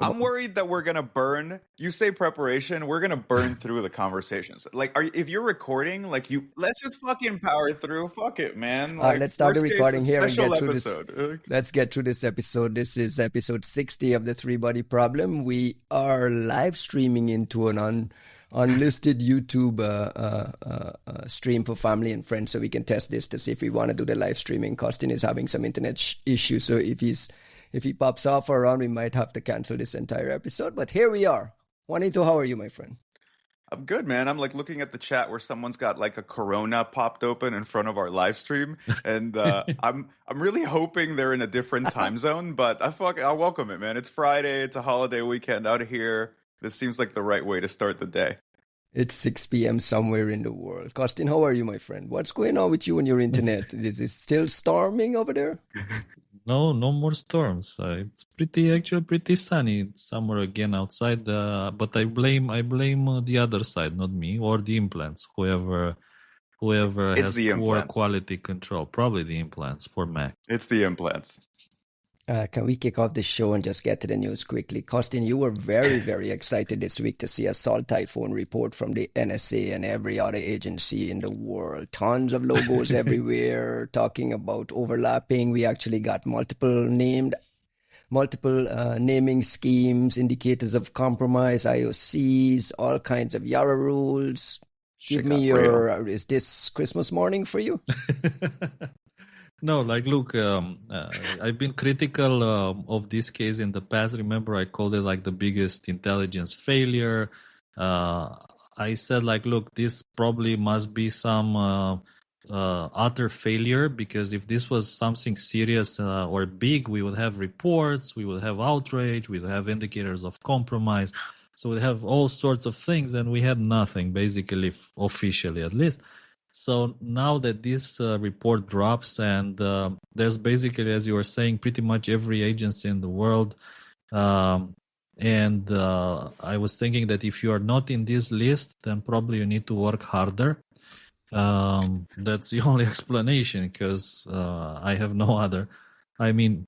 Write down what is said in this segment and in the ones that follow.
I'm worried that we're gonna burn. You say preparation, we're gonna burn through the conversations. Like, if you're recording, let's just fucking power through. Fuck it, man. Like, let's start the worst case, recording a here and special get through episode. this. Let's get through this episode. This is episode 60 of the Three Body Problem. We are live streaming into an unlisted YouTube stream for family and friends, so we can test this to see if we want to do the live streaming. Costin is having some internet issues, so if he pops off or on, we might have to cancel this entire episode. But here we are. Juanito, how are you, my friend? I'm good, man. I'm like looking at the chat where someone's got like a Corona popped open in front of our live stream, and I'm really hoping they're in a different time zone. But I'll welcome it, man. It's Friday. It's a holiday weekend out here. This seems like the right way to start the day. It's 6 p.m. somewhere in the world. Costin, how are you, my friend? What's going on with you and your internet? Is it still storming over there? No more storms. It's pretty sunny somewhere again outside. But I blame the other side, not me, or the implants. Whoever has poor quality control. Probably the implants for Mac. It's the implants. Can we kick off the show and just get to the news quickly? Costin, you were very, very excited this week to see a Salt Typhoon report from the NSA and every other agency in the world. Tons of logos everywhere, talking about overlapping. We actually got multiple naming schemes, indicators of compromise, IOCs, all kinds of YARA rules. Give me is this Christmas morning for you? No, look, I've been critical of this case in the past. Remember, I called it like the biggest intelligence failure. I said, look, this probably must be some utter failure, because if this was something serious or big, we would have reports, we would have outrage, we would have indicators of compromise. So we'd have all sorts of things, and we had nothing, basically, officially at least. So now that this report drops, and there's basically, as you were saying, pretty much every agency in the world. And I was thinking that if you are not in this list, then probably you need to work harder. That's the only explanation, because I have no other. I mean,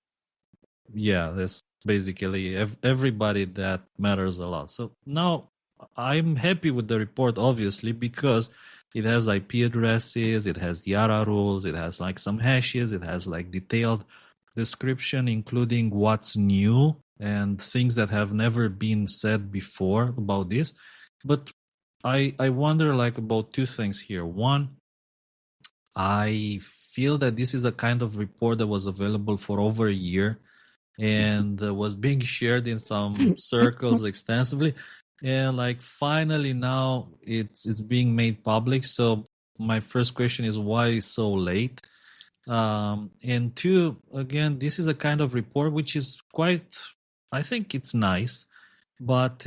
yeah, that's basically everybody that matters a lot. So now I'm happy with the report, obviously, because it has IP addresses, it has YARA rules, it has some hashes, it has detailed description, including what's new and things that have never been said before about this. But I wonder about two things here. One, I feel that this is a kind of report that was available for over a year and was being shared in some circles extensively. And finally now it's being made public. So my first question is, why so late? And two, again, this is a kind of report which is I think it's nice, but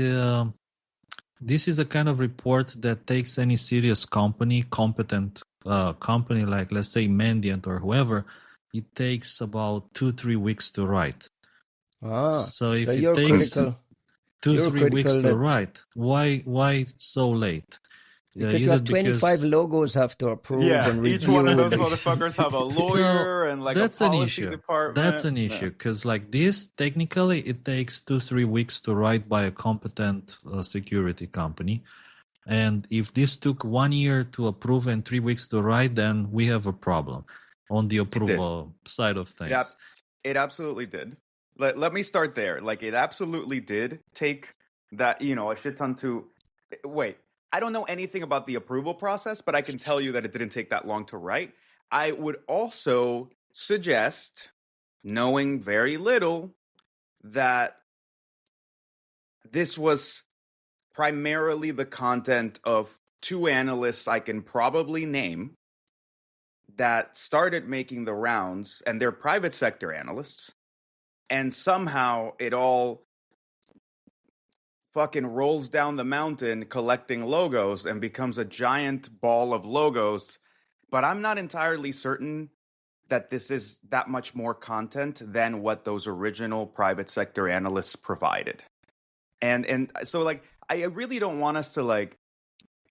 this is a kind of report that takes any serious competent company, like let's say Mandiant or whoever, it takes about 2-3 weeks to write. So if it takes critical. 2-3 weeks to write, why so late? Because you have 25 logos have to approve and review. Each one of those motherfuckers have a lawyer and that's a policy an issue. department. That's an issue, because this, technically, it takes 2-3 weeks to write by a competent security company. And if this took 1 year to approve and 3 weeks to write, then we have a problem on the approval side of things. It absolutely did. Let me start there. It absolutely did take that, a shit ton to... Wait, I don't know anything about the approval process, but I can tell you that it didn't take that long to write. I would also suggest, knowing very little, that this was primarily the content of two analysts I can probably name that started making the rounds, and they're private sector analysts. And somehow it all fucking rolls down the mountain collecting logos and becomes a giant ball of logos. But I'm not entirely certain that this is that much more content than what those original private sector analysts provided. And so I really don't want us to I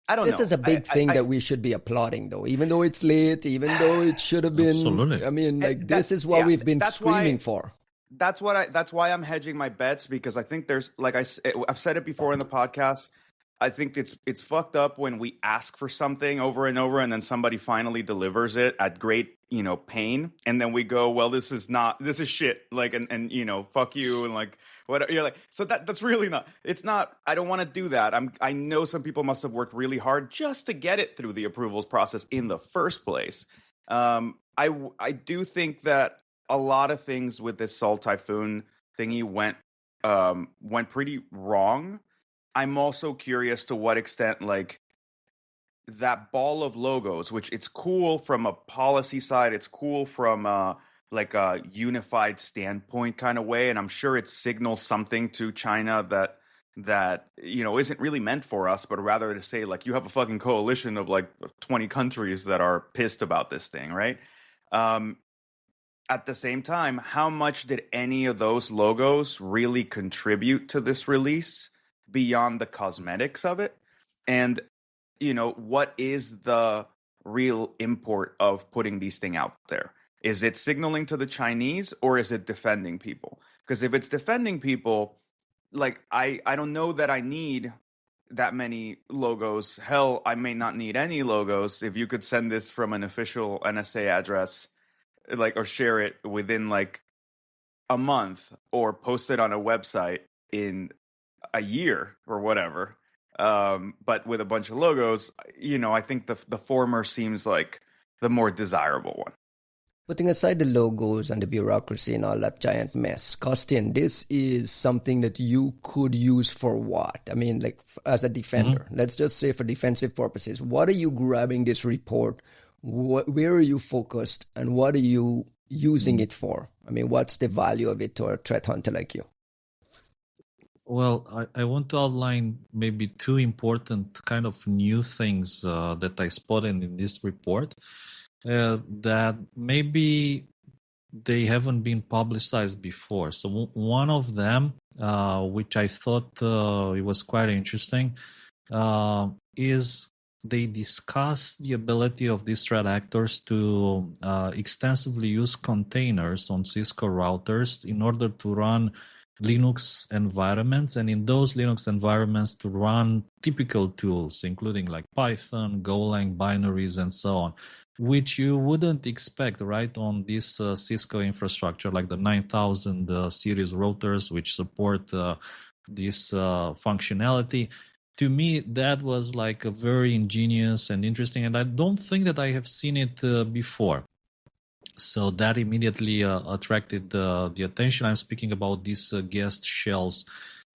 don't know. This is a big thing that we should be applauding, though, even though it's late, even though it should have been. Absolutely. I mean, this is what we've been screaming for. That's why I'm hedging my bets, because I think there's, like I've said it before in the podcast. I think it's fucked up when we ask for something over and over, and then somebody finally delivers it at great, pain, and then we go, well, this is shit, like, and fuck you, and like, what you're like. So that's really not. It's not. I don't want to do that. I know some people must have worked really hard just to get it through the approvals process in the first place. I do think that a lot of things with this Salt Typhoon thingy went pretty wrong. I'm also curious to what extent, like, that ball of logos, which it's cool from a policy side, it's cool from like a unified standpoint kind of way, and I'm sure it signals something to China that isn't really meant for us, but rather to say, like, you have a fucking coalition of like 20 countries that are pissed about this thing, right? At the same time, how much did any of those logos really contribute to this release beyond the cosmetics of it? And, what is the real import of putting these things out there? Is it signaling to the Chinese, or is it defending people? Because if it's defending people, like, I don't know that I need that many logos. Hell, I may not need any logos. If you could send this from an official NSA address, like, or share it within like a month, or post it on a website in a year or whatever, but with a bunch of logos, I think the former seems like the more desirable one. Putting aside the logos and the bureaucracy and all that giant mess, Costin, this is something that you could use for what? I mean, like, as a defender, let's just say for defensive purposes, what are you grabbing this report? Where are you focused, and what are you using it for? I mean, what's the value of it to a threat hunter like you? Well, I want to outline maybe two important kind of new things that I spotted in this report that maybe they haven't been publicized before. So one of them, which I thought it was quite interesting, is they discuss the ability of these threat actors to extensively use containers on Cisco routers in order to run Linux environments, and in those Linux environments to run typical tools, including like Python, Golang, binaries, and so on, which you wouldn't expect, right, on this Cisco infrastructure, like the 9000 series routers, which support this functionality. To me, that was like a very ingenious and interesting, and I don't think that I have seen it before. So that immediately attracted the attention. I'm speaking about these guest shells,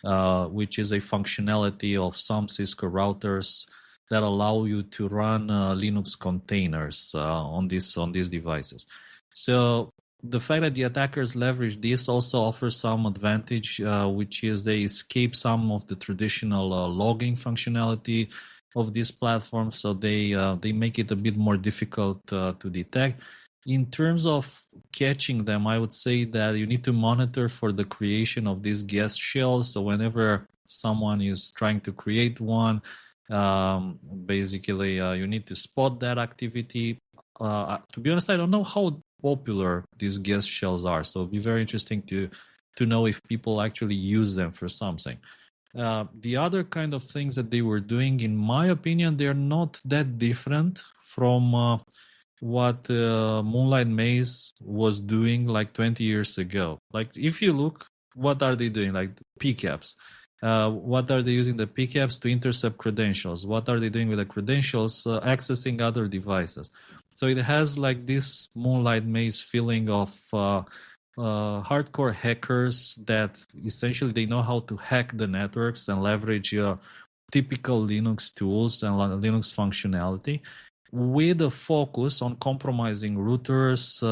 which is a functionality of some Cisco routers that allow you to run Linux containers on these devices. So the fact that the attackers leverage this also offers some advantage, which is they escape some of the traditional logging functionality of this platform. So they make it a bit more difficult to detect. In terms of catching them, I would say that you need to monitor for the creation of these guest shells. So whenever someone is trying to create one, basically you need to spot that activity. To be honest, I don't know how popular these guest shells are. So it'd be very interesting to know if people actually use them for something. The other kind of things that they were doing, in my opinion, they're not that different from what Moonlight Maze was doing like 20 years ago. Like, if you look, what are they doing? Like PCAPs. What are they using the PCAPs to intercept credentials? What are they doing with the credentials? Accessing other devices. So it has like this Moonlight Maze feeling of hardcore hackers that essentially they know how to hack the networks and leverage typical Linux tools and Linux functionality, with a focus on compromising routers,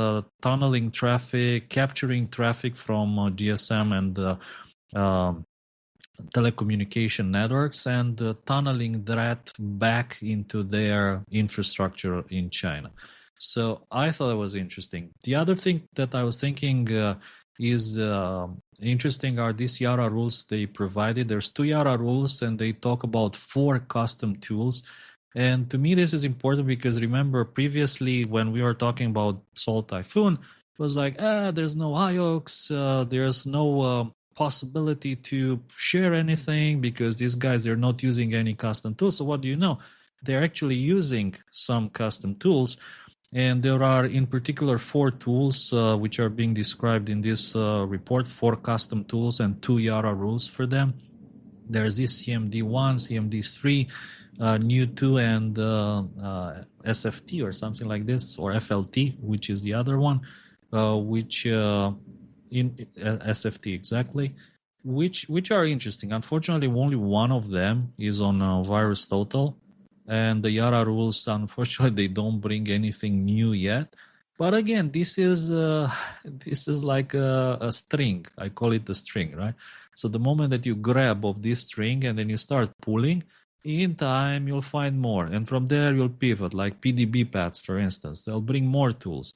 tunneling traffic, capturing traffic from GSM and telecommunication networks, and tunneling that back into their infrastructure in China. So I thought it was interesting. The other thing that I was thinking is interesting are these YARA rules they provided. There's 2 YARA rules, and they talk about 4 custom tools. And to me, this is important because remember previously when we were talking about Salt Typhoon, was like, there's no IOCs, there's no possibility to share anything because these guys, they're not using any custom tools. So what do you know? They're actually using some custom tools. And there are in particular 4 tools which are being described in this report, 4 custom tools and 2 YARA rules for them. There's this CMD1, CMD3, new 2 and SFT or something like this, or FLT, which is the other one, which in SFT exactly, which are interesting. Unfortunately, only one of them is on VirusTotal, and the YARA rules, unfortunately, they don't bring anything new yet. But again, this is like a string. I call it a string, right? So the moment that you grab of this string and then you start pulling, in time you'll find more. And from there you'll pivot, like PDB paths, for instance. They'll bring more tools.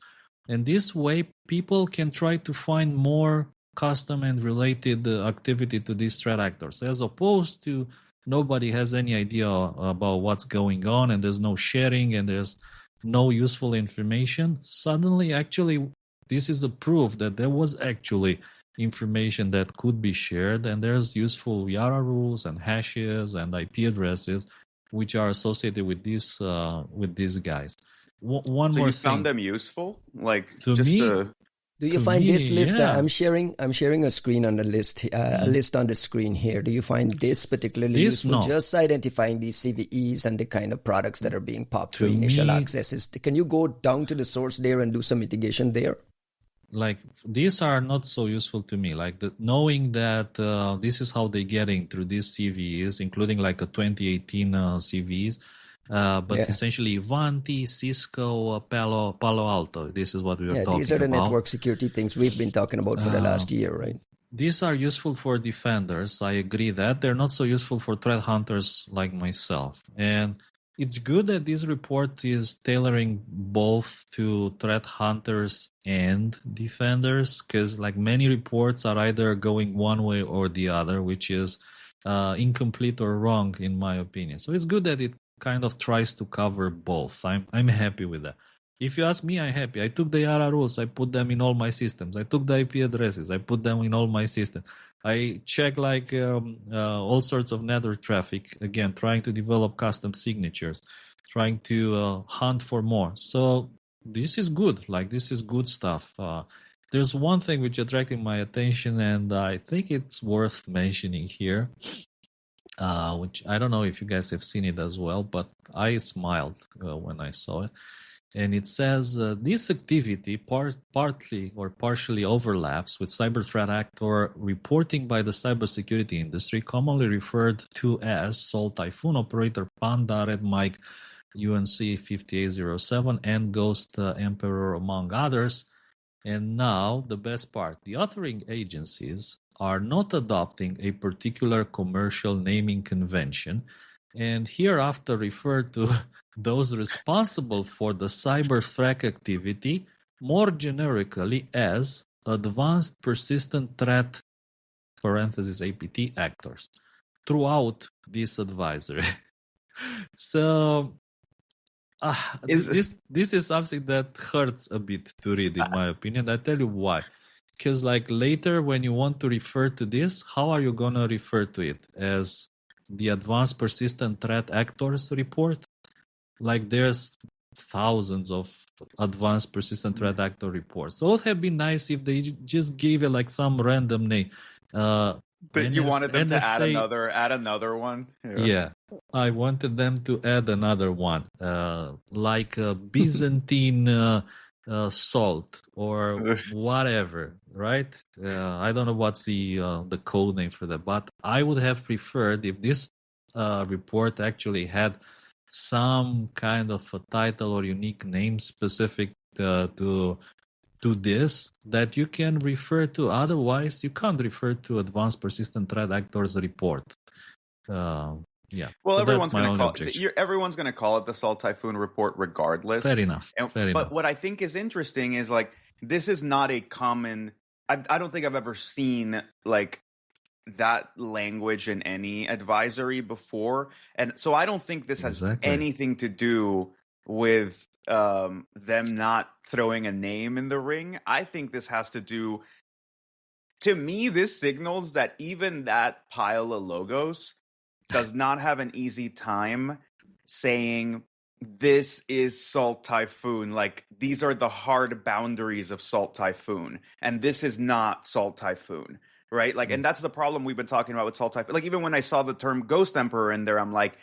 And this way, people can try to find more custom and related activity to these threat actors, as opposed to nobody has any idea about what's going on and there's no sharing and there's no useful information. Suddenly, actually, this is a proof that there was actually information that could be shared, and there's useful YARA rules and hashes and IP addresses which are associated with these guys. One so more you thing. found them useful, like To just me, to Do you To find me, this list? yeah. I'm sharing a screen on the list, a list on the screen here. Do you find this particularly This, useful? no. Just identifying these CVEs and the kind of products that are being popped for To initial me- accesses. Can you go down to the source there and do some mitigation there? Like, these are not so useful to me. Like, knowing that this is how they getting through these CVEs, including like a 2018 CVEs. But Yeah. essentially, Ivanti, Cisco, Palo Alto. This is what we are Yeah, talking these are the about. network security things we've been talking about for the last year, right? These are useful for defenders. I agree that they're not so useful for threat hunters like myself. And it's good that this report is tailoring both to threat hunters and defenders, because like many reports are either going one way or the other, which is incomplete or wrong in my opinion. So it's good that it kind of tries to cover both. I'm happy with that. If you ask me, I'm happy. I took the YARA rules, I put them in all my systems. I took the IP addresses, I put them in all my systems. I check like all sorts of network traffic, again, trying to develop custom signatures, trying to hunt for more. So this is good. Like, this is good stuff. There's one thing which attracted my attention, and I think it's worth mentioning here. Which I don't know if you guys have seen it as well, but I smiled when I saw it. And it says this activity partly or partially overlaps with cyber threat actor reporting by the cybersecurity industry, commonly referred to as Salt Typhoon, Operator Panda, Red Mike, UNC 5807, and Ghost Emperor, among others. And now the best part, the authoring agencies are not adopting a particular commercial naming convention, and hereafter refer to those responsible for the cyber threat activity more generically as advanced persistent threat parentheses APT actors throughout this advisory. So this is something that hurts a bit to read, in my opinion. I tell you why. Because like later when you want to refer to this, how are you going to refer to it? As the Advanced Persistent Threat Actors report? Like there's thousands of Advanced Persistent Threat Actor reports. So it would have been nice if they just gave it like some random name. But you wanted them to add NSA another one. Yeah, I wanted them to add another one, like Byzantine salt or whatever, right? I don't know what's the code name for that, but I would have preferred if this report actually had some kind of a title or unique name specific to this that you can refer to. Otherwise, you can't refer to Advanced Persistent Threat Actors report. Yeah. Well, so everyone's that's my going to only call objection. everyone's going to call it the Salt Typhoon report regardless. Fair enough. But what I think is interesting is like this is not a common. I don't think I've ever seen like that language in any advisory before, and so I don't think this has Exactly. anything to do with them not throwing a name in the ring. I think this has to do, to me, this signals that even that pile of logos does not have an easy time saying this is Salt Typhoon. Like, these are the hard boundaries of Salt Typhoon, and this is not Salt Typhoon, right? Like, and that's the problem we've been talking about with Salt Typhoon. Like, even when I saw the term Ghost Emperor in there, I'm like,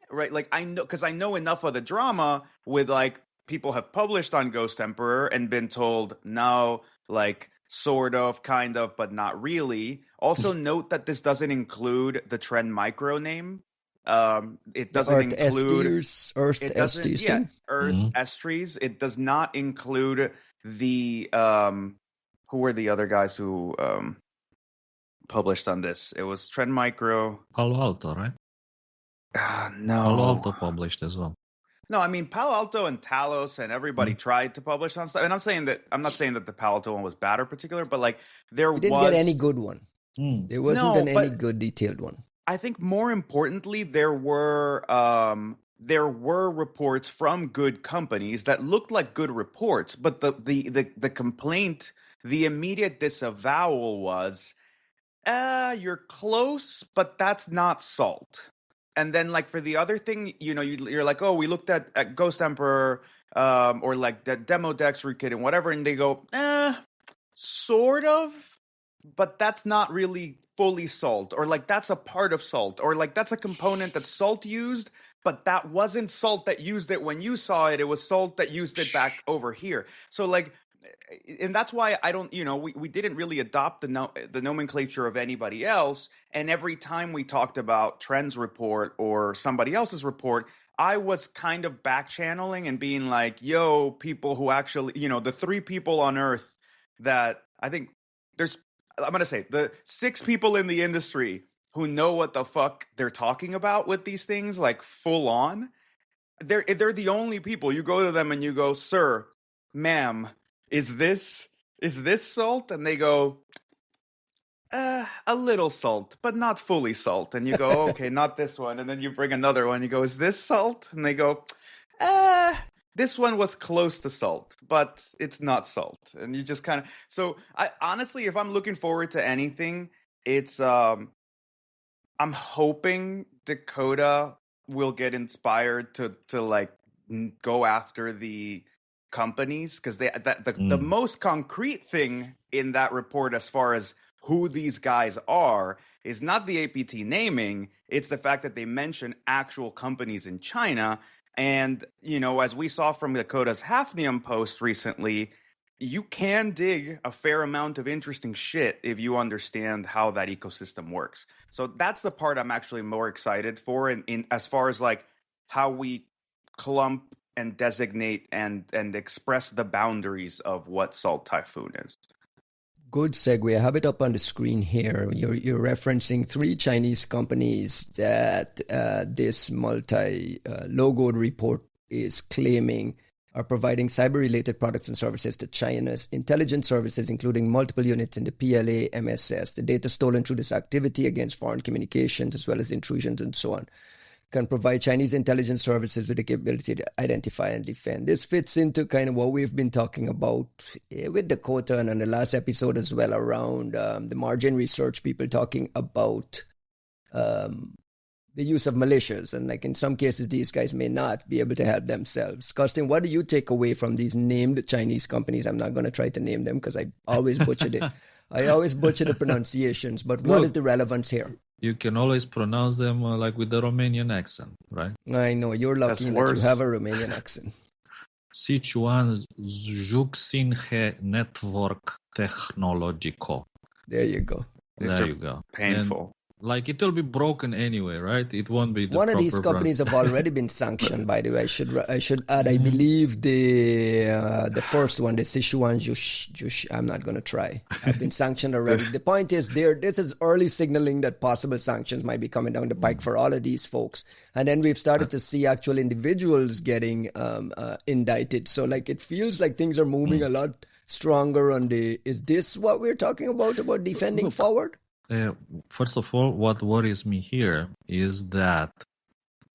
right? Like, I know, because I know enough of the drama with, like, people have published on Ghost Emperor and been told, no, like, sort of, kind of, but not really. Also, note that this doesn't include the Trend Micro name. It doesn't include Earth S-tiers thing? Earth S-trees. It does not include the who were the other guys who published on this? It was Trend Micro. Palo Alto, right? No. Palo Alto published as well. No, I mean Palo Alto and Talos and everybody tried to publish on stuff. And I'm not saying that the Palo Alto one was bad or particular, but like We didn't get any good one. There wasn't any good detailed one. I think more importantly, there were reports from good companies that looked like good reports, but the complaint, the immediate disavowal was, you're close, but that's not Salt. And then, like, for the other thing, you know, you're like, oh, we looked at Ghost Emperor, or like the demo decks, Rootkit and whatever, and they go, sort of. But that's not really fully Salt, or like that's a part of Salt, or like that's a component that Salt used, but that wasn't Salt that used it when you saw it. It was Salt that used it back over here. So like, and that's why I don't, you know, we didn't really adopt the nomenclature of anybody else. And every time we talked about Trend's report or somebody else's report, I was kind of back channeling and being like, yo, people who actually, you know, the 3 people on Earth that I think I'm going to say the 6 people in the industry who know what the fuck they're talking about with these things, like full on. They're the only people. You go to them and you go, sir, ma'am, is this Salt? And they go, a little Salt, but not fully Salt. And you go, okay, not this one. And then you bring another one. You go, is this Salt? And they go, this one was close to Salt, but it's not Salt. And you just kind of, so I honestly, if I'm looking forward to anything, it's, I'm hoping Dakota will get inspired to like go after the companies, because the most concrete thing in that report as far as who these guys are is not the APT naming, it's the fact that they mention actual companies in China. And, you know, as we saw from Dakota's Hafnium post recently, you can dig a fair amount of interesting shit if you understand how that ecosystem works. So that's the part I'm actually more excited for in as far as like how we clump and designate and express the boundaries of what Salt Typhoon is. Good segue. I have it up on the screen here. You're referencing 3 Chinese companies that this multi-logoed report is claiming are providing cyber-related products and services to China's intelligence services, including multiple units in the PLA, MSS. The data stolen through this activity against foreign communications, as well as intrusions and so on, can provide Chinese intelligence services with the capability to identify and defend. This fits into kind of what we've been talking about with Dakota and on the last episode as well, around the margin research, people talking about the use of militias. And like in some cases, these guys may not be able to help themselves. Costin, what do you take away from these named Chinese companies? I'm not going to try to name them because I always butchered it. I always butcher the pronunciations, but what is the relevance here? You can always pronounce them like with the Romanian accent, right? I know, you're lucky that you have a Romanian accent. Sichuan Juxinhe Network Technologico. There you go. There you go. Painful. And, like, it will be broken anyway, right? It won't be the one of these companies have already been sanctioned, by the way. I should add, I believe the first one, the Sichuan Jush, I'm not going to try. Have been sanctioned already. The point is, this is early signaling that possible sanctions might be coming down the pike for all of these folks. And then we've started to see actual individuals getting indicted. So, like, it feels like things are moving a lot stronger on the, is this what we're talking about defending forward? First of all, what worries me here is that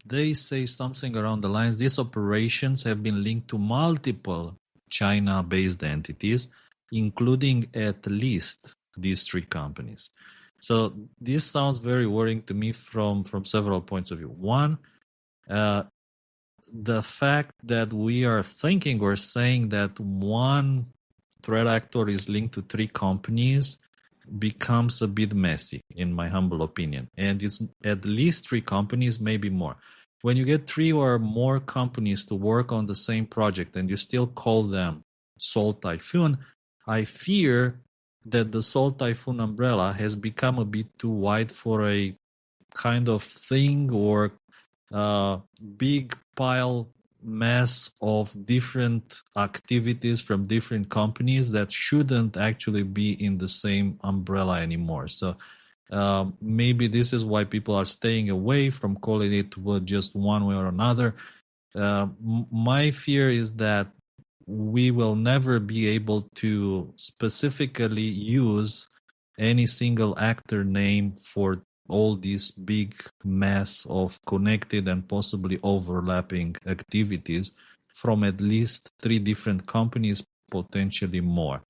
they say something around the lines, these operations have been linked to multiple China-based entities, including at least these three companies. So this sounds very worrying to me from several points of view. One, the fact that we are thinking or saying that one threat actor is linked to three companies becomes a bit messy, in my humble opinion. And it's at least three companies, maybe more. When you get three or more companies to work on the same project and you still call them Salt Typhoon, I fear that the Salt Typhoon umbrella has become a bit too wide for a kind of thing or big pile mass of different activities from different companies that shouldn't actually be in the same umbrella anymore. So maybe this is why people are staying away from calling it just one way or another. My fear is that we will never be able to specifically use any single actor name for all these big mass of connected and possibly overlapping activities from at least three different companies, potentially more.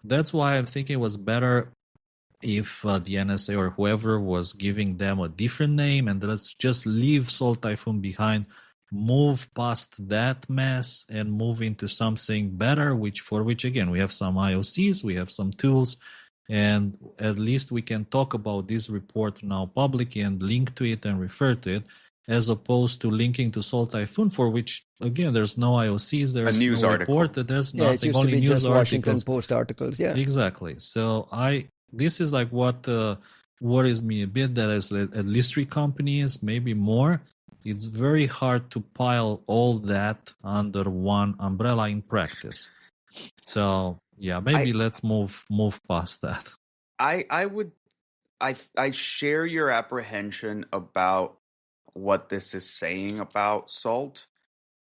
That's why I'm thinking it was better if the NSA or whoever was giving them a different name, and let's just leave Salt Typhoon behind, move past that mess and move into something better, for which again we have some IOCs, we have some tools, and at least we can talk about this report now publicly and link to it and refer to it, as opposed to linking to Salt Typhoon, for which again there's no IOCs, there's news no article. report, there's Yeah, nothing, it used to only be news just Washington articles. Post articles. Yeah, exactly. So this is like what worries me a bit, that is at least three companies, maybe more. It's very hard to pile all that under one umbrella in practice. So yeah, maybe let's move past that. I share your apprehension about what this is saying about Salt.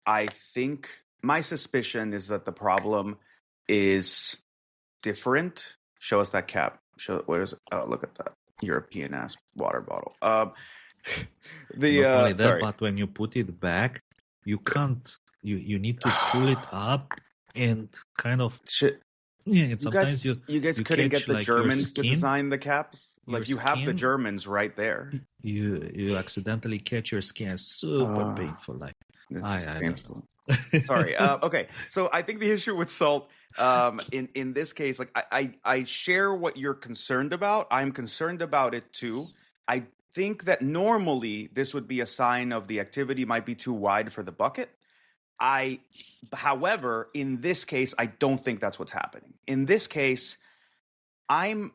I think my suspicion is that the problem is different. Show us that cap. Where is it? Oh, look at that European ass water bottle. Not only that, sorry. but when you put it back, you can't. You need to pull it up and kind of. Yeah, sometimes you guys couldn't get the Germans to design the caps. Like you have the Germans right there. You accidentally catch your skin. It's super painful. Like this is painful. Sorry. Okay. So I think the issue with Salt, in this case, like I share what you're concerned about. I'm concerned about it too. I think that normally this would be a sign of the activity might be too wide for the bucket. However, in this case, I don't think that's what's happening. In this case, I'm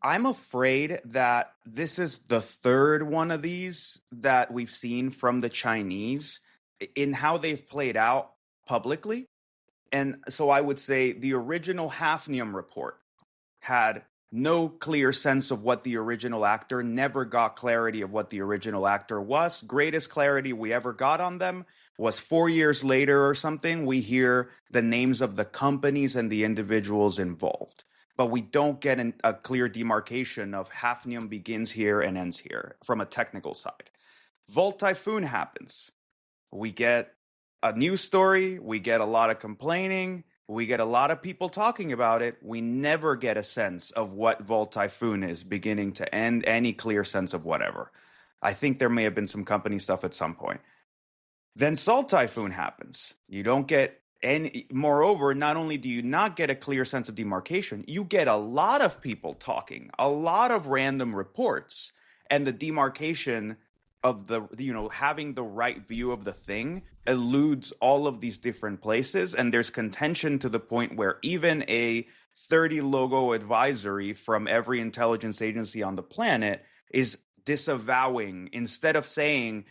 afraid that this is the third one of these that we've seen from the Chinese in how they've played out publicly. And so I would say the original Hafnium report had no clear sense of what the original actor, never got clarity of what the original actor was. Greatest clarity we ever got on them was 4 years later or something. We hear the names of the companies and the individuals involved, but we don't get a clear demarcation of Hafnium begins here and ends here from a technical side. Salt Typhoon happens. We get a news story. We get a lot of complaining. We get a lot of people talking about it. We never get a sense of what Salt Typhoon is beginning to end, any clear sense of whatever. I think there may have been some company stuff at some point. Then Salt Typhoon happens. You don't get any. Moreover, not only do you not get a clear sense of demarcation, you get a lot of people talking, a lot of random reports, and the demarcation of the, having the right view of the thing eludes all of these different places. And there's contention to the point where even a 30 logo advisory from every intelligence agency on the planet is disavowing, instead of saying,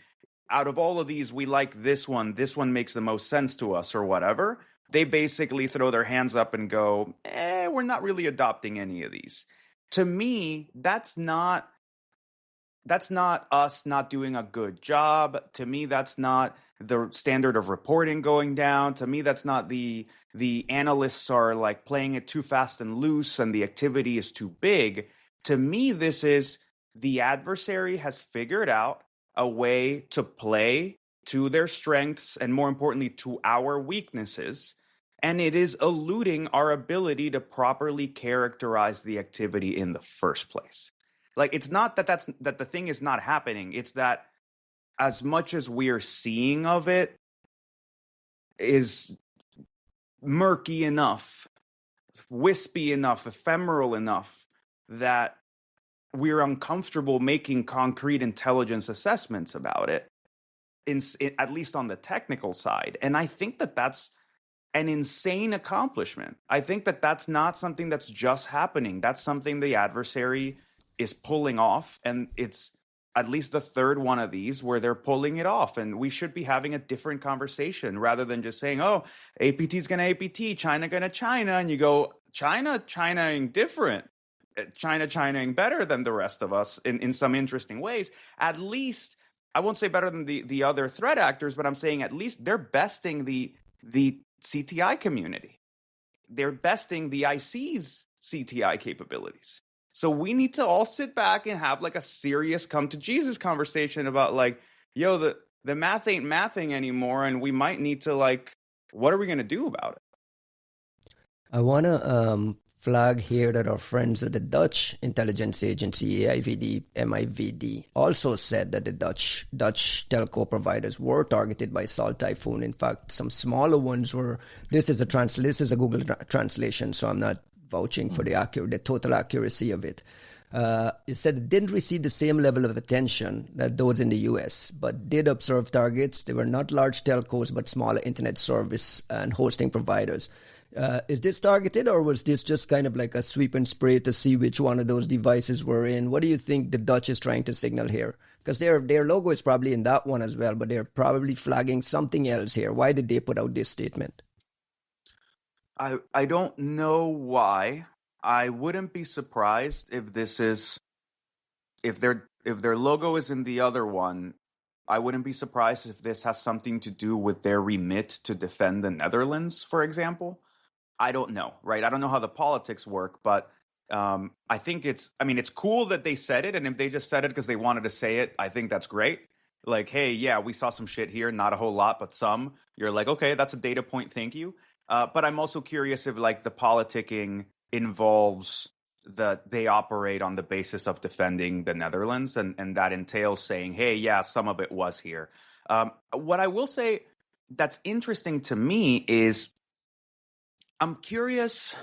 out of all of these, we like this one makes the most sense to us or whatever. They basically throw their hands up and go, we're not really adopting any of these. To me, that's not us not doing a good job. To me, that's not the standard of reporting going down. To me, that's not the analysts are like playing it too fast and loose and the activity is too big. To me, this is the adversary has figured out a way to play to their strengths and, more importantly, to our weaknesses. And it is eluding our ability to properly characterize the activity in the first place. Like, it's not that the thing is not happening. It's that as much as we are seeing of it is murky enough, wispy enough, ephemeral enough that we're uncomfortable making concrete intelligence assessments about it, at least on the technical side. And I think that that's an insane accomplishment. I think that that's not something that's just happening. That's something the adversary is pulling off, and it's at least the third one of these where they're pulling it off. And we should be having a different conversation rather than just saying, oh, APT's going to APT, China going to China. And you go, Chinaing different. Chinaing better than the rest of us in some interesting ways. At least, I won't say better than the other threat actors, but I'm saying at least they're besting the CTI community. They're besting the IC's CTI capabilities. So we need to all sit back and have like a serious come to Jesus conversation about like, yo, the math ain't mathing anymore, and we might need to like, what are we going to do about it? I want to flag here that our friends at the Dutch intelligence agency, AIVD, MIVD, also said that the Dutch telco providers were targeted by Salt Typhoon. In fact, some smaller ones were. This is a Google translation, so I'm not vouching for the total accuracy of it. It said it didn't receive the same level of attention that those in the US, but did observe targets. They were not large telcos, but smaller internet service and hosting providers. Is this targeted, or was this just kind of like a sweep and spray to see which one of those devices were in? What do you think the Dutch is trying to signal here? Because their logo is probably in that one as well, but they're probably flagging something else here. Why did they put out this statement? I don't know why. I wouldn't be surprised if their logo is in the other one. I wouldn't be surprised if this has something to do with their remit to defend the Netherlands, for example. I don't know, right? I don't know how the politics work, but I think it's cool that they said it, and if they just said it because they wanted to say it, I think that's great. Like, hey, yeah, we saw some shit here, not a whole lot, but some. You're like, okay, that's a data point, thank you. But I'm also curious if like the politicking involves that they operate on the basis of defending the Netherlands, and that entails saying, hey, yeah, some of it was here. What I will say that's interesting to me is I'm curious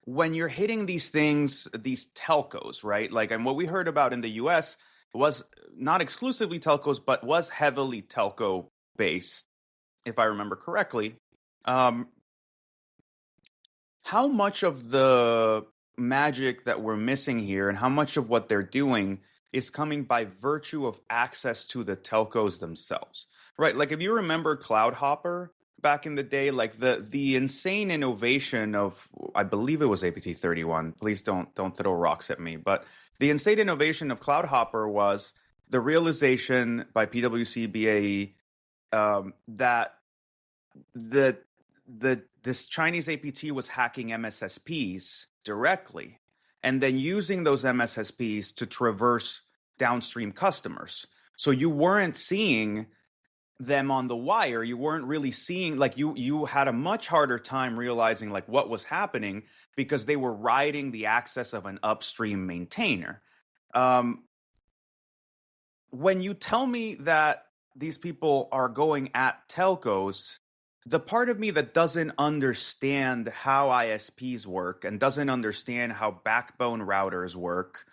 when you're hitting these things, these telcos, right? Like, and what we heard about in the US was not exclusively telcos, but was heavily telco based, if I remember correctly. How much of the magic that we're missing here and how much of what they're doing is coming by virtue of access to the telcos themselves, right? Like, if you remember Cloud Hopper back in the day, like the insane innovation of, I believe it was APT 31. Please don't throw rocks at me. But the insane innovation of Cloud Hopper was the realization by PwC BAE that this Chinese APT was hacking MSSPs directly and then using those MSSPs to traverse downstream customers. So you weren't seeing them on the wire. You weren't really seeing, like, you had a much harder time realizing like what was happening because they were riding the access of an upstream maintainer. When you tell me that these people are going at telcos, the part of me that doesn't understand how ISPs work and doesn't understand how backbone routers work,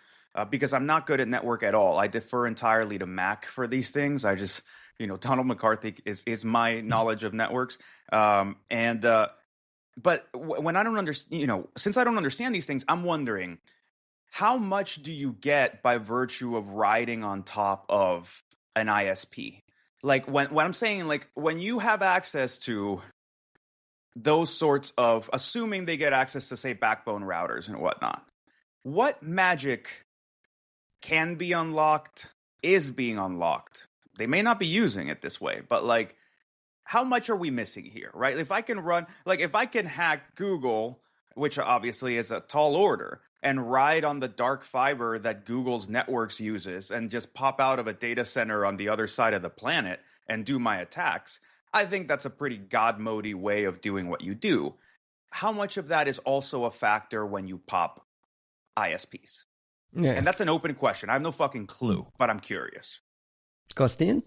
because I'm not good at network at all. I defer entirely to Mac for these things. I just, Donald McCarthy is my knowledge of networks. But when I don't understand, since I don't understand these things, I'm wondering, how much do you get by virtue of riding on top of an ISP? Like, when I'm saying, like, when you have access to those sorts of, assuming they get access to, say, backbone routers and whatnot, what magic can be unlocked, is being unlocked? They may not be using it this way, but like, how much are we missing here, right? If I can hack Google, which obviously is a tall order, and ride on the dark fiber that Google's networks uses and just pop out of a data center on the other side of the planet and do my attacks, I think that's a pretty God mode-y way of doing what you do. How much of that is also a factor when you pop ISPs? Yeah. And that's an open question. I have no fucking clue, but I'm curious. Costin?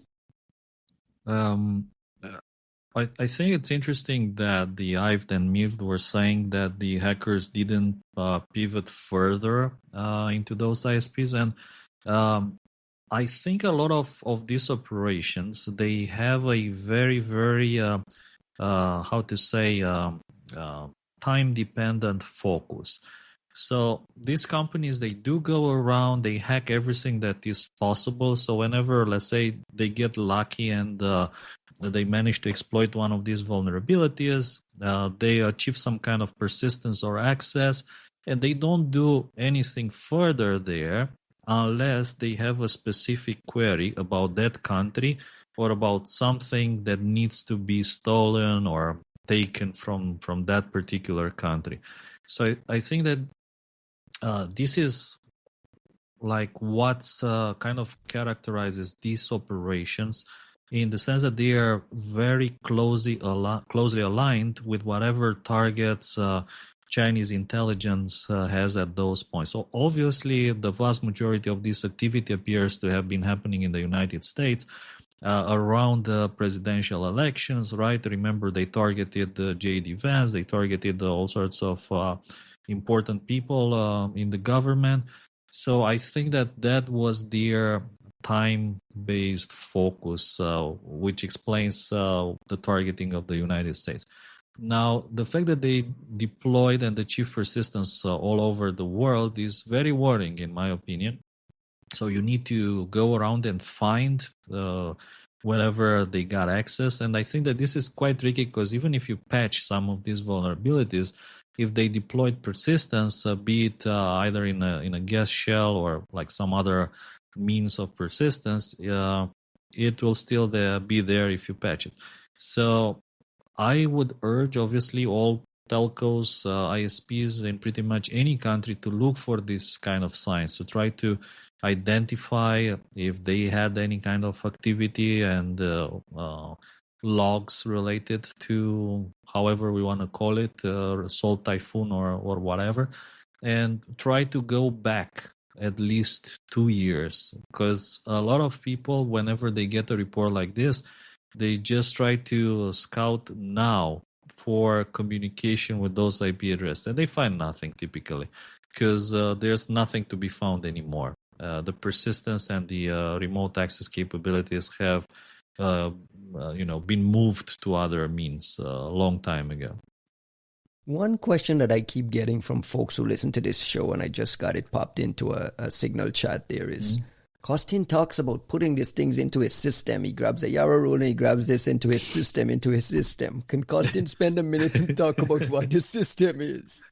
I think it's interesting that the IVE and MIVD were saying that the hackers didn't pivot further into those ISPs. And I think a lot of these operations, they have a very, very, time-dependent focus. So these companies, they do go around, they hack everything that is possible. So whenever, let's say, they get lucky and they manage to exploit one of these vulnerabilities, they achieve some kind of persistence or access, and they don't do anything further there unless they have a specific query about that country or about something that needs to be stolen or taken from that particular country. So I think that this is like what's kind of characterizes these operations, in the sense that they are very closely aligned with whatever targets Chinese intelligence has at those points. So obviously, the vast majority of this activity appears to have been happening in the United States around the presidential elections, right? Remember, they targeted J.D. Vance, they targeted all sorts of important people in the government. So I think that was their time-based focus, which explains the targeting of the United States. Now, the fact that they deployed and achieved persistence all over the world is very worrying, in my opinion. So you need to go around and find wherever they got access. And I think that this is quite tricky, because even if you patch some of these vulnerabilities, if they deployed persistence, be it either in a guest shell or like some other means of persistence, it will still be there if you patch it. So I would urge, obviously, all telcos, ISPs in pretty much any country to look for this kind of signs, to try to identify if they had any kind of activity and logs related to however we want to call it, Salt Typhoon or whatever, and try to go back at least 2 years, because a lot of people, whenever they get a report like this, they just try to scout now for communication with those IP addresses, and they find nothing typically, because there's nothing to be found anymore. The persistence and the remote access capabilities have been moved to other means a long time ago. One question that I keep getting from folks who listen to this show, and I just got it popped into a signal chat there, is Costin talks about putting these things into his system. He grabs a YARA rule and he grabs this into his system. Can Costin spend a minute and talk about what the system is?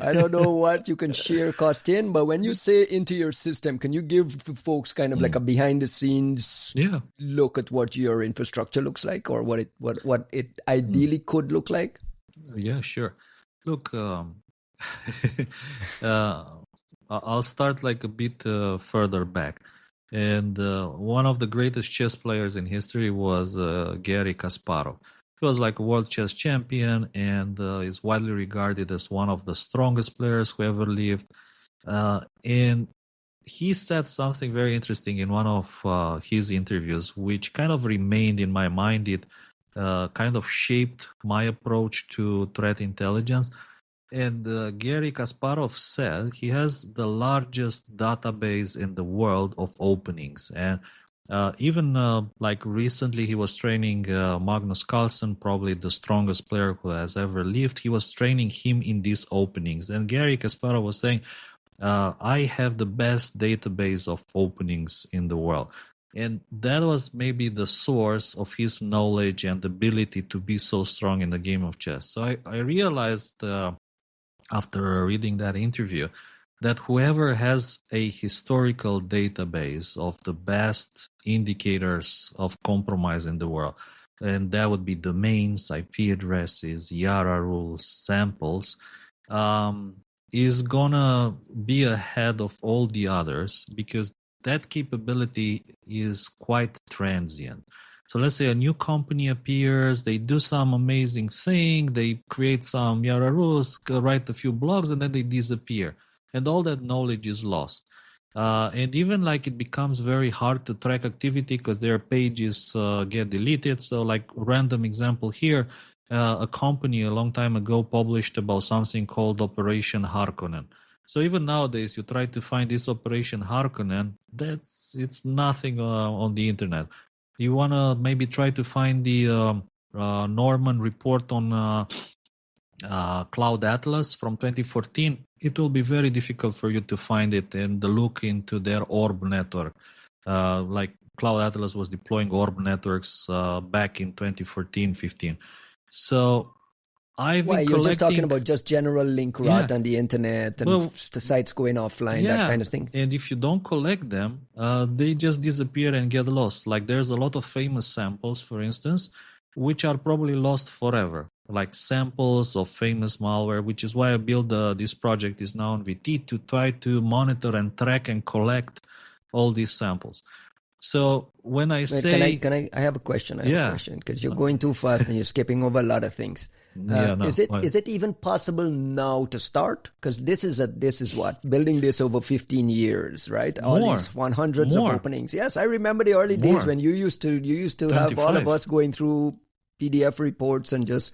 I don't know what you can share, Costin, but when you say into your system, can you give folks kind of like a behind the scenes look at what your infrastructure looks like, or what it ideally could look like? Yeah, sure. Look, I'll start like a bit further back. And one of the greatest chess players in history was Garry Kasparov. He was like a world chess champion and is widely regarded as one of the strongest players who ever lived. And he said something very interesting in one of his interviews, which kind of remained in my mind. It kind of shaped my approach to threat intelligence. And Garry Kasparov said he has the largest database in the world of openings. And even like recently, he was training Magnus Carlsen, probably the strongest player who has ever lived. He was training him in these openings. And Garry Kasparov was saying, I have the best database of openings in the world. And that was maybe the source of his knowledge and ability to be so strong in the game of chess. So I realized after reading that interview that whoever has a historical database of the best indicators of compromise in the world, and that would be domains, IP addresses, YARA rules, samples, is gonna be ahead of all the others because that capability is quite transient. So let's say a new company appears, they do some amazing thing, they create some YARA rules, write a few blogs, and then they disappear. And all that knowledge is lost. And even like it becomes very hard to track activity because their pages get deleted. So like random example here, a company a long time ago published about something called Operation Harkonnen. So even nowadays, you try to find this Operation Harkonnen, it's nothing on the internet. You want to maybe try to find the Norman report on Cloud Atlas from 2014. It will be very difficult for you to find it and look into their orb network. Like Cloud Atlas was deploying orb networks back in 2014-15. So I've been You're just talking collecting about just general link rot on the internet and the sites going offline, that kind of thing. And if you don't collect them, they just disappear and get lost. Like there's a lot of famous samples, for instance, which are probably lost forever. Like samples of famous malware, which is why I built this project is now on VT to try to monitor and track and collect all these samples. So when I say, I have a question. I have a question because you're going too fast and you're skipping over a lot of things. Is it even possible now to start? Because this is what building this over 15 years, right? All these hundreds of openings. Yes, I remember the early days when you used to have all of us going through PDF reports and just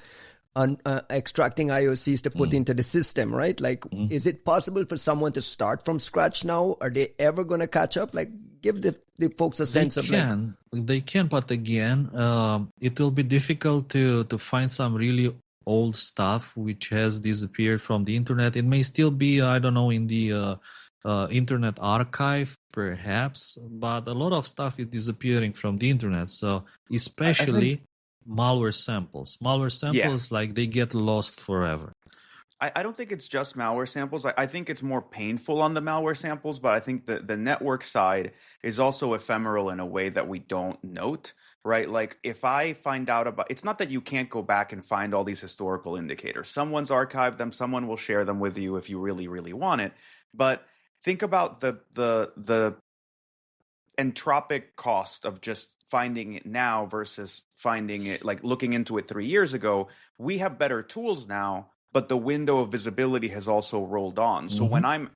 extracting IOCs to put into the system, right? Like, is it possible for someone to start from scratch now? Are they ever going to catch up? Like, give the folks a sense of that. They can, but again, it will be difficult to find some really old stuff which has disappeared from the internet. It may still be, I don't know, in the internet archive, perhaps, but a lot of stuff is disappearing from the internet. So especially malware samples. Like they get lost forever. I don't think it's just malware samples. I think it's more painful on the malware samples, but I think the network side is also ephemeral in a way that we don't note, right? Like if I find out about, it's not that you can't go back and find all these historical indicators. Someone's archived them. Someone will share them with you if you really, really want it. But think about the entropic cost of just finding it now versus finding it, like looking into it 3 years ago. We have better tools now, but the window of visibility has also rolled on. So when I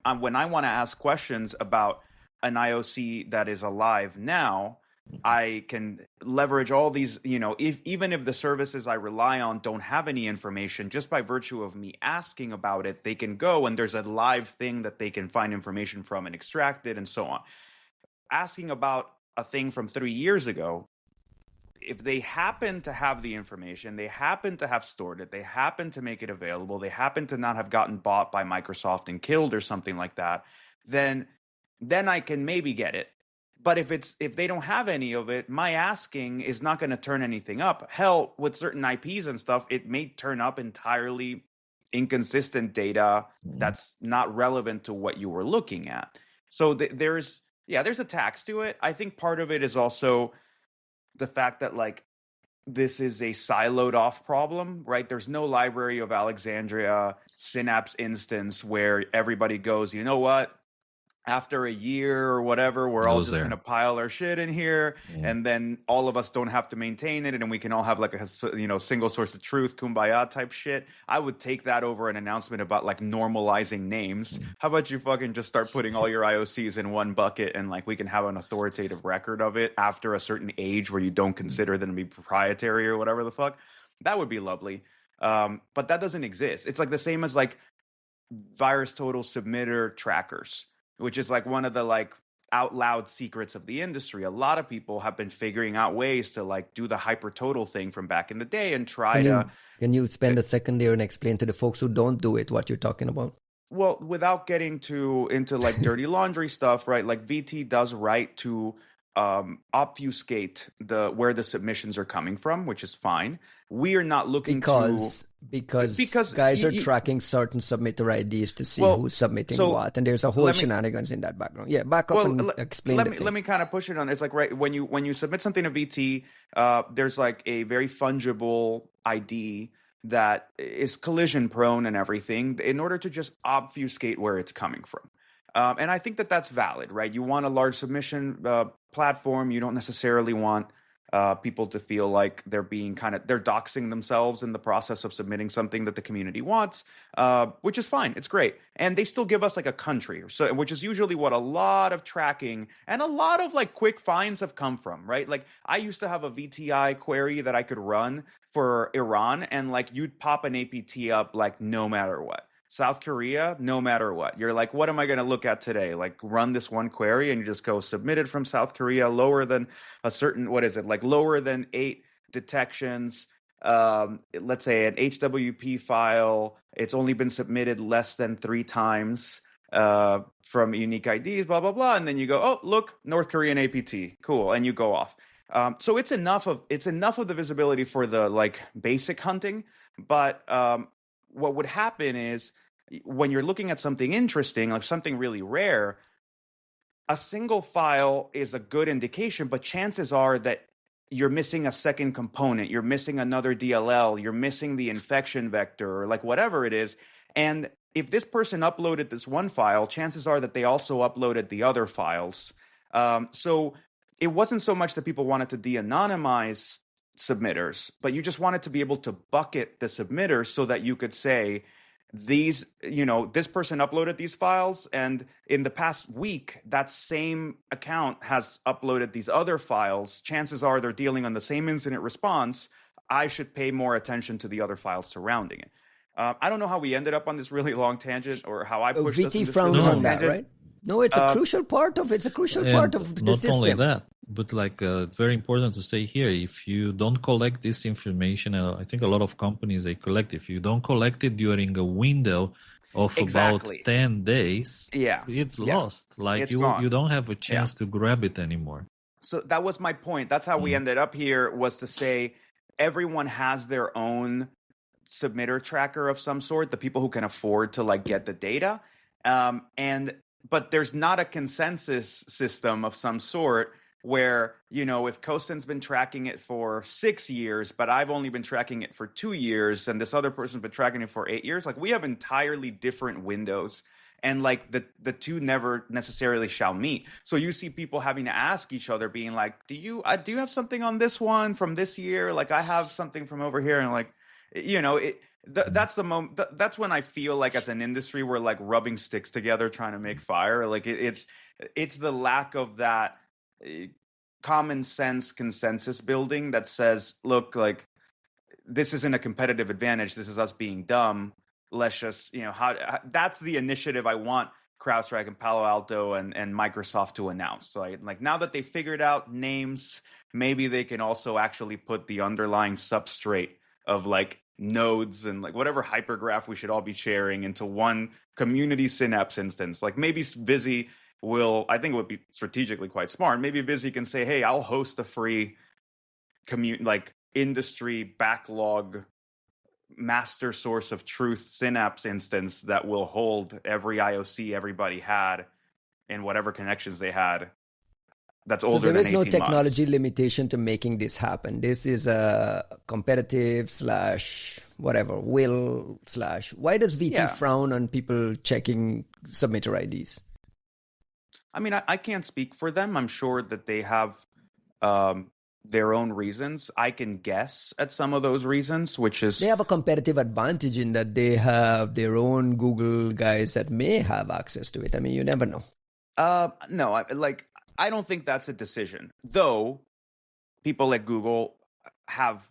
want to ask questions about an IOC that is alive now, I can leverage all these, even if the services I rely on don't have any information, just by virtue of me asking about it, they can go and there's a live thing that they can find information from and extract it and so on. Asking about a thing from 3 years ago, if they happen to have the information, they happen to have stored it, they happen to make it available, they happen to not have gotten bought by Microsoft and killed or something like that, then I can maybe get it. But if they don't have any of it, my asking is not going to turn anything up. Hell, with certain IPs and stuff, it may turn up entirely inconsistent data that's not relevant to what you were looking at. So there's a tax to it. I think part of it is also the fact that like this is a siloed off problem, right? There's no library of Alexandria Synapse instance where everybody goes, you know what? After a year or whatever, we're all just going to pile our shit in here, and then all of us don't have to maintain it, and we can all have like a single source of truth, kumbaya type shit. I would take that over an announcement about like normalizing names. How about you fucking just start putting all your IOCs in one bucket, and like we can have an authoritative record of it after a certain age where you don't consider them to be proprietary or whatever the fuck. That would be lovely. But that doesn't exist. It's like the same as like VirusTotal submitter trackers, which is like one of the like out loud secrets of the industry. A lot of people have been figuring out ways to like do the hypertotal thing from back in the day and Can you spend a second there and explain to the folks who don't do it what you're talking about? Well, without getting into like dirty laundry stuff, right? Like VT does right to obfuscate where the submissions are coming from, which is fine. We are not looking because guys are tracking certain submitter IDs to see who's submitting what, and there's a whole shenanigans in that background. Yeah, back up and explain. Let me kind of push it on. It's like right when you submit something to VT, there's like a very fungible ID that is collision prone and everything in order to just obfuscate where it's coming from. And I think that that's valid, right? You want a large submission platform. You don't necessarily want people to feel like they're doxing themselves in the process of submitting something that the community wants, which is fine. It's great. And they still give us like a country, so which is usually what a lot of tracking and a lot of like quick finds have come from, right? Like I used to have a VTI query that I could run for Iran, and like you'd pop an APT up like no matter what. South Korea, no matter what. You're like, what am I going to look at today? Like run this one query and you just go submitted from South Korea, lower than a certain, what is it? Like lower than 8 detections. Let's say an HWP file. It's only been submitted less than 3 times from unique IDs, blah, blah, blah. And then you go, oh, look, North Korean APT. Cool. And you go off. So it's enough of the visibility for the like basic hunting. But what would happen is when you're looking at something interesting, like something really rare, a single file is a good indication, but chances are that you're missing a second component, you're missing another DLL, you're missing the infection vector, or like whatever it is. And if this person uploaded this one file, chances are that they also uploaded the other files. So it wasn't so much that people wanted to de-anonymize submitters, but you just wanted to be able to bucket the submitters so that you could say, these, this person uploaded these files, and in the past week, that same account has uploaded these other files. Chances are they're dealing on the same incident response. I should pay more attention to the other files surrounding it. I don't know how we ended up on this really long tangent, or how I pushed this in this really long tangent. Right? No, it's a crucial part of the not system. Only that, but like it's very important to say here, if you don't collect this information, I think a lot of companies, they collect, if you don't collect it during a window of about 10 days, it's lost. Like it's you don't have a chance to grab it anymore. So that was my point. That's how we ended up here, was to say everyone has their own submitter tracker of some sort, the people who can afford to like get the data. But there's not a consensus system of some sort where, if Costin's been tracking it for 6 years, but I've only been tracking it for 2 years, and this other person's been tracking it for 8 years, like we have entirely different windows, and like the two never necessarily shall meet. So you see people having to ask each other, being like, do you have something on this one from this year? Like I have something from over here, and like, that's the moment. That's when I feel like, as an industry, we're like rubbing sticks together trying to make fire. Like it's the lack of that common sense consensus building that says, look, like this isn't a competitive advantage. This is us being dumb. Let's just, how that's the initiative I want CrowdStrike and Palo Alto and Microsoft to announce. So like now that they figured out names, maybe they can also actually put the underlying substrate of like nodes and like whatever hypergraph we should all be sharing into one community Synapse instance. Like maybe Visi I think it would be strategically quite smart. Maybe Visi can say, hey, I'll host a free industry backlog master source of truth Synapse instance that will hold every IOC everybody had and whatever connections they had. That's older than 18 months. So there is no technology limitation to making this happen. This is a competitive / whatever, will / Why does VT frown on people checking submitter IDs? I mean, I can't speak for them. I'm sure that they have their own reasons. I can guess at some of those reasons, which is... They have a competitive advantage in that they have their own Google guys that may have access to it. I mean, you never know. No, I don't think that's a decision. Though, people at Google have...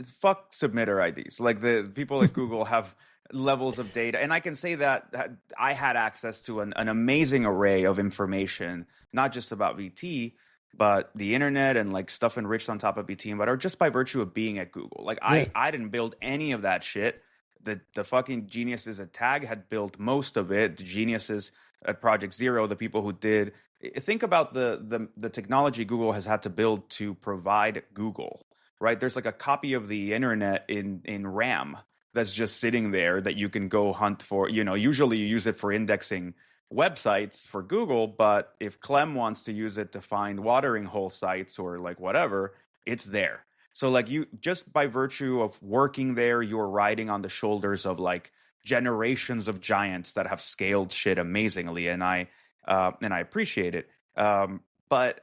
Fuck submitter IDs. Like, the people at Google have levels of data. And I can say that I had access to an amazing array of information, not just about VT, but the internet and like stuff enriched on top of VT, but just by virtue of being at Google. Like, I didn't build any of that shit. The fucking geniuses at Tag had built most of it. The geniuses at Project Zero, the people who did... Think about the technology Google has had to build to provide Google, right? There's like a copy of the internet in RAM that's just sitting there that you can go hunt for. Usually you use it for indexing websites for Google, but if Clem wants to use it to find watering hole sites or like whatever, it's there. So like you just by virtue of working there, you're riding on the shoulders of like generations of giants that have scaled shit amazingly, and I appreciate it. But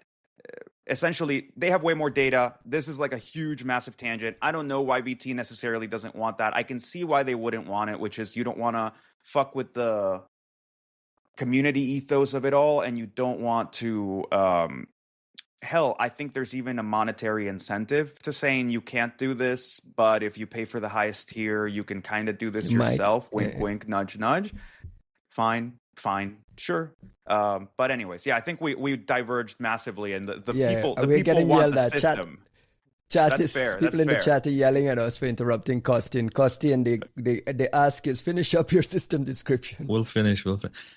essentially, they have way more data. This is like a huge, massive tangent. I don't know why VT necessarily doesn't want that. I can see why they wouldn't want it, which is you don't want to fuck with the community ethos of it all, and you don't want to. Hell, I think there's even a monetary incentive to saying you can't do this, but if you pay for the highest tier, you can kind of do this yourself. Wink, wink, nudge, nudge. Fine, sure. But anyways, yeah, I think we diverged massively, and the people want the system. People in the chat are yelling at us for interrupting Costin. Costin, they ask is finish up your system description. We'll finish.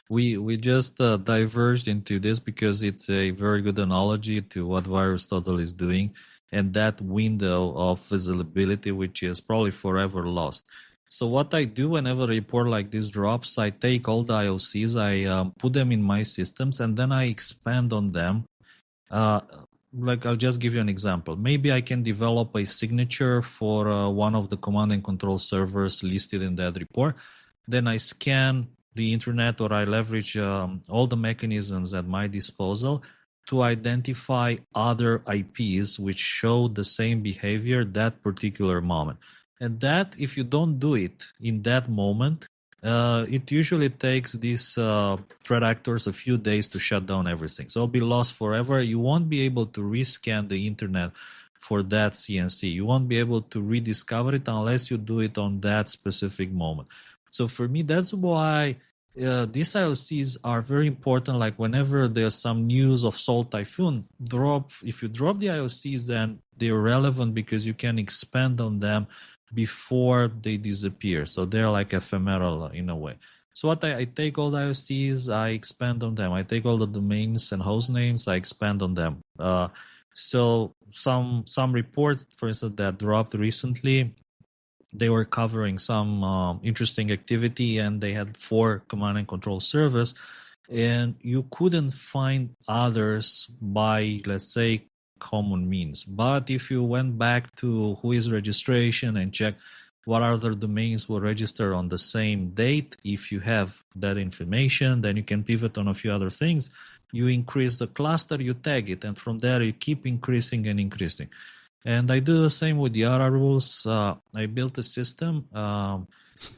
We just diverged into this because it's a very good analogy to what VirusTotal is doing, and that window of visibility, which is probably forever lost. So what I do whenever a report like this drops, I take all the IOCs, I put them in my systems, and then I expand on them. Like I'll just give you an example. Maybe I can develop a signature for one of the command and control servers listed in that report. Then I scan the internet, or I leverage all the mechanisms at my disposal to identify other IPs which show the same behavior that particular moment. And that, if you don't do it in that moment, it usually takes these threat actors a few days to shut down everything. So it'll be lost forever. You won't be able to rescan the internet for that CNC. You won't be able to rediscover it unless you do it on that specific moment. So for me, that's why these IOCs are very important. Like whenever there's some news of Salt Typhoon, if you drop the IOCs, then they're relevant because you can expand on them before they disappear. So they're like ephemeral in a way. So what I take all the IOCs, I expand on them. I take all the domains and host names, I expand on them. So some reports, for instance, that dropped recently, they were covering some interesting activity, and they had 4 command and control servers, and you couldn't find others by, let's say, common means. But if you went back to who is registration and check what other domains were registered on the same date, if you have that information, then you can pivot on a few other things. You increase the cluster, you tag it, and from there you keep increasing and increasing. And I do the same with YARA rules. I built a system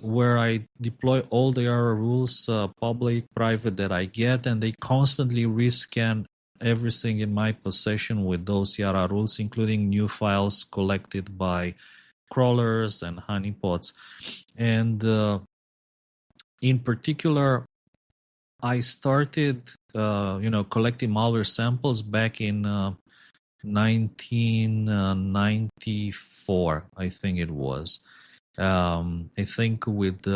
where I deploy all the YARA rules, public, private, that I get, and they constantly rescan everything in my possession with those YARA rules, including new files collected by crawlers and honeypots. And in particular, I started collecting malware samples back in 1994, I think it was. I think with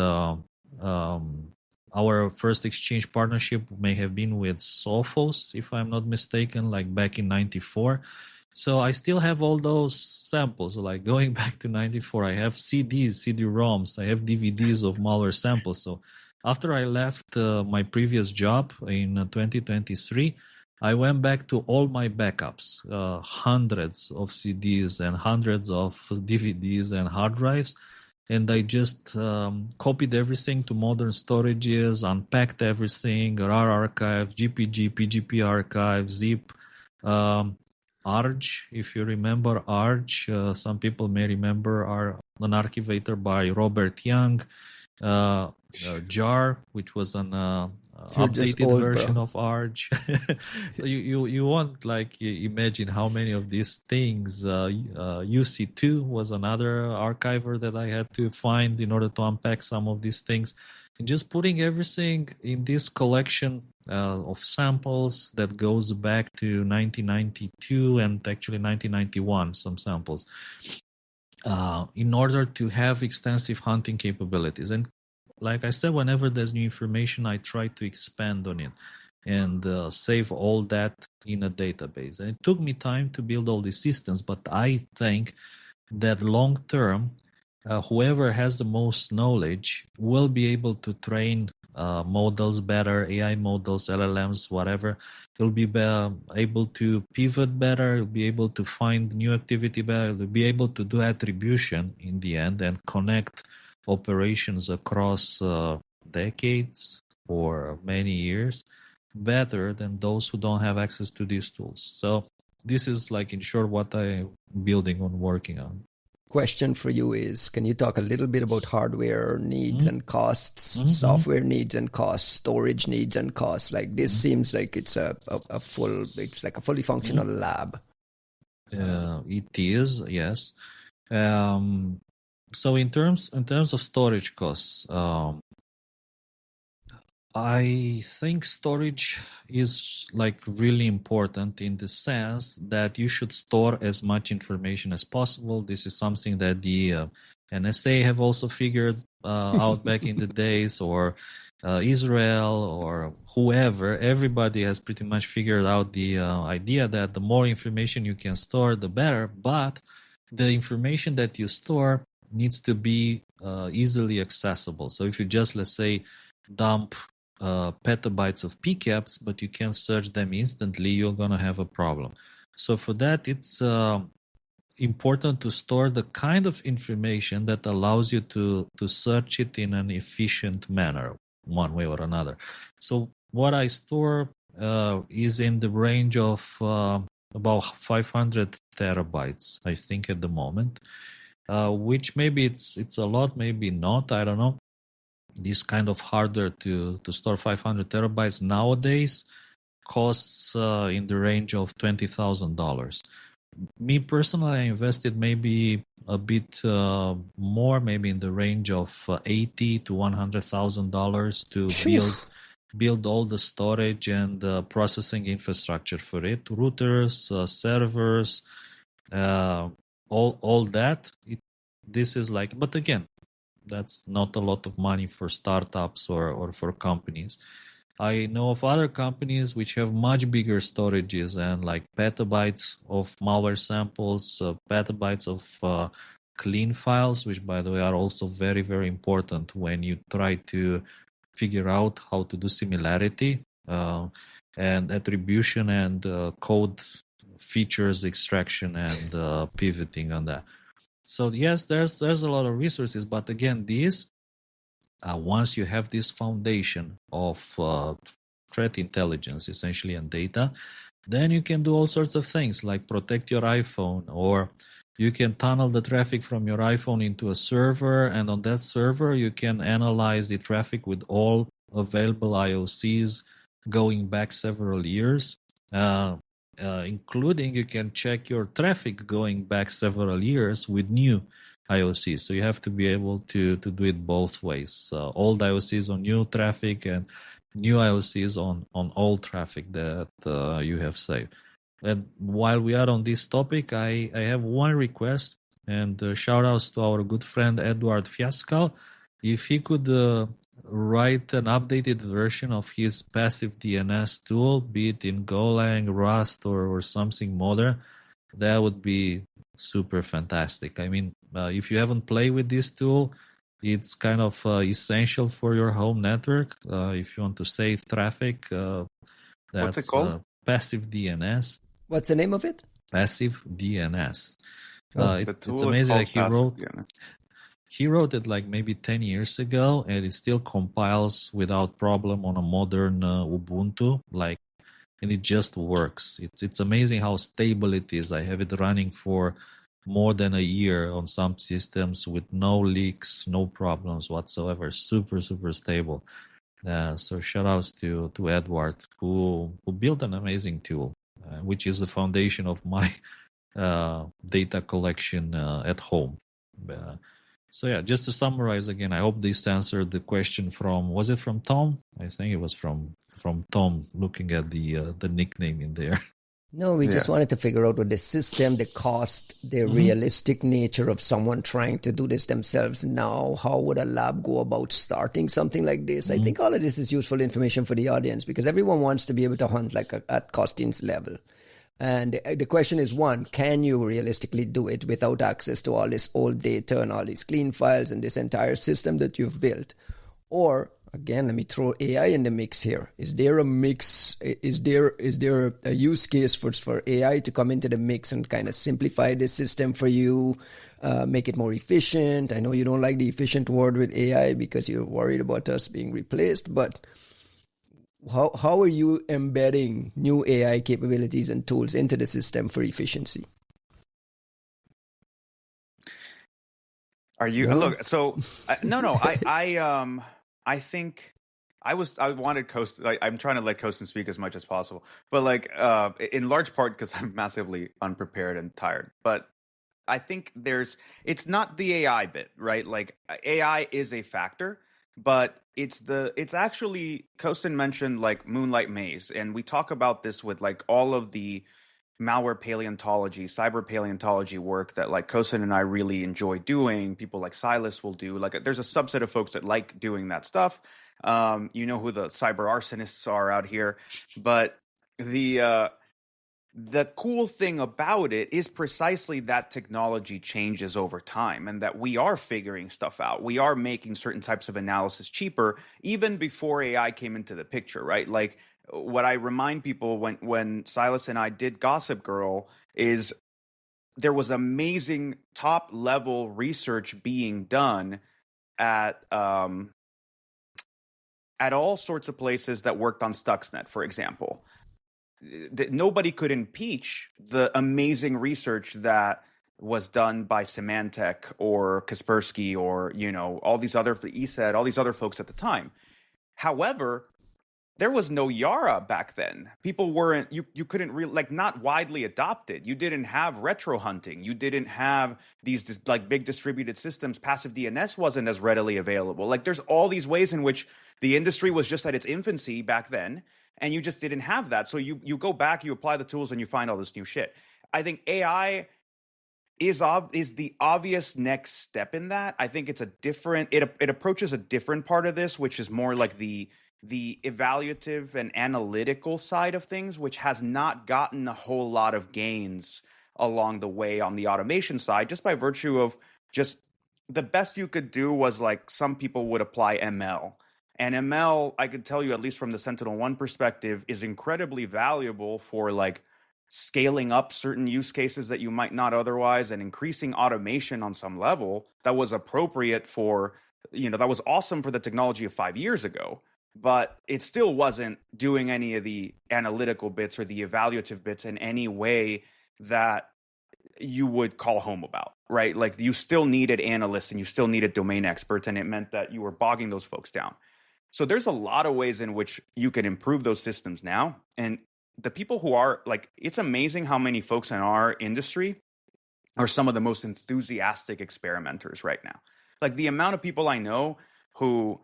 our first exchange partnership may have been with Sophos, if I'm not mistaken, like back in 94. So I still have all those samples, like going back to 94. I have CDs, CD-ROMs, I have DVDs of malware samples. So after I left my previous job in 2023, I went back to all my backups, hundreds of CDs and hundreds of DVDs and hard drives. And I just copied everything to modern storages, unpacked everything, RAR archive, GPG, PGP archive, zip, ARG, if you remember ARG. Some people may remember an archivator by Robert Young, JAR, which was an updated version of ARG. you won't imagine how many of these things. UC2 was another archiver that I had to find in order to unpack some of these things. And just putting everything in this collection of samples that goes back to 1992 and actually 1991, some samples, in order to have extensive hunting capabilities. And like I said, whenever there's new information, I try to expand on it and save all that in a database. And it took me time to build all these systems, but I think that long term, whoever has the most knowledge will be able to train models better, AI models, LLMs, whatever. You'll be able to pivot better. You'll be able to find new activity better. You'll be able to do attribution in the end and connect operations across decades or many years better than those who don't have access to these tools. So this is like in short what I'm building on, working on. Question for you is, can you talk a little bit about hardware needs and costs, software needs and costs, storage needs and costs? Like this seems like it's it's like a fully functional lab. It is, yes. So in terms of storage costs, I think storage is like really important in the sense that you should store as much information as possible. This is something that the NSA have also figured out back in the days, or Israel, or whoever. Everybody has pretty much figured out the idea that the more information you can store, the better. But the information that you store needs to be easily accessible. So if you just, let's say, dump petabytes of PCAPs, but you can search them instantly, you're going to have a problem. So for that, it's important to store the kind of information that allows you to search it in an efficient manner, one way or another. So what I store is in the range of about 500 terabytes, I think, at the moment, which maybe it's a lot, maybe not, I don't know. This kind of hardware to store 500 terabytes nowadays costs in the range of $20,000. Me personally, I invested maybe a bit more, maybe in the range of $80,000 to $100,000 to build all the storage and processing infrastructure for it, routers, servers, all that. This is like, but again, that's not a lot of money for startups or for companies. I know of other companies which have much bigger storages and like petabytes of malware samples, petabytes of clean files, which by the way are also very, very important when you try to figure out how to do similarity and attribution and code features extraction and pivoting on that. So yes, there's a lot of resources, but again, these once you have this foundation of threat intelligence, essentially, and data, then you can do all sorts of things like protect your iPhone, or you can tunnel the traffic from your iPhone into a server, and on that server you can analyze the traffic with all available IOCs going back several years. Including you can check your traffic going back several years with new IOCs. So you have to be able to do it both ways. Old IOCs on new traffic and new IOCs on old traffic that you have saved. And while we are on this topic, I have one request, and shout outs to our good friend Edward Fiascal. If he could write an updated version of his passive DNS tool, be it in Golang, Rust, or something modern, that would be super fantastic. I mean, if you haven't played with this tool, it's kind of essential for your home network. If you want to save traffic, that's what's it called? Passive DNS. What's the name of it? Passive DNS. It's amazing that DNS. He wrote it like maybe 10 years ago, and it still compiles without problem on a modern Ubuntu, and it just works. It's amazing how stable it is. I have it running for more than a year on some systems with no leaks, no problems whatsoever. Super, super stable. So shout outs to Edward, who built an amazing tool, which is the foundation of my data collection at home. So yeah, just to summarize again, I hope this answered the question was it from Tom? I think it was from Tom, looking at the nickname in there. No, we just wanted to figure out what the system, the cost, the realistic nature of someone trying to do this themselves now. How would a lab go about starting something like this? I think all of this is useful information for the audience, because everyone wants to be able to hunt like at Costin's level. And the question is, one, can you realistically do it without access to all this old data and all these clean files and this entire system that you've built? Or again, let me throw AI in the mix here. Is there a mix? Is there a use case for AI to come into the mix and kind of simplify the system for you, make it more efficient? I know you don't like the efficient word with AI because you're worried about us being replaced, but how are you embedding new AI capabilities and tools into the system for efficiency? Are you look? So no. I think I wanted Costin. I'm trying to let Costin speak as much as possible, but like in large part because I'm massively unprepared and tired. But I think it's not the AI bit, right? Like AI is a factor, but it's actually Costin mentioned like Moonlight Maze, and we talk about this with like all of the malware paleontology, cyber paleontology work that like Costin and I really enjoy doing. People like Silas will do. Like there's a subset of folks that like doing that stuff. You know who the cyber arsonists are out here, but the cool thing about it is precisely that technology changes over time and that we are figuring stuff out. We are making certain types of analysis cheaper even before AI came into the picture, right? Like what I remind people when Silas and I did Gossip Girl is there was amazing top level research being done at all sorts of places that worked on Stuxnet, for example. That nobody could impeach the amazing research that was done by Symantec or Kaspersky or, you know, all these other ESET, all these other folks at the time. However, there was no YARA back then. People weren't, you couldn't like not widely adopted. You didn't have retro hunting. You didn't have these like big distributed systems. Passive DNS wasn't as readily available. Like there's all these ways in which the industry was just at its infancy back then. And you just didn't have that. So you go back, you apply the tools and you find all this new shit. I think AI is the obvious next step in that. I think it's a different, it approaches a different part of this, which is more like the evaluative and analytical side of things, which has not gotten a whole lot of gains along the way on the automation side, just by virtue of just the best you could do was like some people would apply ML. And ML, I could tell you, at least from the Sentinel-1 perspective, is incredibly valuable for like scaling up certain use cases that you might not otherwise and increasing automation on some level that was appropriate for, you know, that was awesome for the technology of 5 years ago. But it still wasn't doing any of the analytical bits or the evaluative bits in any way that you would call home about, right? Like you still needed analysts and you still needed domain experts, and it meant that you were bogging those folks down. So there's a lot of ways in which you can improve those systems now. And the people who are like, it's amazing how many folks in our industry are some of the most enthusiastic experimenters right now. Like the amount of people I know who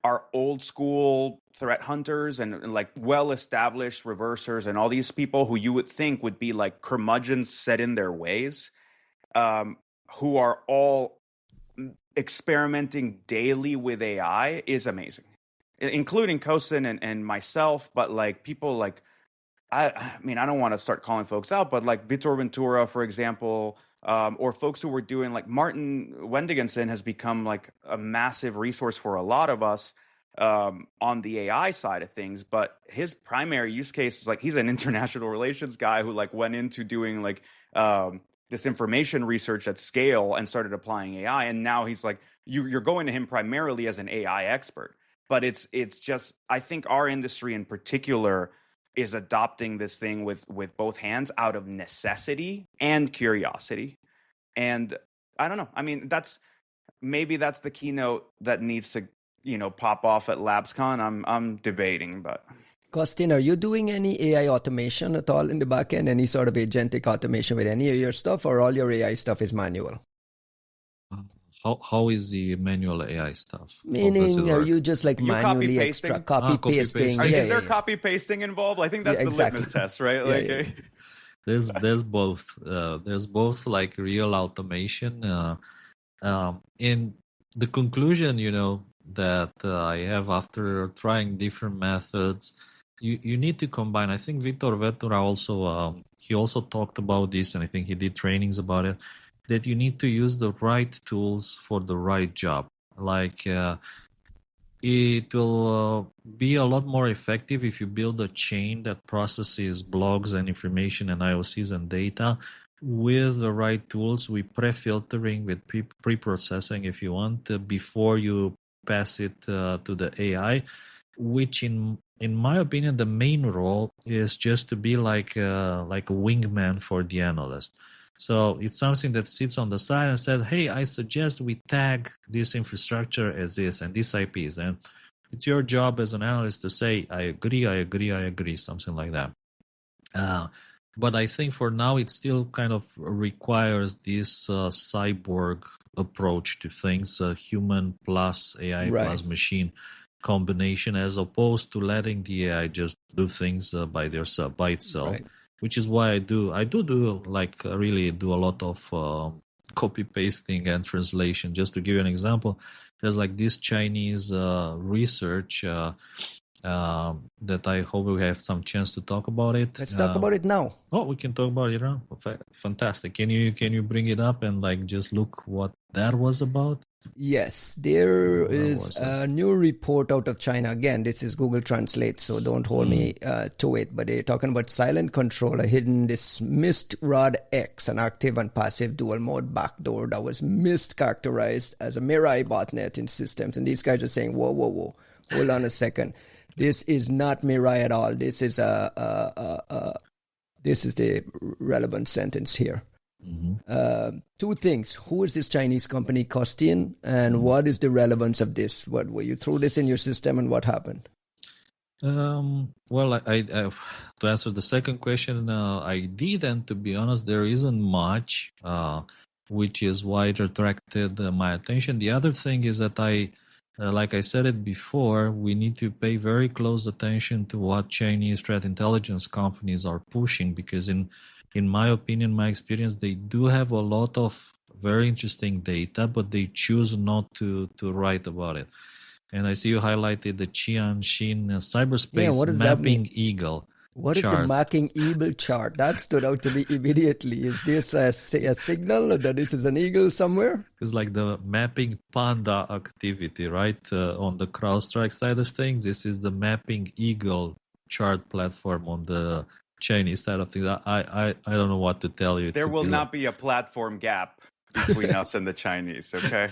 are old school threat hunters and like well-established reversers and all these people who you would think would be like curmudgeons set in their ways, who are all experimenting daily with AI is amazing, including Costin and myself. But like people like, I mean, I don't want to start calling folks out, but like Vitor Ventura, for example, or folks who were doing like Martin Wendigenson has become like a massive resource for a lot of us on the AI side of things. But his primary use case is like he's an international relations guy who like went into doing like this information research at scale and started applying AI. And now he's like, you're going to him primarily as an AI expert. But it's just, I think our industry in particular is adopting this thing with both hands out of necessity and curiosity. And I don't know. I mean, maybe that's the keynote that needs to, you know, pop off at LabsCon. I'm debating, but. Costin, are you doing any AI automation at all in the back end? Any sort of agentic automation with any of your stuff, or all your AI stuff is manual? How is the manual AI stuff? Meaning, are you just like manually copy pasting? Is there copy pasting involved? I think that's the litmus test, right? Like, there's both. There's both like real automation. In the conclusion, you know, that I have after trying different methods, you need to combine. I think Vitor Ventura also he also talked about this, and I think he did trainings about it. That you need to use the right tools for the right job. Like it will be a lot more effective if you build a chain that processes blogs and information and IOCs and data with the right tools, with pre-filtering, with pre-processing, if you want, before you pass it to the AI, which in my opinion, the main role is just to be like a wingman for the analyst. So it's something that sits on the side and said, hey, I suggest we tag this infrastructure as this and these IPs. And it's your job as an analyst to say, I agree, something like that. But I think for now, it still kind of requires this cyborg approach to things, human plus AI plus machine combination, as opposed to letting the AI just do things by itself. Which is why I do really do a lot of copy pasting and translation. Just to give you an example, there's like this Chinese research that I hope we have some chance to talk about it. Let's talk about it now. Oh, we can talk about it now. Fantastic. Can you bring it up and like just look what that was about? Yes, there is a new report out of China. Again, this is Google Translate, so don't hold me to it. But they're talking about silent control, a hidden this MystRodX, an active and passive dual mode backdoor that was mischaracterized as a Mirai botnet in systems. And these guys are saying, whoa, hold on a second. This is not Mirai at all. This is this is the relevant sentence here. Mm-hmm. Two things. Who is this Chinese company, Costin, and what is the relevance of this? What were you threw this in your system, and what happened? Well, I to answer the second question, I did, and to be honest, there isn't much, which is why it attracted my attention. The other thing is that like I said it before, we need to pay very close attention to what Chinese threat intelligence companies are pushing, because in my opinion, my experience, they do have a lot of very interesting data, but they choose not to write about it. And I see you highlighted the Qianxin cyberspace mapping eagle. What chart. Is the mapping eagle chart? That stood out to me immediately. Is this a signal that this is an eagle somewhere? It's like the mapping panda activity, right? On the CrowdStrike side of things, this is the mapping eagle chart platform on the Chinese side of things. I don't know what to tell you. There will not be a platform gap between us and the Chinese, okay?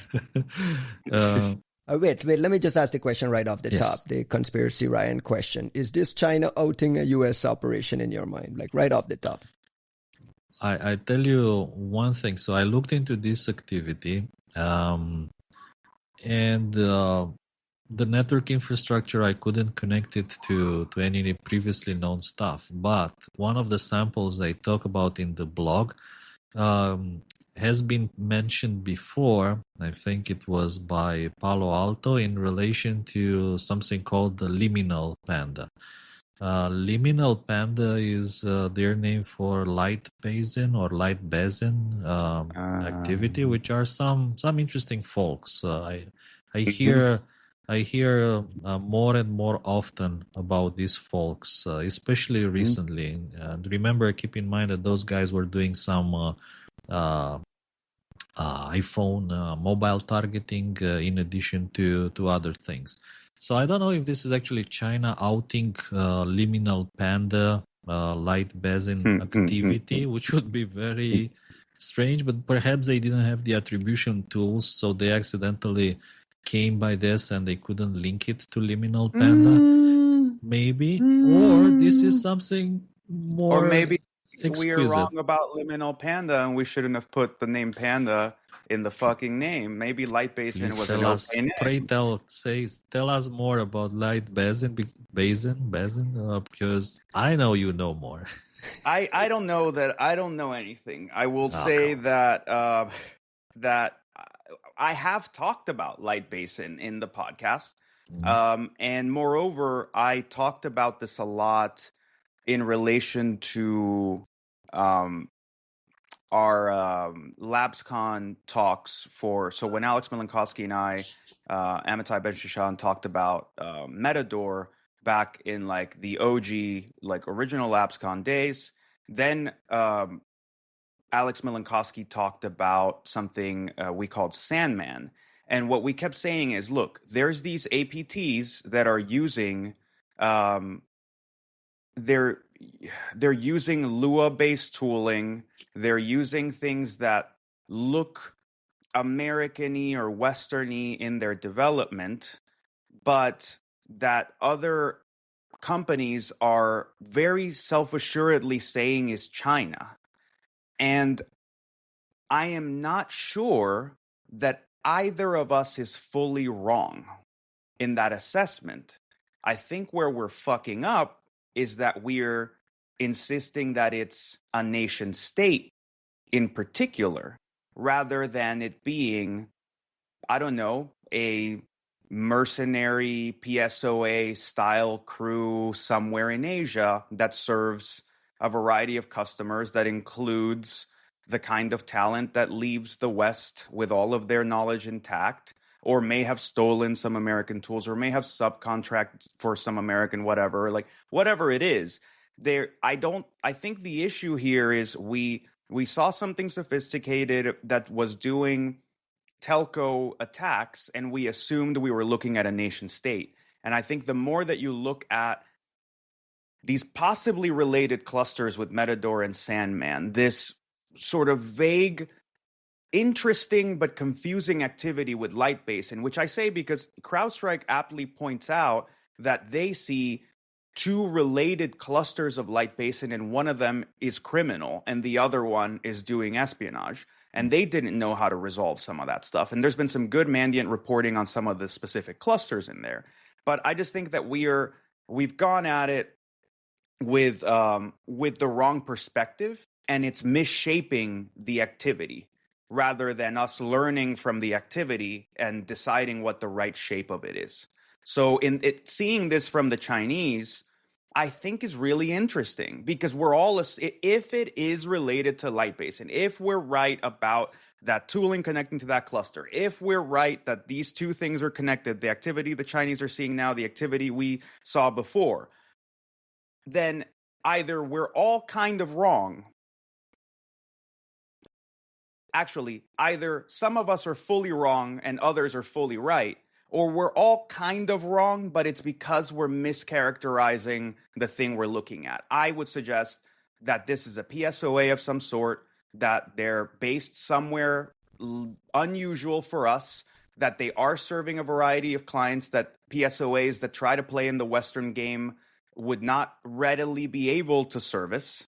Wait, let me just ask the question right off the top, the conspiracy Ryan question. Is this China outing a U.S. operation in your mind, like right off the top? I tell you one thing. So I looked into this activity, and the network infrastructure, I couldn't connect it to any previously known stuff. But one of the samples I talk about in the blog has been mentioned before. I think it was by Palo Alto in relation to something called the liminal panda. Liminal panda is their name for LightBasin or LightBasin activity, which are some interesting folks. I hear more and more often about these folks, especially recently. And remember, keep in mind that those guys were doing some iPhone mobile targeting in addition to other things. So I don't know if this is actually China outing liminal panda LightBasin activity, which would be very strange, but perhaps they didn't have the attribution tools, so they accidentally came by this and they couldn't link it to liminal panda. Maybe. Or this is something more. Or maybe exquisite. We are wrong about liminal panda and we shouldn't have put the name panda in the fucking name. Maybe LightBasin was an okay name. Pray tell us more about LightBasin, because I know you know more. I don't know that. I don't know anything. I will say that that I have talked about LightBasin in the podcast, and moreover, I talked about this a lot in relation to our LabsCon talks so when Alex Milankowski and I, Amitai Ben-Shushan, talked about Metador back in like the OG, like original LabsCon days, then Alex Milankowski talked about something we called Sandman. And what we kept saying is, look, there's these APTs that are using, they're using Lua-based tooling. They're using things that look American-y or Western-y in their development, but that other companies are very self-assuredly saying is China. And I am not sure that either of us is fully wrong in that assessment. I think where we're fucking up is that we're insisting that it's a nation state in particular, rather than it being, I don't know, a mercenary PSOA style crew somewhere in Asia that serves a variety of customers that includes the kind of talent that leaves the West with all of their knowledge intact, or may have stolen some American tools, or may have subcontract for some American whatever, like whatever it is. I think the issue here is we saw something sophisticated that was doing telco attacks, and we assumed we were looking at a nation state. And I think the more that you look at these possibly related clusters with Metador and Sandman, this sort of vague, interesting but confusing activity with LightBasin, which I say because CrowdStrike aptly points out that they see two related clusters of LightBasin, and one of them is criminal and the other one is doing espionage. And they didn't know how to resolve some of that stuff. And there's been some good Mandiant reporting on some of the specific clusters in there. But I just think that we've gone at it with the wrong perspective, and it's misshaping the activity rather than us learning from the activity and deciding what the right shape of it is. So seeing this from the Chinese, I think is really interesting, because we're all, if it is related to LightBasin, if we're right about that tooling connecting to that cluster, if we're right that these two things are connected, the activity the Chinese are seeing now, the activity we saw before, then either we're all kind of wrong. Actually, either some of us are fully wrong and others are fully right, or we're all kind of wrong, but it's because we're mischaracterizing the thing we're looking at. I would suggest that this is a PSOA of some sort, that they're based somewhere unusual for us, that they are serving a variety of clients that PSOAs that try to play in the Western game would not readily be able to service.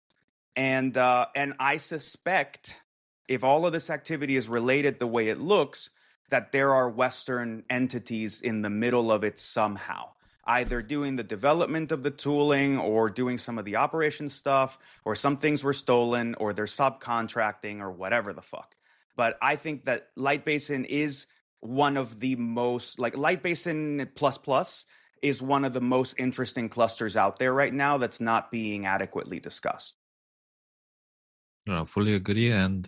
And I suspect if all of this activity is related the way it looks, that there are Western entities in the middle of it somehow, either doing the development of the tooling or doing some of the operation stuff, or some things were stolen, or they're subcontracting, or whatever the fuck. But I think that LightBasin is one of the most, like LightBasin++ is one of the most interesting clusters out there right now that's not being adequately discussed. I fully agree. And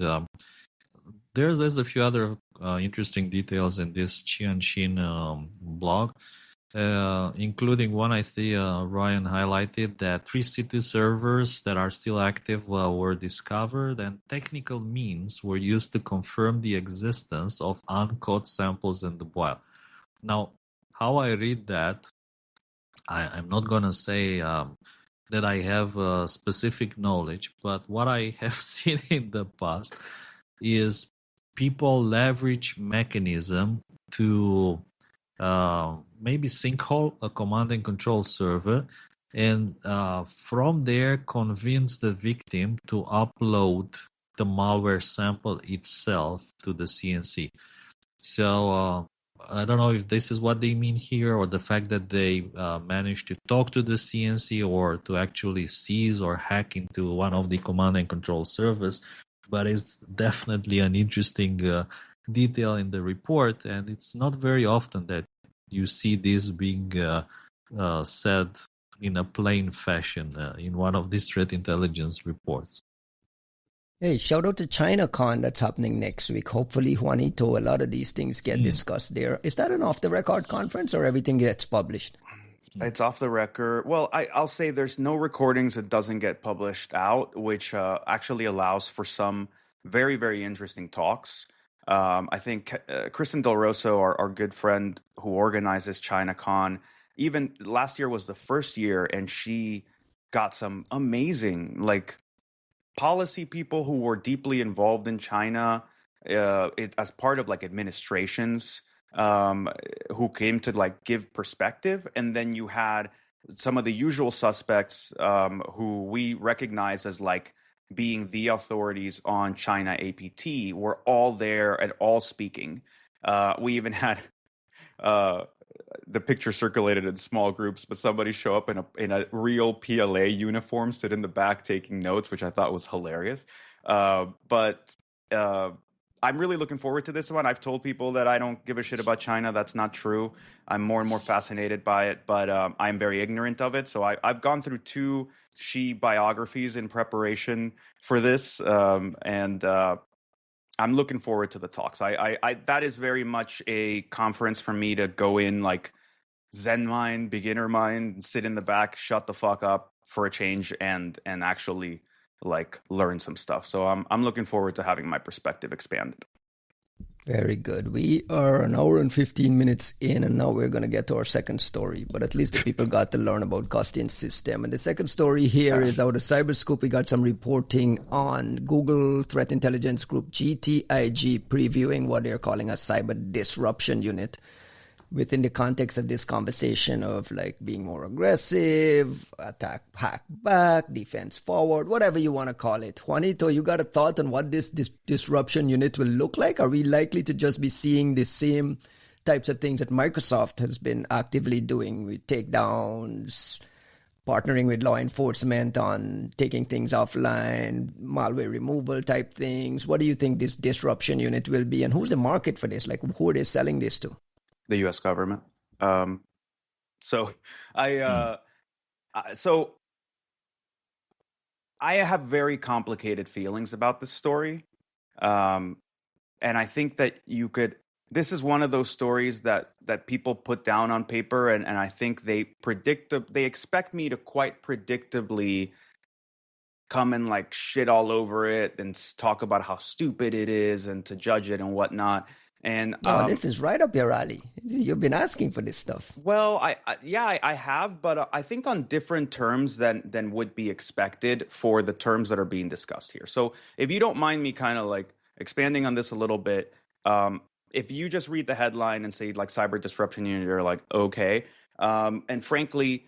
there's a few other interesting details in this Qianxin blog, including one I see Ryan highlighted, that 3C2 servers that are still active were discovered, and technical means were used to confirm the existence of uncaught samples in the wild. Now, how I read that, I'm not going to say that I have specific knowledge, but what I have seen in the past is people leverage mechanism to maybe sinkhole a command and control server, and from there convince the victim to upload the malware sample itself to the CNC. So I don't know if this is what they mean here, or the fact that they managed to talk to the CNC or to actually seize or hack into one of the command and control servers. But it's definitely an interesting detail in the report, and it's not very often that you see this being said in a plain fashion in one of these threat intelligence reports. Hey, shout out to ChinaCon that's happening next week. Hopefully, Juanito, a lot of these things get discussed there. Is that an off-the-record conference, or everything gets published? It's off the record. Well, I'll say there's no recordings that doesn't get published out, which actually allows for some very, very interesting talks. I think Kristen Del Rosso, our good friend who organizes ChinaCon, even last year was the first year, and she got some amazing like policy people who were deeply involved in China as part of like administrations who came to like give perspective. And then you had some of the usual suspects who we recognize as like being the authorities on China APT were all there and all speaking. We even had the picture circulated in small groups, but somebody show up in a real PLA uniform, sit in the back taking notes, which I thought was hilarious. But I'm really looking forward to this one. I've told people that I don't give a shit about China. That's not true. I'm more and more fascinated by it, but I'm very ignorant of it. So I've gone through 2 Xi biographies in preparation for this, and I'm looking forward to the talks. I that is very much a conference for me to go in like Zen mind, beginner mind, sit in the back, shut the fuck up for a change, and actually like learn some stuff. So I'm looking forward to having my perspective expanded. Very good. We are an hour and 15 minutes in, and now we're going to get to our second story. But at least the people got to learn about Costin's system. And the second story here is out of Cyberscoop. We got some reporting on Google Threat Intelligence Group, GTIG, previewing what they're calling a cyber disruption unit within the context of this conversation of like being more aggressive, attack, hack back, defense forward, whatever you want to call it. Juanito, you got a thought on what this disruption unit will look like? Are we likely to just be seeing the same types of things that Microsoft has been actively doing with takedowns, partnering with law enforcement on taking things offline, malware removal type things? What do you think this disruption unit will be, and who's the market for this? Like, who are they selling this to? The U.S. government. So I have very complicated feelings about this story, and I think that this is one of those stories that people put down on paper, and I think they expect me to quite predictably come and like shit all over it and talk about how stupid it is and to judge it and whatnot. And this is right up your alley. You've been asking for this stuff. Well, I have, but I think on different terms than would be expected for the terms that are being discussed here. So if you don't mind me kind of like expanding on this a little bit, if you just read the headline and say like cyber disruption unit, you're like, okay. And frankly,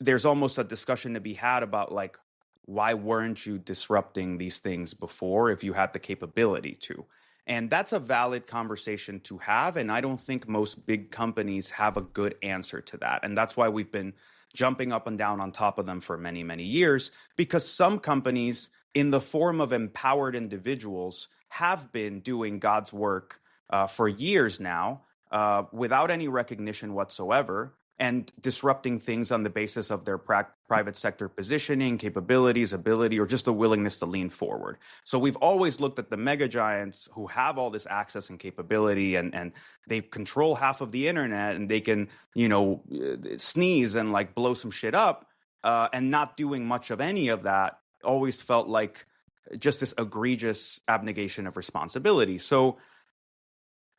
there's almost a discussion to be had about like, why weren't you disrupting these things before if you had the capability to? And that's a valid conversation to have. And I don't think most big companies have a good answer to that. And that's why we've been jumping up and down on top of them for many, many years, because some companies in the form of empowered individuals have been doing God's work for years now without any recognition whatsoever, and disrupting things on the basis of their private sector positioning, capabilities, ability, or just a willingness to lean forward. So we've always looked at the mega giants who have all this access and capability, and they control half of the internet, and they can, sneeze and like blow some shit up, and not doing much of any of that always felt like just this egregious abnegation of responsibility. So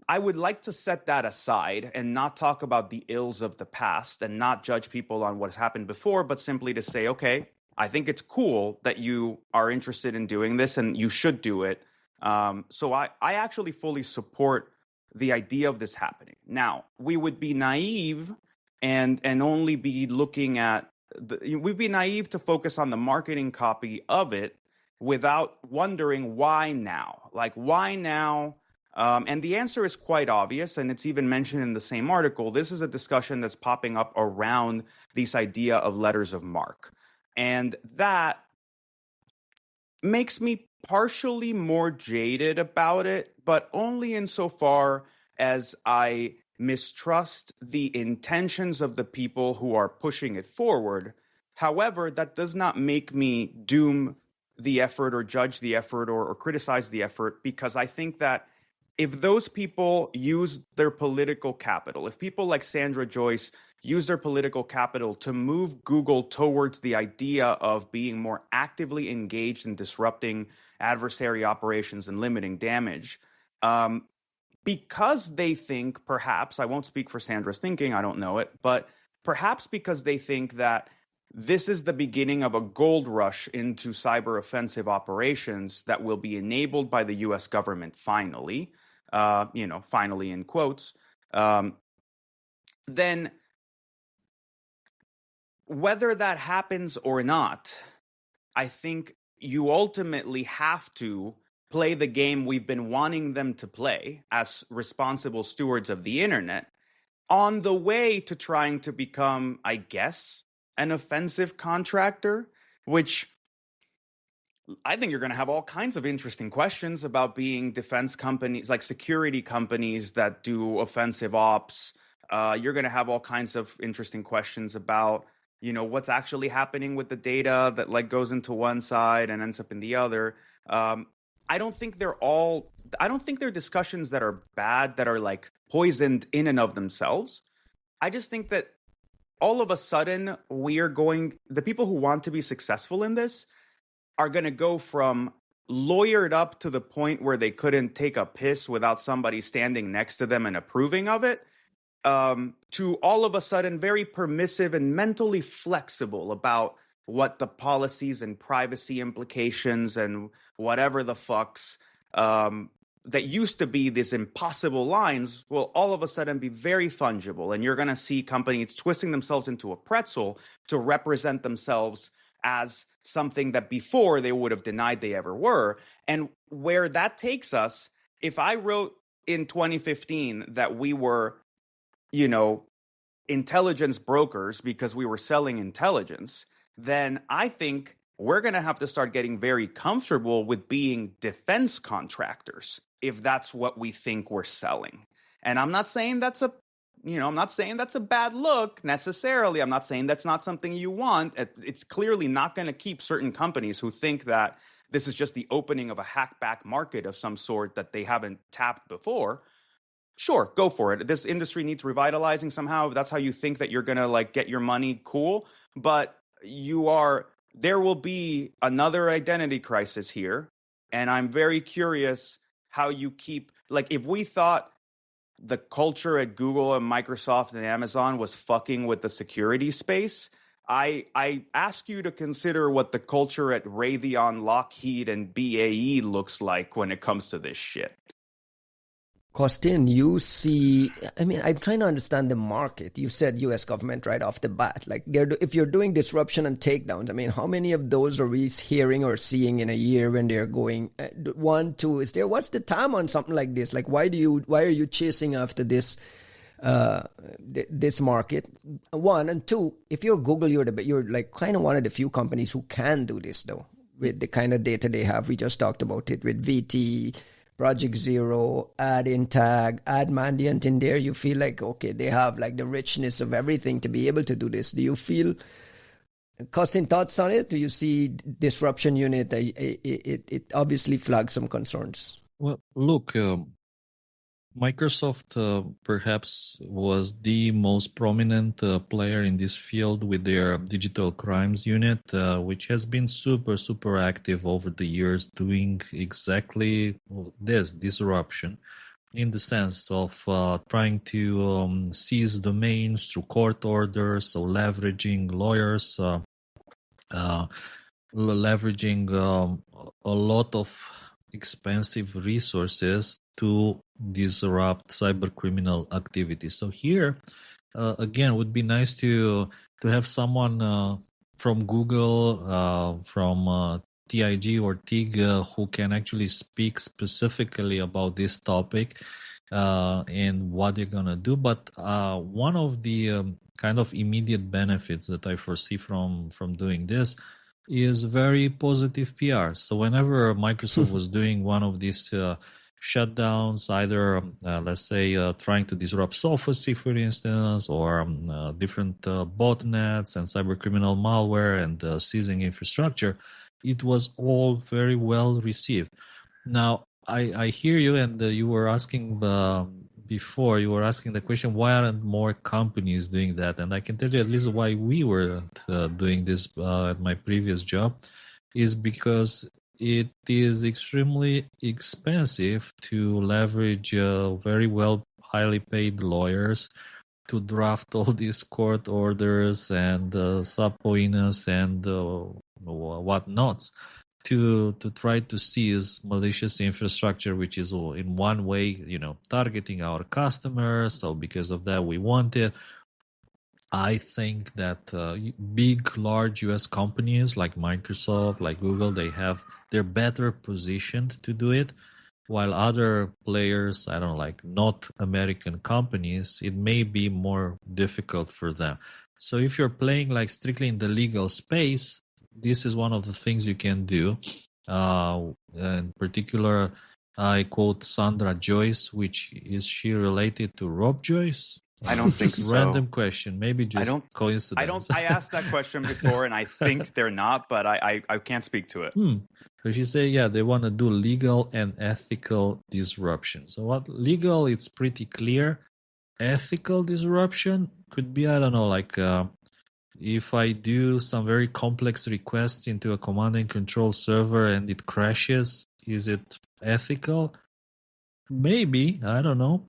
I would like to set that aside and not talk about the ills of the past and not judge people on what's happened before, but simply to say, okay, I think it's cool that you are interested in doing this and you should do it. So I actually fully support the idea of this happening. Now, we would be naive and only be looking at, we'd be naive to focus on the marketing copy of it without wondering why now? Like, why now? And the answer is quite obvious, and it's even mentioned in the same article. This is a discussion that's popping up around this idea of letters of marque. And that makes me partially more jaded about it, but only insofar as I mistrust the intentions of the people who are pushing it forward. However, that does not make me doom the effort or judge the effort or criticize the effort, because I think that if those people use their political capital, if people like Sandra Joyce use their political capital to move Google towards the idea of being more actively engaged in disrupting adversary operations and limiting damage, because they think, perhaps, I won't speak for Sandra's thinking, I don't know it, but perhaps because they think that this is the beginning of a gold rush into cyber offensive operations that will be enabled by the US government finally, finally in quotes, then whether that happens or not, I think you ultimately have to play the game we've been wanting them to play as responsible stewards of the internet on the way to trying to become, I guess, an offensive contractor, which I think you're going to have all kinds of interesting questions about being defense companies, like security companies that do offensive ops. You're going to have all kinds of interesting questions about, what's actually happening with the data that like goes into one side and ends up in the other. I don't think they're discussions that are bad, that are like poisoned in and of themselves. I just think that all of a sudden the people who want to be successful in this are going to go from lawyered up to the point where they couldn't take a piss without somebody standing next to them and approving of it, to all of a sudden very permissive and mentally flexible about what the policies and privacy implications and whatever the fucks that used to be these impossible lines will all of a sudden be very fungible. And you're going to see companies twisting themselves into a pretzel to represent themselves as something that before they would have denied they ever were. And where that takes us, if I wrote in 2015 that we were, intelligence brokers because we were selling intelligence, then I think we're going to have to start getting very comfortable with being defense contractors if that's what we think we're selling. And I'm not saying that's a bad look necessarily. I'm not saying that's not something you want. It's clearly not going to keep certain companies who think that this is just the opening of a hackback market of some sort that they haven't tapped before. Sure, go for it. This industry needs revitalizing somehow. If that's how you think that you're going to like get your money, cool. But there will be another identity crisis here. And I'm very curious how you keep, like, if we thought the culture at Google and Microsoft and Amazon was fucking with the security space, I ask you to consider what the culture at Raytheon, Lockheed, and BAE looks like when it comes to this shit. Costin, I'm trying to understand the market. You said U.S. government right off the bat. Like, if you're doing disruption and takedowns, how many of those are we hearing or seeing in a year when they're going 1, 2? What's the time on something like this? Like, why are you chasing after this market? 1 and 2. If you're Google, you're like kind of one of the few companies who can do this though, with the kind of data they have. We just talked about it with VT. Project Zero, add in tag, add Mandiant in there. You feel like, okay, they have like the richness of everything to be able to do this. Do you feel, Costin, thoughts on it? Do you see disruption unit? It obviously flags some concerns. Well, look, Microsoft perhaps was the most prominent player in this field with their digital crimes unit, which has been super, super active over the years, doing exactly this disruption in the sense of trying to seize domains through court orders, so leveraging lawyers, leveraging a lot of expensive resources to disrupt cyber criminal activity. So here, again, would be nice to have someone from Google, from TIG or TIG, who can actually speak specifically about this topic and what they're gonna do. But one of the kind of immediate benefits that I foresee from doing this is very positive PR. So whenever Microsoft was doing one of these shutdowns, either let's say trying to disrupt SofaSea, for instance, or different botnets and cybercriminal malware and seizing infrastructure, it was all very well received. Now, I hear you, and you were asking before, you were asking the question, why aren't more companies doing that? And I can tell you at least why we were doing this at my previous job is because it is extremely expensive to leverage very well, highly paid lawyers to draft all these court orders and subpoenas and whatnots to try to seize malicious infrastructure, which is in one way, targeting our customers. So because of that, we want it. I think that big, large US companies like Microsoft, like Google, they're better positioned to do it, while other players, I don't know, like not American companies, it may be more difficult for them. So if you're playing like strictly in the legal space, this is one of the things you can do. In particular, I quote Sandra Joyce, which is she related to Rob Joyce? I don't think Just so. random question, maybe just coincidence. I asked that question before, and I think they're not, but I can't speak to it. So she said, yeah, they want to do legal and ethical disruption. So what legal? It's pretty clear. Ethical disruption could be, I don't know, like if I do some very complex requests into a command and control server and it crashes, is it ethical? Maybe, I don't know.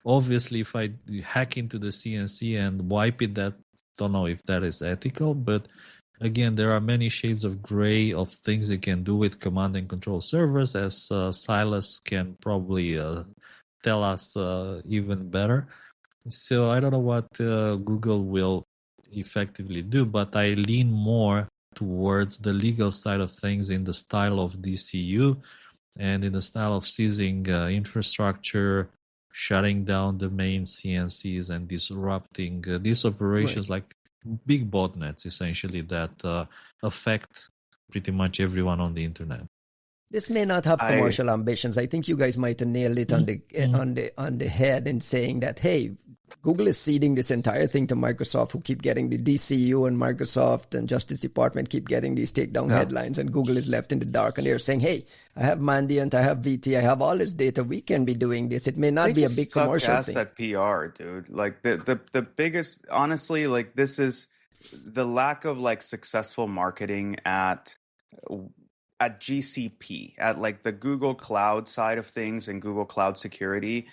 Obviously, if I hack into the CNC and wipe it, that don't know if that is ethical. But again, there are many shades of gray of things you can do with command and control servers, as Silas can probably tell us even better. So I don't know what Google will effectively do, but I lean more towards the legal side of things in the style of DCU and in the style of seizing infrastructure, shutting down the main CNCs and disrupting these operations, like big botnets, essentially, that affect pretty much everyone on the internet. This may not have commercial ambitions. I think you guys might have nailed it on the head in saying that, hey, Google is ceding this entire thing to Microsoft, who keep getting the DCU, and Microsoft and Justice Department keep getting these takedown headlines, and Google is left in the dark. And they're saying, hey, I have Mandiant, I have VT, I have all this data. We can be doing this. It may not be a big commercial thing. At PR, dude. Like the biggest, honestly, like this is the lack of like successful marketing at GCP, at like the Google Cloud side of things and Google Cloud security.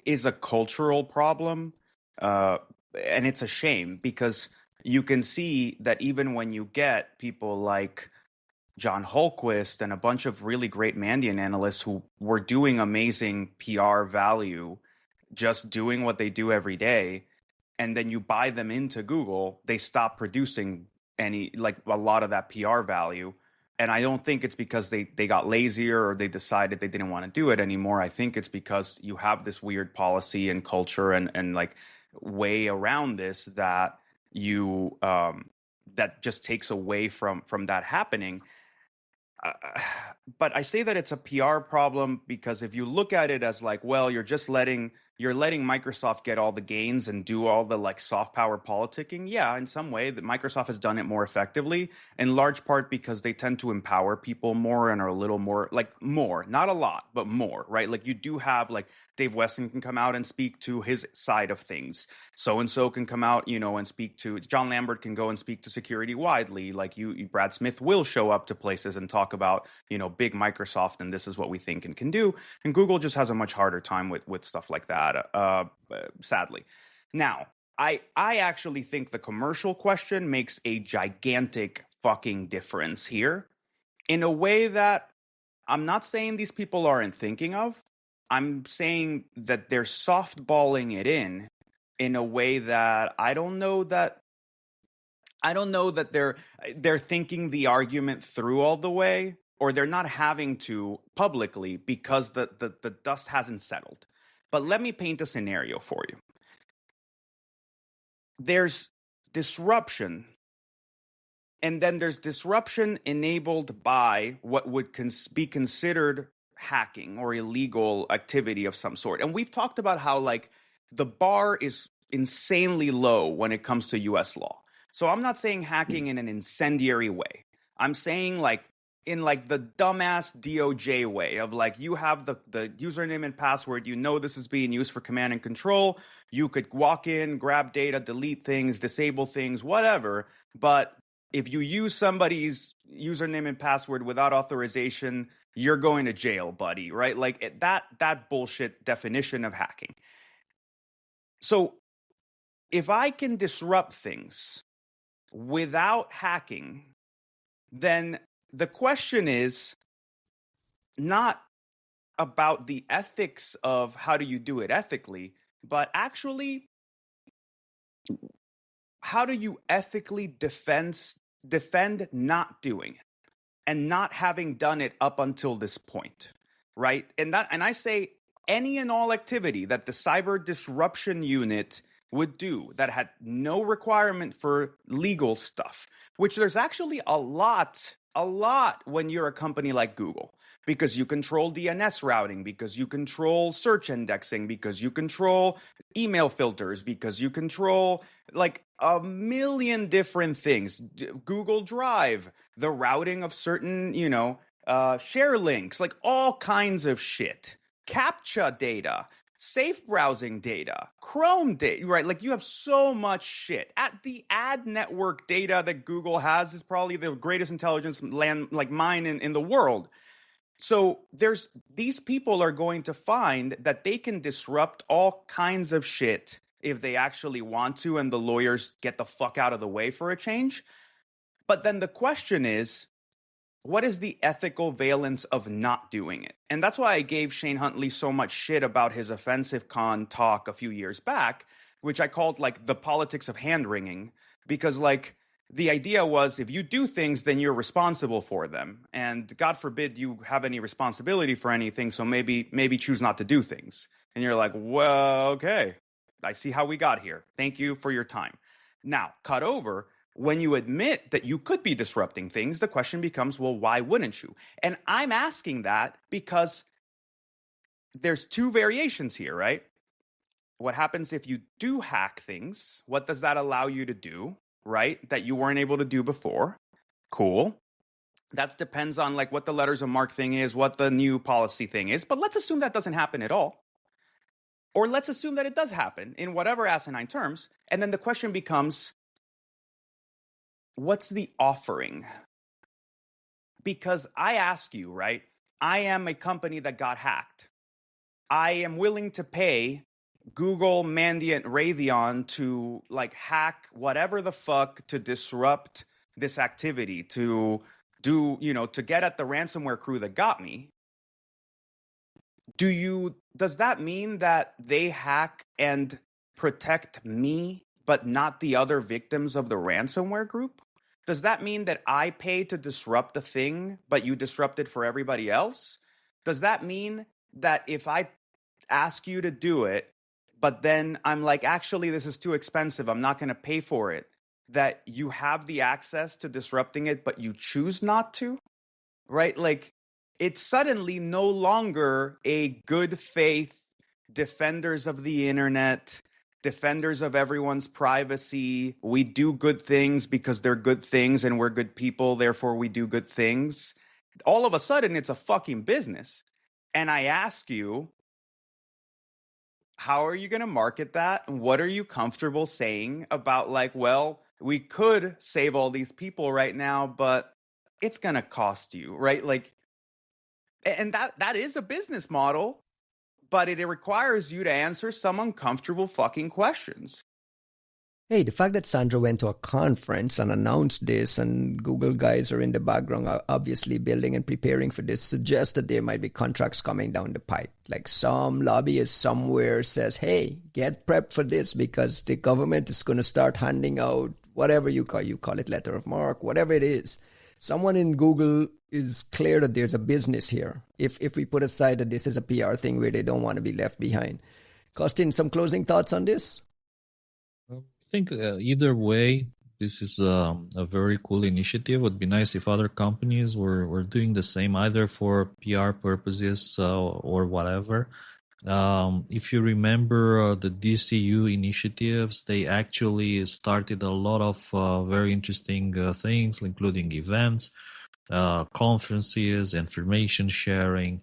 Is a cultural problem, and it's a shame because you can see that even when you get people like John Holquist and a bunch of really great Mandiant analysts who were doing amazing PR value, just doing what they do every day, and then you buy them into Google, they stop producing a lot of that PR value. And I don't think it's because they got lazier or they decided they didn't want to do it anymore. I think it's because you have this weird policy and culture and like way around this that you that just takes away from that happening. But I say that it's a PR problem because if you look at it as like, well, you're letting Microsoft get all the gains and do all the like soft power politicking. Yeah, in some way that Microsoft has done it more effectively, in large part because they tend to empower people more and are a little more not a lot, but more, right? Like you do have like Dave Weston can come out and speak to his side of things. So-and-so can come out, and speak to John Lambert can go and speak to security widely. Like Brad Smith will show up to places and talk about, big Microsoft and this is what we think and can do. And Google just has a much harder time with stuff like that. Sadly. Now, I actually think the commercial question makes a gigantic fucking difference here in a way that I'm not saying these people aren't thinking of. I'm saying that they're softballing it in a way that I don't know that they're thinking the argument through all the way, or they're not having to publicly because the dust hasn't settled. But let me paint a scenario for you. There's disruption, and then there's disruption enabled by what would be considered hacking or illegal activity of some sort. And we've talked about how like the bar is insanely low when it comes to US law. So I'm not saying hacking in an incendiary way. I'm saying like in like the dumbass DOJ way of like you have the username and password, this is being used for command and control. You could walk in, grab data, delete things, disable things, whatever. But if you use somebody's username and password without authorization, you're going to jail, buddy, right? Like that bullshit definition of hacking. So if I can disrupt things without hacking, then the question is not about the ethics of how do you do it ethically, but actually how do you ethically defend not doing it and not having done it up until this point, right? And I say any and all activity that the cyber disruption unit would do that had no requirement for legal stuff, which there's actually a lot when you're a company like Google, because you control DNS routing, because you control search indexing, because you control email filters, because you control like a million different things. Google Drive, the routing of certain, share links, like all kinds of shit. CAPTCHA data, safe browsing data, Chrome data, right? Like you have so much shit. At the ad network data that Google has is probably the greatest intelligence mine in the world. So these people are going to find that they can disrupt all kinds of shit if they actually want to, and the lawyers get the fuck out of the way for a change. But then the question is, what is the ethical valence of not doing it? And that's why I gave Shane Huntley so much shit about his offensive con talk a few years back, which I called like the politics of hand wringing, because like the idea was if you do things, then you're responsible for them. And God forbid you have any responsibility for anything, so maybe choose not to do things. And you're like, well, okay, I see how we got here. Thank you for your time. Now, cut over. When you admit that you could be disrupting things, the question becomes, well, why wouldn't you? And I'm asking that because there's two variations here, right? What happens if you do hack things? What does that allow you to do, right? That you weren't able to do before. Cool. That depends on like what the letters of mark thing is, what the new policy thing is. But let's assume that doesn't happen at all. Or let's assume that it does happen in whatever asinine terms. And then the question becomes, what's the offering? Because I ask you, right? I am a company that got hacked. I am willing to pay Google, Mandiant, Raytheon to like hack whatever the fuck to disrupt this activity, to do, to get at the ransomware crew that got me. Does that mean that they hack and protect me, but not the other victims of the ransomware group? Does that mean that I pay to disrupt the thing, but you disrupt it for everybody else? Does that mean that if I ask you to do it, but then I'm like, actually, this is too expensive, I'm not going to pay for it, that you have the access to disrupting it, but you choose not to? Right? Like, it's suddenly no longer a good faith defenders of the internet, defenders of everyone's privacy. We do good things because they're good things and we're good people, therefore we do good things. All of a sudden, it's a fucking business. And I ask you, how are you going to market that? What are you comfortable saying about like, well, we could save all these people right now, but it's going to cost you, right? Like, and that is a business model, but it requires you to answer some uncomfortable fucking questions. Hey, the fact that Sandra went to a conference and announced this, and Google guys are in the background obviously building and preparing for this, suggests that there might be contracts coming down the pipe. Like some lobbyist somewhere says, hey, get prepped for this because the government is going to start handing out whatever you call it, letter of mark, whatever it is. Someone in Google is clear that there's a business here. If we put aside that this is a PR thing where they don't want to be left behind. Costin, some closing thoughts on this? I think either way, this is a very cool initiative. It would be nice if other companies were doing the same, either for PR purposes or whatever. If you remember the DCU initiatives, they actually started a lot of very interesting things, including events, conferences, information sharing.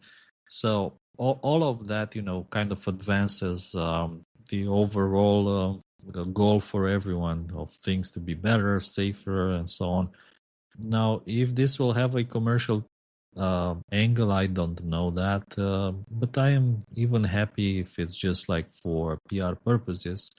So all of that, kind of advances the overall a goal for everyone of things to be better, safer, and so on. Now, if this will have a commercial angle, I don't know that, but I am even happy if it's just like for PR purposes.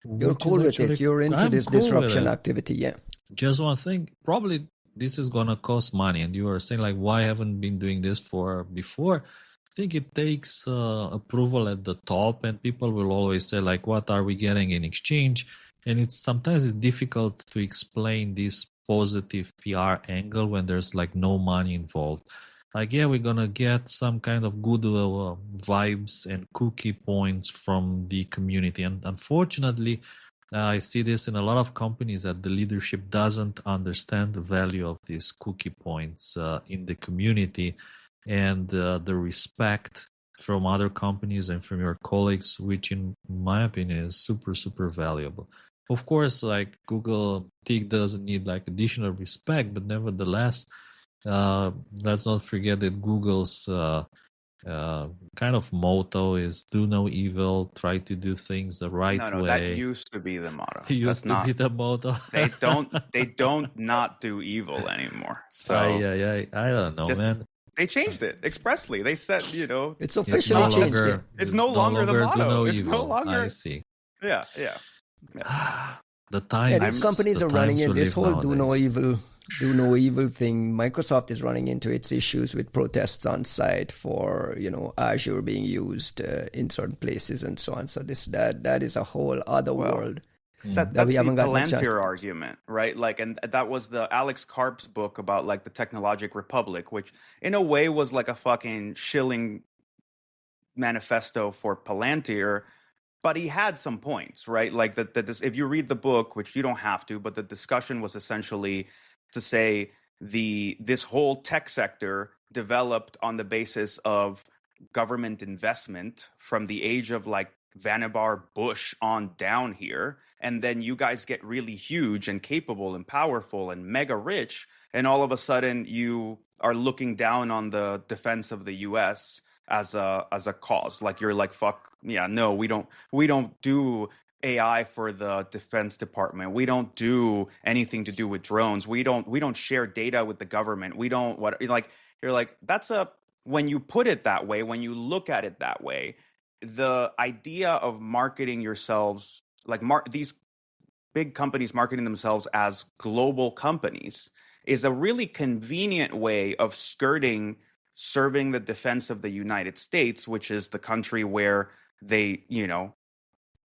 You're cool with it. You're into I'm this cool with disruption it. activity, yeah. Just one thing, probably this is gonna cost money, and you are saying like, why haven't been doing this for before? I think it takes approval at the top, and people will always say like, what are we getting in exchange? And it's sometimes difficult to explain this positive PR angle when there's like no money involved. Like, yeah, we're gonna get some kind of good vibes and cookie points from the community, and unfortunately, I see this in a lot of companies that the leadership doesn't understand the value of these cookie points in the community, and the respect from other companies and from your colleagues, which in my opinion is super, super valuable. Of course, like Google TIC doesn't need like additional respect, but nevertheless, let's not forget that Google's kind of motto is do no evil, try to do things the right way. No, that used to be the motto. It used to be the motto. They don't not do evil anymore. So I don't know, man. They changed it expressly. They said, it's officially changed. It's no longer the motto. Do no it's evil. no longer. I see. Yeah. The time. Yeah, these companies are running in this whole nowadays. do no evil thing. Microsoft is running into its issues with protests on site for Azure being used in certain places and so on. So that is a whole other world. That's we haven't the gotten Palantir argument, right? Like, and that was the Alex Karp's book about like the Technologic Republic, which in a way was like a fucking shilling manifesto for Palantir, but he had some points, right? Like that if you read the book, which you don't have to, but the discussion was essentially to say this whole tech sector developed on the basis of government investment from the age of like Vannevar Bush on down here, and then you guys get really huge and capable and powerful and mega rich, and all of a sudden you are looking down on the defense of the US as a cause. Like you're like, fuck yeah, no, we don't do AI for the Defense Department. We don't do anything to do with drones. We don't share data with the government. We don't you're like that's when you put it that way, when you look at it that way, the idea of marketing yourselves like these big companies marketing themselves as global companies is a really convenient way of skirting serving the defense of the United States, which is the country where they,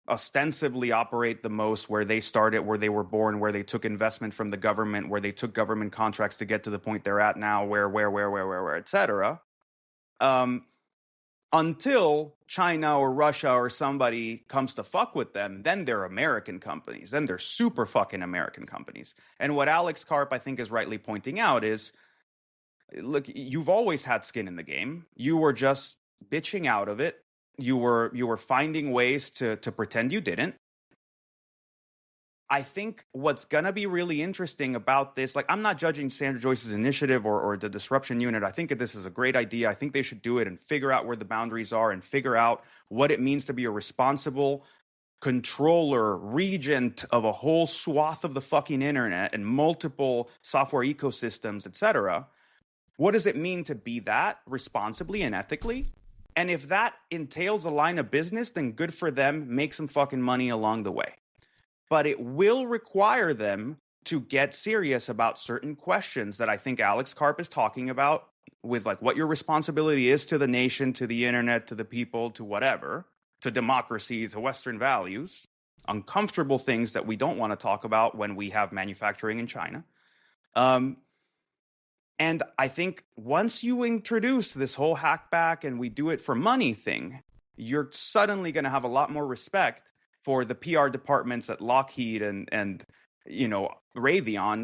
ostensibly operate the most, where they started, where they were born, where they took investment from the government, where they took government contracts to get to the point they're at now, where, et cetera. Until China or Russia or somebody comes to fuck with them, then they're American companies. Then they're super fucking American companies. And what Alex Karp, I think, is rightly pointing out is, look, you've always had skin in the game. You were just bitching out of it. You were finding ways to pretend you didn't. I think what's going to be really interesting about this, like, I'm not judging Sandra Joyce's initiative or the disruption unit. I think that this is a great idea. I think they should do it and figure out where the boundaries are and figure out what it means to be a responsible controller, regent of a whole swath of the fucking internet and multiple software ecosystems, etc. What does it mean to be that responsibly and ethically? And if that entails a line of business, then good for them. Make some fucking money along the way. But it will require them to get serious about certain questions that I think Alex Karp is talking about, with like what your responsibility is to the nation, to the internet, to the people, to whatever, to democracy, to Western values, uncomfortable things that we don't want to talk about when we have manufacturing in China. And I think once you introduce this whole hackback and we do it for money thing, you're suddenly going to have a lot more respect for the PR departments at Lockheed and Raytheon,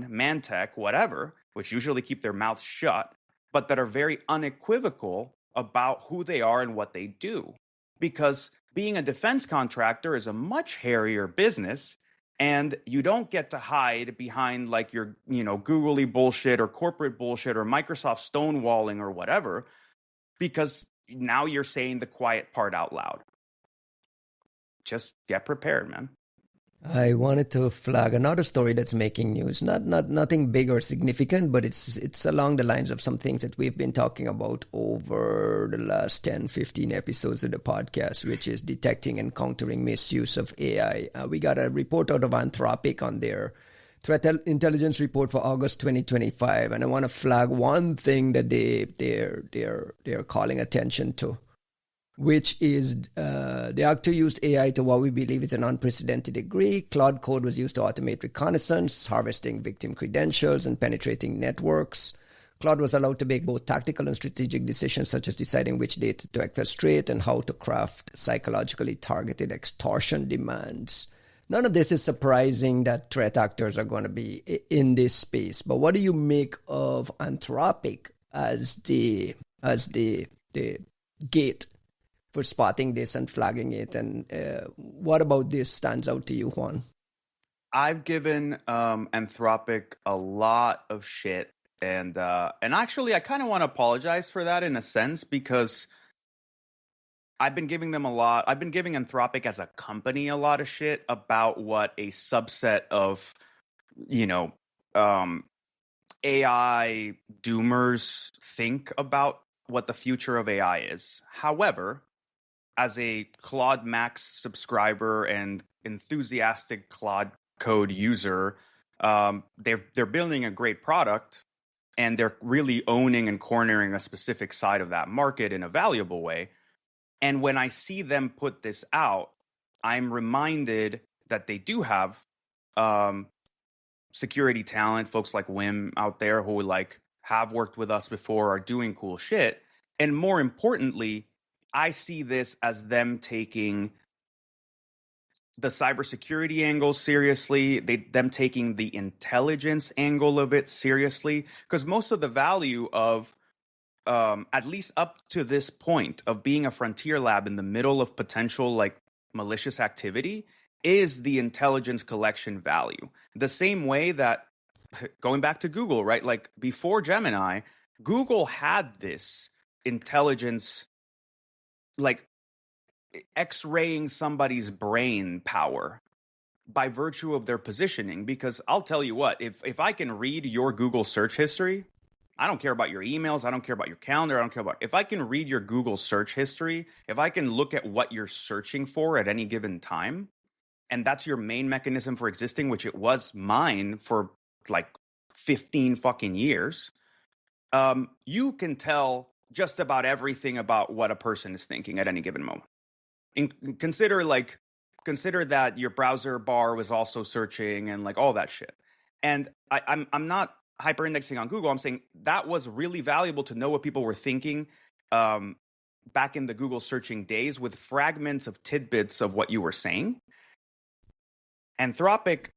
Mantech, whatever, which usually keep their mouths shut, but that are very unequivocal about who they are and what they do. Because being a defense contractor is a much hairier business, and you don't get to hide behind like your, googly bullshit or corporate bullshit or Microsoft stonewalling or whatever, because now you're saying the quiet part out loud. Just get prepared, man. I wanted to flag another story that's making news. Nothing big or significant, but it's along the lines of some things that we've been talking about over the last 10, 15 episodes of the podcast, which is detecting and countering misuse of AI. We got a report out of Anthropic on their threat intelligence report for August 2025, and I want to flag one thing that they're calling attention to, which is the actor used AI to what we believe is an unprecedented degree. Cloud Code was used to automate reconnaissance, harvesting victim credentials, and penetrating networks. Cloud was allowed to make both tactical and strategic decisions, such as deciding which data to exfiltrate and how to craft psychologically targeted extortion demands. None of this is surprising that threat actors are going to be in this space. But what do you make of Anthropic as the gate for spotting this and flagging it? And what about this stands out to you, Juan? I've given Anthropic a lot of shit, and actually I kind of want to apologize for that in a sense, because I've been giving Anthropic as a company a lot of shit about what a subset of, AI doomers think about what the future of AI is. However, as a Claude Max subscriber and enthusiastic Claude Code user, they're building a great product, and they're really owning and cornering a specific side of that market in a valuable way. And when I see them put this out, I'm reminded that they do have security talent, folks like Wim out there who have worked with us before, are doing cool shit. And more importantly, I see this as them taking the cybersecurity angle seriously, them taking the intelligence angle of it seriously, because most of the value of at least up to this point of being a frontier lab in the middle of potential malicious activity is the intelligence collection value. The same way that, going back to Google, right? Like before Gemini, Google had this intelligence, like X-raying somebody's brain power by virtue of their positioning. Because I'll tell you what, if I can read your Google search history, I don't care about your emails. I don't care about your calendar. I don't care about, if I can read your Google search history, if I can look at what you're searching for at any given time, and that's your main mechanism for existing, which it was mine for like 15 fucking years, you can tell just about everything about what a person is thinking at any given moment. Consider that your browser bar was also searching and like all that shit. And I'm not hyper-indexing on Google. I'm saying that was really valuable to know what people were thinking back in the Google searching days, with fragments of tidbits of what you were saying. Anthropic,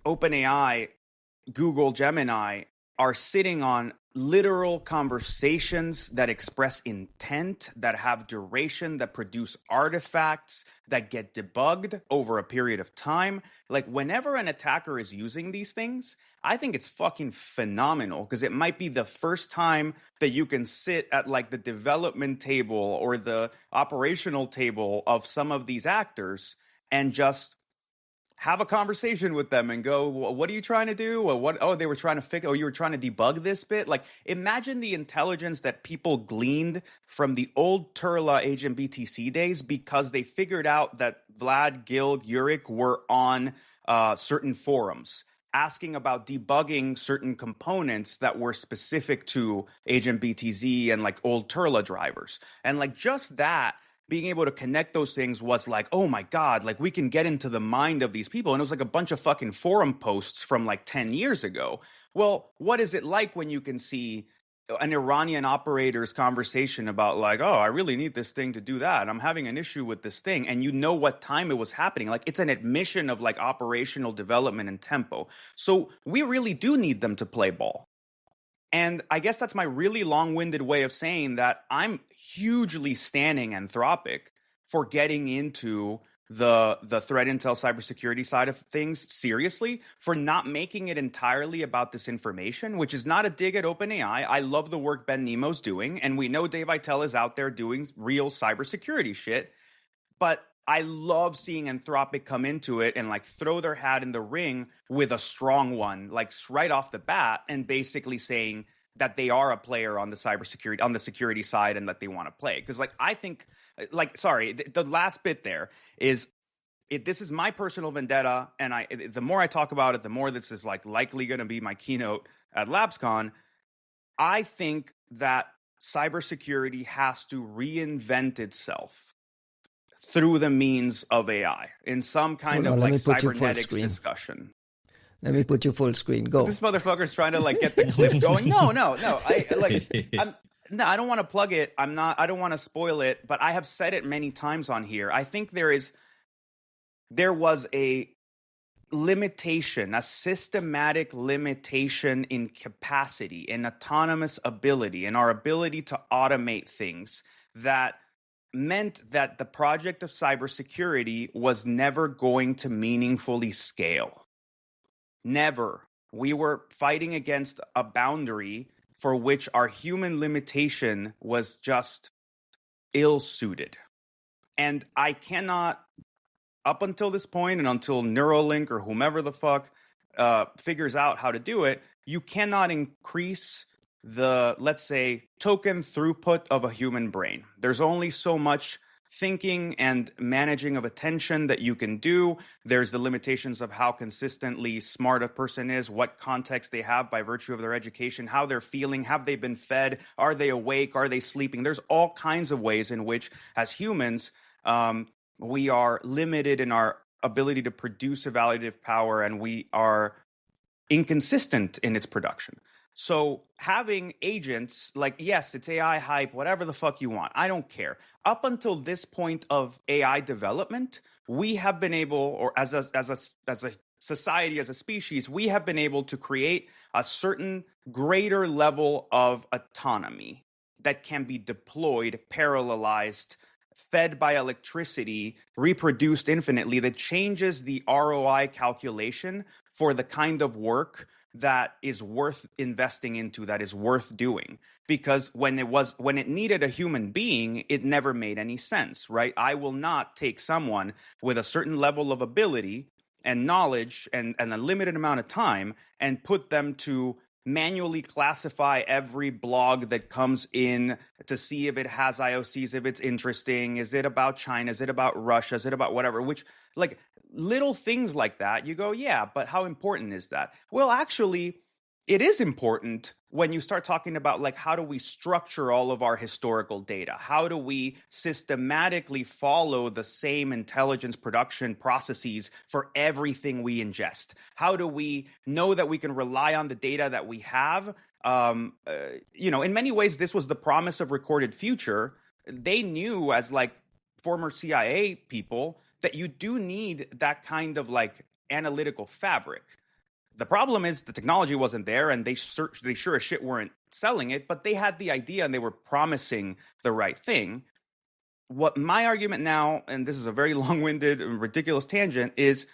OpenAI, Google, Gemini are sitting on literal conversations that express intent, that have duration, that produce artifacts, that get debugged over a period of time. Like whenever an attacker is using these things, I think it's fucking phenomenal, because it might be the first time that you can sit at like the development table or the operational table of some of these actors and just have a conversation with them and go, what are you trying to do? They were trying to fix, you were trying to debug this bit. Like, imagine the intelligence that people gleaned from the old Turla Agent BTC days because they figured out that Vlad, Gil, Yurik were on certain forums asking about debugging certain components that were specific to Agent BTZ and like old Turla drivers. And like just that, being able to connect those things was like, oh my God, like we can get into the mind of these people. And it was like a bunch of fucking forum posts from like 10 years ago. Well, what is it like when you can see an Iranian operator's conversation about like, oh, I really need this thing to do that. I'm having an issue with this thing. And you know what time it was happening. Like it's an admission of like operational development and tempo. So we really do need them to play ball. And I guess that's my really long-winded way of saying that I'm hugely standing Anthropic for getting into the threat intel cybersecurity side of things seriously, for not making it entirely about this information, which is not a dig at OpenAI. I love the work Ben Nemo's doing, and we know Dave Aitel is out there doing real cybersecurity shit. But I love seeing Anthropic come into it and like throw their hat in the ring with a strong one, like right off the bat, and basically saying that they are a player on the cybersecurity, on the security side, and that they want to play. Because like I think, like, sorry, the last bit there is, this is my personal vendetta, and the more I talk about it, the more this is like likely going to be my keynote at LabsCon. I think that cybersecurity has to reinvent itself through the means of AI in some kind of like cybernetics discussion. Let me put you full screen. Go. This motherfucker's trying to like get the clip going. No. I don't want to plug it. I don't want to spoil it, but I have said it many times on here. I think there was a limitation, a systematic limitation in capacity, in autonomous ability, in our ability to automate things that meant that the project of cybersecurity was never going to meaningfully scale. Never. We were fighting against a boundary for which our human limitation was just ill-suited. And I cannot, up until this point and until Neuralink or whomever the fuck figures out how to do it, you cannot increase the, let's say, token throughput of a human brain. There's only so much thinking and managing of attention that you can do. There's the limitations of how consistently smart a person is, what context they have by virtue of their education, how they're feeling, have they been fed, are they awake, are they sleeping? There's all kinds of ways in which, as humans, we are limited in our ability to produce evaluative power, and we are inconsistent in its production. So having agents, like, yes, it's AI hype, whatever the fuck you want, I don't care. Up until this point of AI development, we have been able, or as a society, as a species, we have been able to create a certain greater level of autonomy that can be deployed, parallelized, fed by electricity, reproduced infinitely, that changes the ROI calculation for the kind of work that is worth investing into, that is worth doing. Because when it needed a human being, it never made any sense, right? I will not take someone with a certain level of ability and knowledge and a limited amount of time and put them to manually classify every blog that comes in to see if it has IOCs, if it's interesting, is it about China, is it about Russia, is it about whatever, which, like, little things like that, you go, yeah, but how important is that? Well, actually, it is important when you start talking about, like, how do we structure all of our historical data? How do we systematically follow the same intelligence production processes for everything we ingest? How do we know that we can rely on the data that we have? In many ways, this was the promise of Recorded Future. They knew, as like former CIA people, that you do need that kind of like analytical fabric. The problem is the technology wasn't there, and they sure as shit weren't selling it, but they had the idea and they were promising the right thing. What my argument now, and this is a very long-winded and ridiculous tangent, is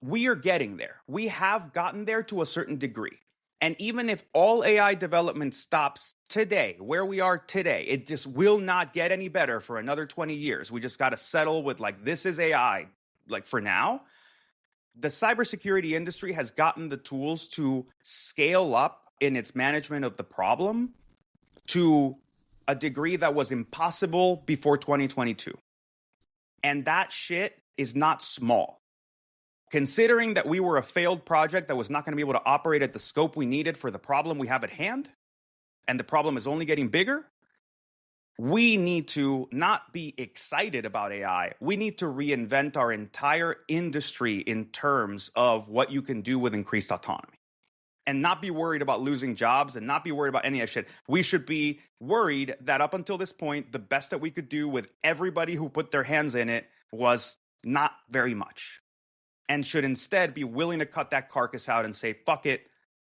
we are getting there. We have gotten there to a certain degree. And even if all AI development stops today, where we are today, it just will not get any better for another 20 years. We just got to settle with, like, this is AI, like, for now. The cybersecurity industry has gotten the tools to scale up in its management of the problem to a degree that was impossible before 2022. And that shit is not small. Considering that we were a failed project that was not going to be able to operate at the scope we needed for the problem we have at hand, and the problem is only getting bigger, we need to not be excited about AI. We need to reinvent our entire industry in terms of what you can do with increased autonomy, and not be worried about losing jobs and not be worried about any of that shit. We should be worried that up until this point, the best that we could do with everybody who put their hands in it was not very much, and should instead be willing to cut that carcass out and say, fuck it,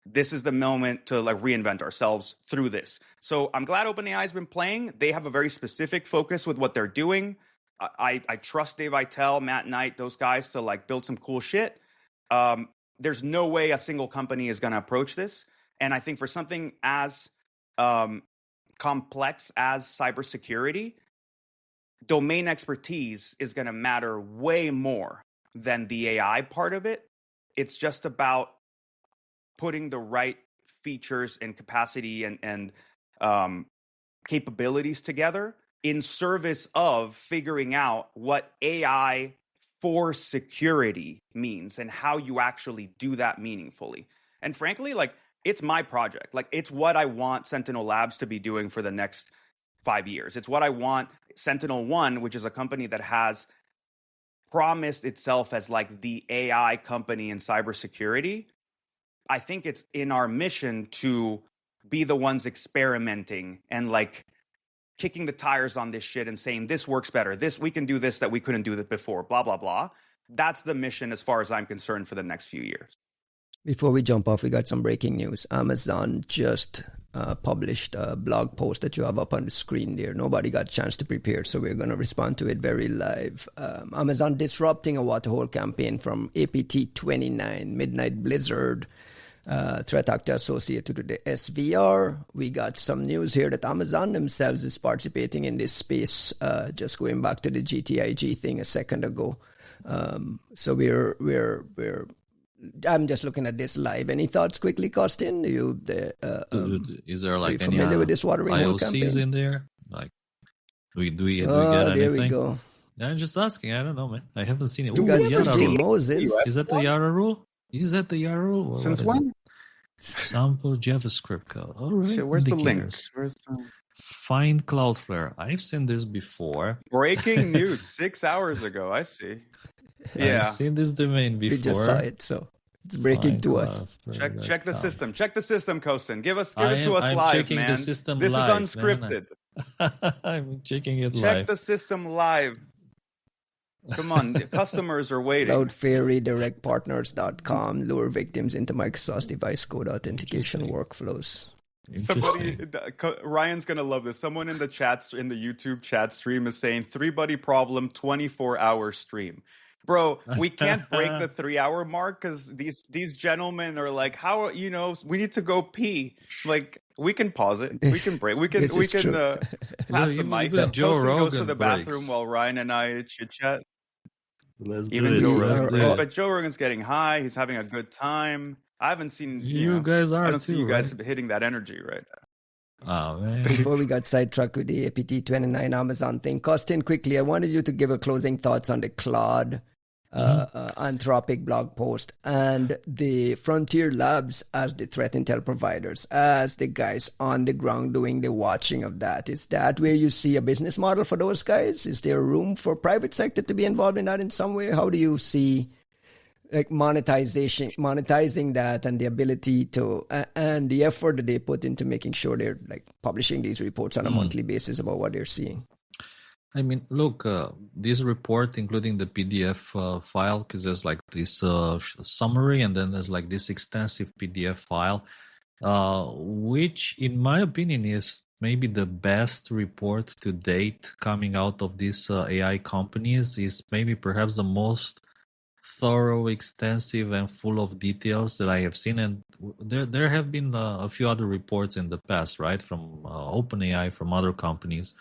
this is the moment to, like, reinvent ourselves through this. So I'm glad OpenAI has been playing. They have a very specific focus with what they're doing. I trust Dave Aitel, Matt Knight, those guys to, like, build some cool shit. There's no way a single company is going to approach this. And I think for something as complex as cybersecurity, domain expertise is going to matter way more than the AI part of it. It's just about putting the right features and capacity and capabilities together in service of figuring out what AI for security means and how you actually do that meaningfully. And frankly, like, it's my project. Like, it's what I want Sentinel Labs to be doing for the next 5 years. It's what I want Sentinel One, which is a company that has promised itself as like the AI company in cybersecurity. I think it's in our mission to be the ones experimenting and like kicking the tires on this shit and saying this works better. This, we can do this that we couldn't do that before, blah, blah, blah. That's the mission as far as I'm concerned for the next few years. Before we jump off, we got some breaking news. Amazon just published a blog post that you have up on the screen there. Nobody got a chance to prepare, so we're going to respond to it very live. Amazon disrupting a waterhole campaign from APT 29, Midnight Blizzard, threat actor associated with the SVR. We got some news here that Amazon themselves is participating in this space, just going back to the GTIG thing a second ago. So we're I'm just looking at this live. Any thoughts quickly, Costin? Is there like are you familiar with this watering hole campaign? IOCs in there? Like, do we get there anything? we go. I'm just asking. I don't know, man. I haven't seen it. You got some Moses. Is that the YARA rule? Is that the YARA rule? Since when? Sample JavaScript code. All right. So where's the links? Where's the... Find Cloudflare. I've seen this before. Breaking news 6 hours ago. I see. Yeah, I've seen this domain before. We just saw it, so it's breaking to us. Check the system. Check the system, Costin. Give it to us live, checking man. the system this live, is unscripted. I'm checking it live. Check the system live. Come on, customers are waiting. Cloudfairy, directpartners.com, lure victims into Microsoft device code authentication workflows. Somebody, Ryan's gonna love this. Someone in the chats, in the YouTube chat stream, is saying 3-buddy problem 24-hour stream. Bro, we can't break the 3-hour mark because these gentlemen are like, how, we need to go pee. Like, we can pause it. We can break. We can pass the mic. Joe Rogan goes to the bathroom breaks. while Ryan and I chit chat. Even Joe Rogan. But Joe Rogan's getting high. He's having a good time. I haven't seen you guys are. I don't see you guys right? hitting that energy right now. Oh, man. Before we got sidetracked with the APT 29 Amazon thing, Costin, quickly, I wanted you to give a closing thoughts on the Claude Anthropic blog post and the Frontier Labs as the threat intel providers, as the guys on the ground doing the watching of that. Is that where you see a business model for those guys? Is there room for private sector to be involved in that in some way? How do you see like monetizing that and the ability to and the effort that they put into making sure they're like publishing these reports on a monthly basis about what they're seeing? I mean, look, this report, including the PDF file, because there's like this summary and then there's like this extensive PDF file, which in my opinion is maybe the best report to date coming out of these AI companies, is maybe perhaps the most thorough, extensive, and full of details that I have seen. And there have been a few other reports in the past, right, from OpenAI, from other companies.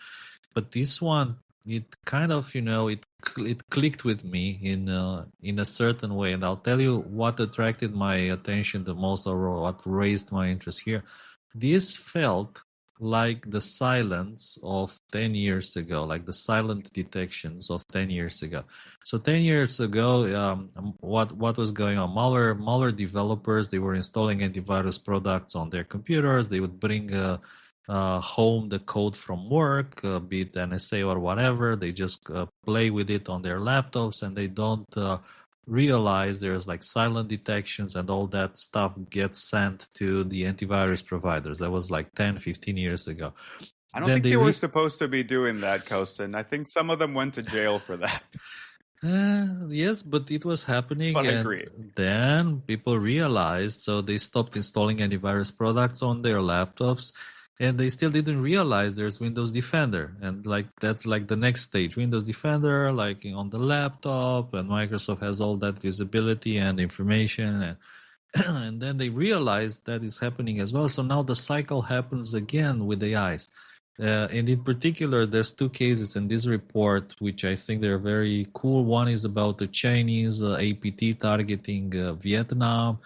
But this one, it kind of, it clicked with me in a certain way. And I'll tell you what attracted my attention the most, or what raised my interest here. This felt like the silence of 10 years ago, like the silent detections of 10 years ago. So 10 years ago, what was going on? Malware developers, they were installing antivirus products on their computers. They would bring home the code from work, be it NSA or whatever. They just play with it on their laptops, and they don't realize there's like silent detections, and all that stuff gets sent to the antivirus providers. That was like 10, 15 years ago. I don't think they were supposed to be doing that, Costin. I think some of them went to jail for that. Yes, but it was happening. But I and agree. Then people realized, so they stopped installing antivirus products on their laptops. And they still didn't realize there's Windows Defender. And like that's like the next stage. Windows Defender, like on the laptop, and Microsoft has all that visibility and information. And then they realized that is happening as well. So now the cycle happens again with AIs. And in particular, there's two cases in this report, which I think they're very cool. One is about the Chinese APT targeting Vietnam.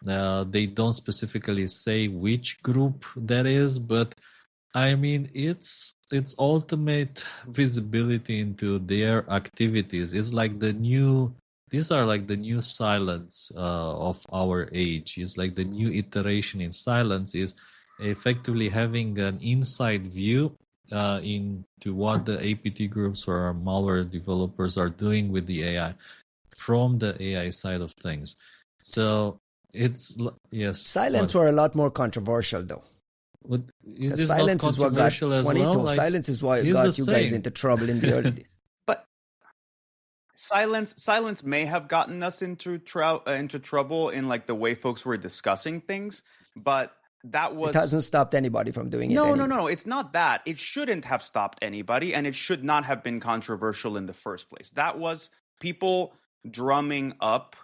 They don't specifically say which group that is, but I mean, it's ultimate visibility into their activities. It's like these are like the new silence of our age. It's like the new iteration in silence is effectively having an inside view into what the APT groups or malware developers are doing with the AI from the AI side of things. So it's, yes. Silence were a lot more controversial, though. But is this not controversial as well? Like, silence is what got you guys into trouble in the early days. But silence may have gotten us into trouble in like the way folks were discussing things, but that was... It hasn't stopped anybody from doing it. No. It's not that. It shouldn't have stopped anybody, and it should not have been controversial in the first place. That was people drumming up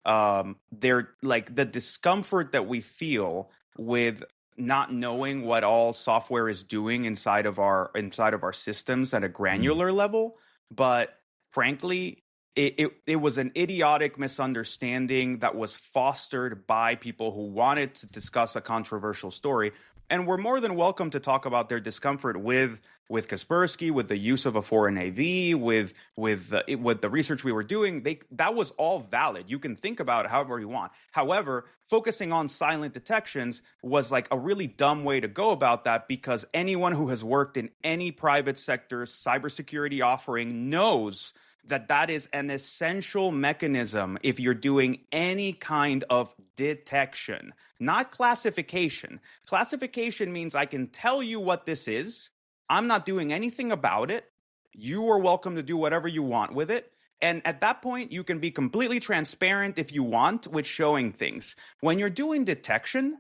the discomfort that we feel with not knowing what all software is doing inside of our systems at a granular level. But frankly, it was an idiotic misunderstanding that was fostered by people who wanted to discuss a controversial story. And we're more than welcome to talk about their discomfort with Kaspersky, with the use of a foreign AV, with the research we were doing. That was all valid. You can think about it however you want. However, focusing on silent detections was like a really dumb way to go about that, because anyone who has worked in any private sector cybersecurity offering knows that is an essential mechanism if you're doing any kind of detection, not classification. Classification means I can tell you what this is. I'm not doing anything about it. You are welcome to do whatever you want with it. And at that point, you can be completely transparent if you want with showing things. When you're doing detection,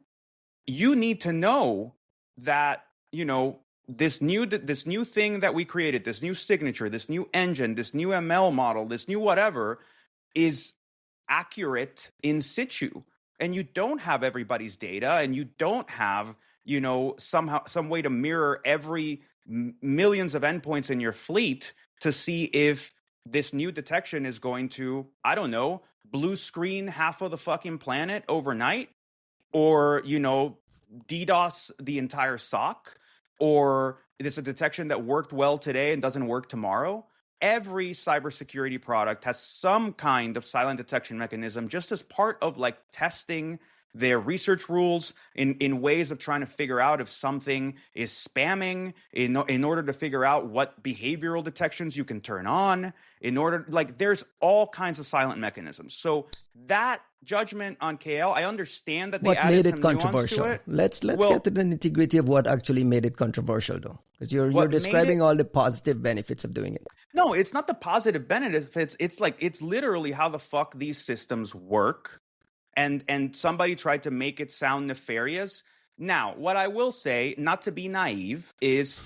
you need to know that, this new thing that we created, this new signature, this new engine, this new ML model, this new whatever is accurate in situ. And you don't have everybody's data, and you don't have, some way to mirror every millions of endpoints in your fleet to see if this new detection is going to, I don't know, blue screen half of the fucking planet overnight, or, DDoS the entire SOC, or is a detection that worked well today and doesn't work tomorrow. Every cybersecurity product has some kind of silent detection mechanism, just as part of like testing their research rules in ways of trying to figure out if something is spamming, in order to figure out what behavioral detections you can turn on, there's all kinds of silent mechanisms. So that judgment on KL, I understand that they added some nuance to it. Let's get to the nitty-gritty of what actually made it controversial, though, because you're describing all the positive benefits of doing it. No, it's not the positive benefits. It's literally how the fuck these systems work. And somebody tried to make it sound nefarious. Now, what I will say, not to be naive, is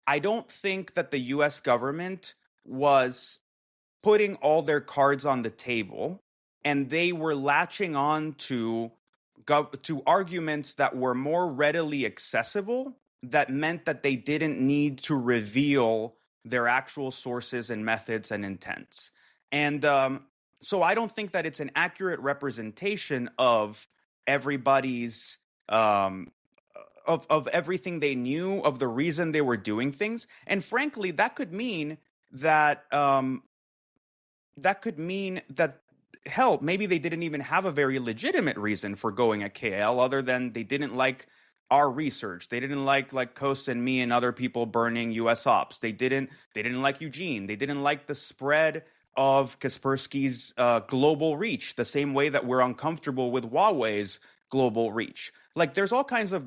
I don't think that the U.S. government was putting all their cards on the table, and they were latching on to arguments that were more readily accessible, that meant that they didn't need to reveal their actual sources and methods and intents. And so I don't think that it's an accurate representation of everybody's of everything they knew, of the reason they were doing things. And frankly, that could mean that hell, maybe they didn't even have a very legitimate reason for going at KL, other than they didn't like our research. They didn't like Costin, me, and other people burning US ops. They didn't like Eugene. They didn't like the spread of Kaspersky's global reach, the same way that we're uncomfortable with Huawei's global reach. Like, there's all kinds of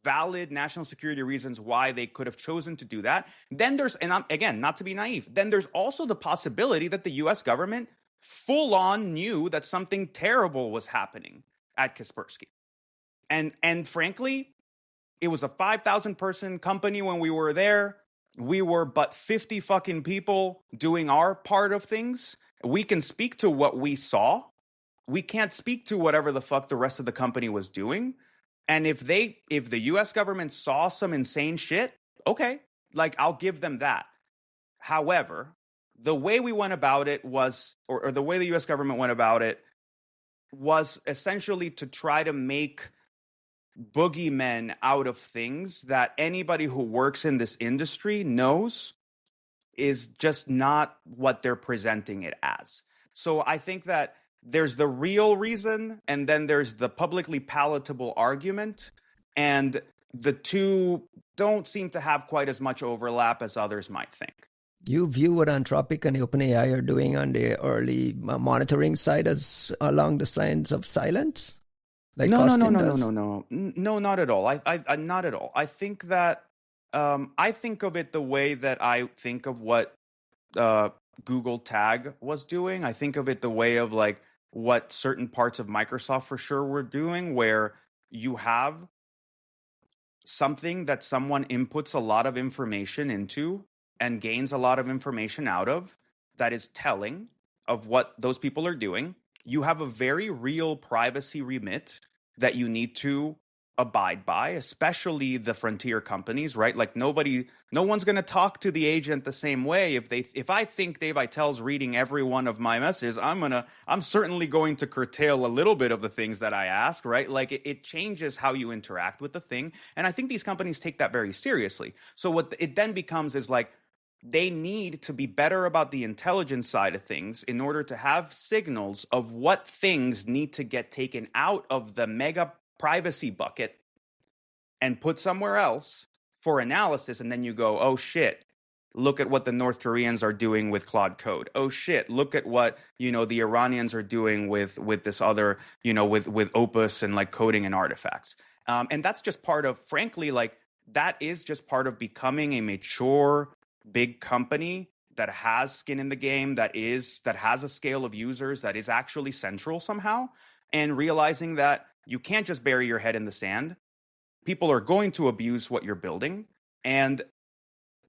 valid national security reasons why they could have chosen to do that. Then there's, and again, not to be naive, then there's also the possibility that the US government full on knew that something terrible was happening at Kaspersky. And frankly, it was a 5,000 person company when we were there. We were but 50 fucking people doing our part of things. We can speak to what we saw. We can't speak to whatever the fuck the rest of the company was doing. And if the US government saw some insane shit, Okay, like I'll give them that. However, the way we went about it was, or the way the US government went about it was essentially to try to make boogeymen out of things that anybody who works in this industry knows is just not what they're presenting it as. So I think that there's the real reason, and then there's the publicly palatable argument, and the two don't seem to have quite as much overlap as others might think. You view what Anthropic and OpenAI are doing on the early monitoring side as along the lines of silence? Like No, Costin does? no, not at all. I not at all. I think that I think of it the way that I think of what Google Tag was doing. I think of it the way of like what certain parts of Microsoft for sure were doing, where you have something that someone inputs a lot of information into and gains a lot of information out of that is telling of what those people are doing. You have a very real privacy remit that you need to abide by, especially the frontier companies, right? Like no one's going to talk to the agent the same way. If I think Dave Itel's reading every one of my messages, I'm certainly going to curtail a little bit of the things that I ask, right? Like it changes how you interact with the thing. And I think these companies take that very seriously. So what it then becomes is like, they need to be better about the intelligence side of things in order to have signals of what things need to get taken out of the mega privacy bucket and put somewhere else for analysis. And then you go, oh shit, look at what the North Koreans are doing with Claude Code. Oh shit, look at what, the Iranians are doing with this other, with Opus and like coding and artifacts. And that's just part of, frankly, like that is just part of becoming a mature big company that has skin in the game, that has a scale of users that is actually central somehow, and realizing that you can't just bury your head in the sand. People are going to abuse what you're building, and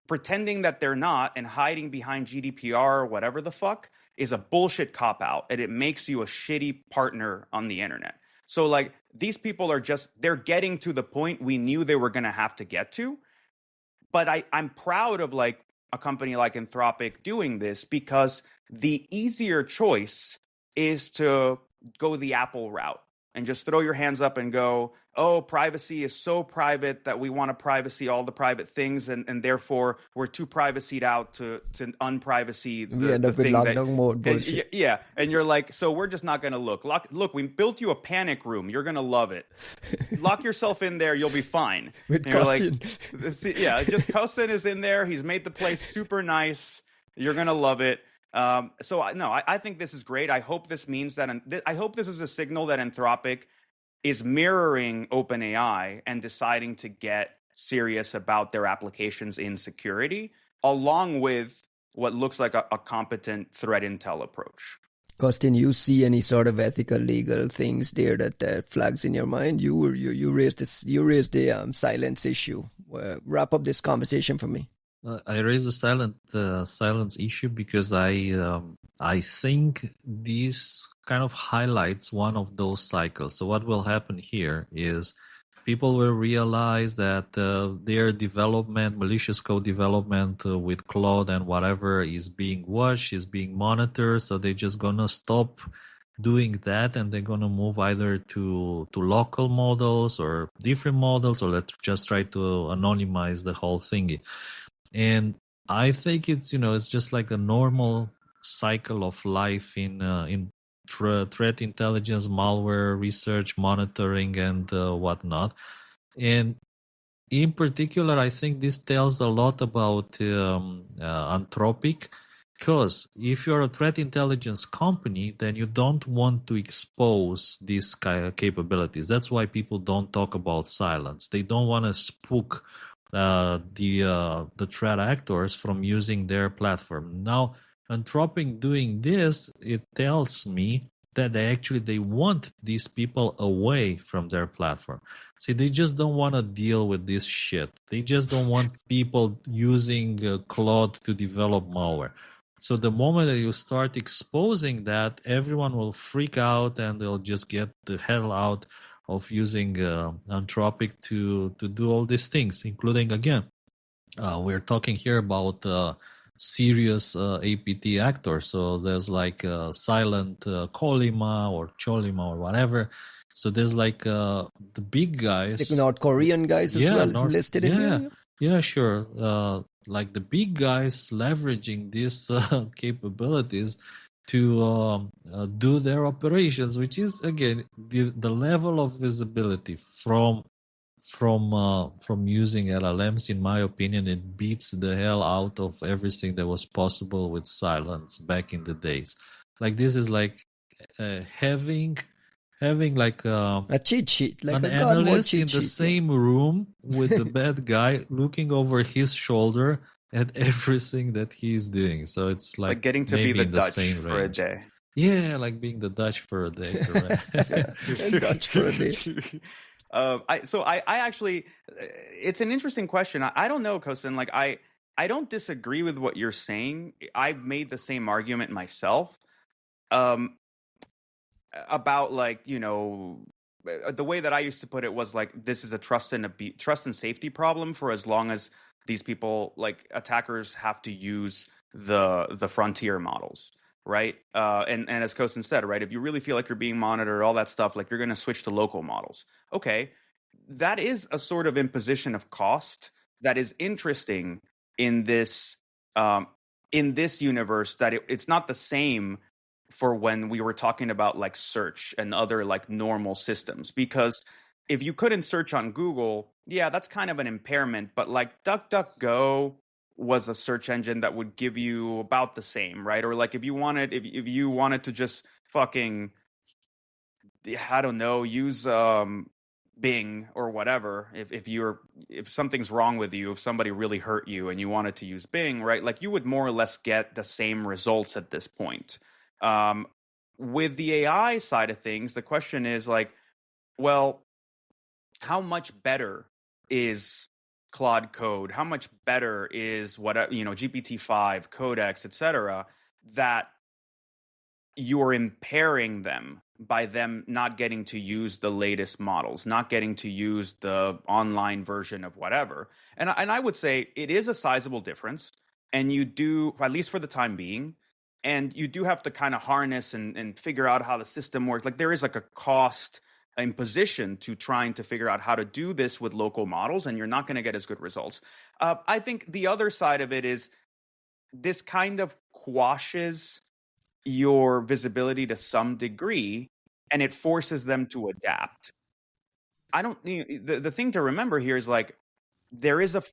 pretending that they're not and hiding behind GDPR or whatever the fuck is a bullshit cop-out, and it makes you a shitty partner on the internet. So like these people are they're getting to the point we knew they were going to have to get to. But I'm proud of like a company like Anthropic doing this, because the easier choice is to go the Apple route and just throw your hands up and go, oh, privacy is so private that we want to privacy all the private things, and therefore we're too privacied out to unprivacy we end up with lockdown mode bullshit. Yeah, and you're like, so we're just not going to look. Look, we built you a panic room. You're going to love it. Lock yourself in there. You'll be fine. With Costin. Like, yeah, just Costin is in there. He's made the place super nice. You're going to love it. I think this is great. I hope this means that, I hope this is a signal that Anthropic is mirroring OpenAI and deciding to get serious about their applications in security, along with what looks like a competent threat intel approach. Costin, you see any sort of ethical, legal things there that flags in your mind? You raised the silence issue. Wrap up this conversation for me. I raise the silence issue because I think this kind of highlights one of those cycles. So what will happen here is people will realize that their development, malicious code development with Claude and whatever is being watched, is being monitored. So they're just gonna stop doing that, and they're gonna move either to local models or different models, or let's just try to anonymize the whole thingy. And I think it's just like a normal cycle of life in threat intelligence, malware research, monitoring, and whatnot. And in particular, I think this tells a lot about Anthropic, because if you're a threat intelligence company, then you don't want to expose these capabilities. That's why people don't talk about silence. They don't want to spook the threat actors from using their platform. Now, Anthropic doing this, it tells me that they want these people away from their platform. See, they just don't want to deal with this shit. They just don't want people using Claude to develop malware. So the moment that you start exposing that, everyone will freak out and they'll just get the hell out of using Anthropic to do all these things, including, again, we're talking here about serious APT actors. So there's like silent Kolima or Cholima or whatever. So there's like the big guys. Taking out Korean guys as well listed in there. Yeah, sure. Like the big guys leveraging these capabilities to do their operations, which is again the level of visibility from using LLMs. In my opinion, it beats the hell out of everything that was possible with silence back in the days. Like this is like having like a cheat sheet, like an a analyst in the sheet, same room with the bad guy looking over his shoulder at everything that he's doing. So it's like getting to be the Dutch for a day. Yeah, like being the Dutch for a day. Correct? Dutch for a day. I actually, it's an interesting question. I don't know, Costin. Like I don't disagree with what you're saying. I've made the same argument myself. About like, you know, the way that I used to put it was like, this is a trust and safety problem for as long as these people, like attackers, have to use the frontier models, right? And as Costin said, right, if you really feel like you're being monitored, all that stuff, like you're going to switch to local models. Okay, that is a sort of imposition of cost that is interesting in this universe, that it's not the same for when we were talking about like search and other like normal systems. Because if you couldn't search on Google, yeah, that's kind of an impairment. But like DuckDuckGo was a search engine that would give you about the same, right? Or like if you wanted to just fucking, I don't know, use Bing or whatever, if something's wrong with you, if somebody really hurt you and you wanted to use Bing, right? Like you would more or less get the same results at this point. With the AI side of things, the question is like, well, how much better is Claude Code? How much better is GPT-5, Codex, etc., that you're impairing them by them not getting to use the latest models, not getting to use the online version of whatever? And I would say it is a sizable difference, and you do, at least for the time being. And you do have to kind of harness and figure out how the system works. Like there is like a cost imposition to trying to figure out how to do this with local models, and you're not going to get as good results. I think the other side of it is this kind of quashes your visibility to some degree, and it forces them to adapt. The thing to remember here is like there is a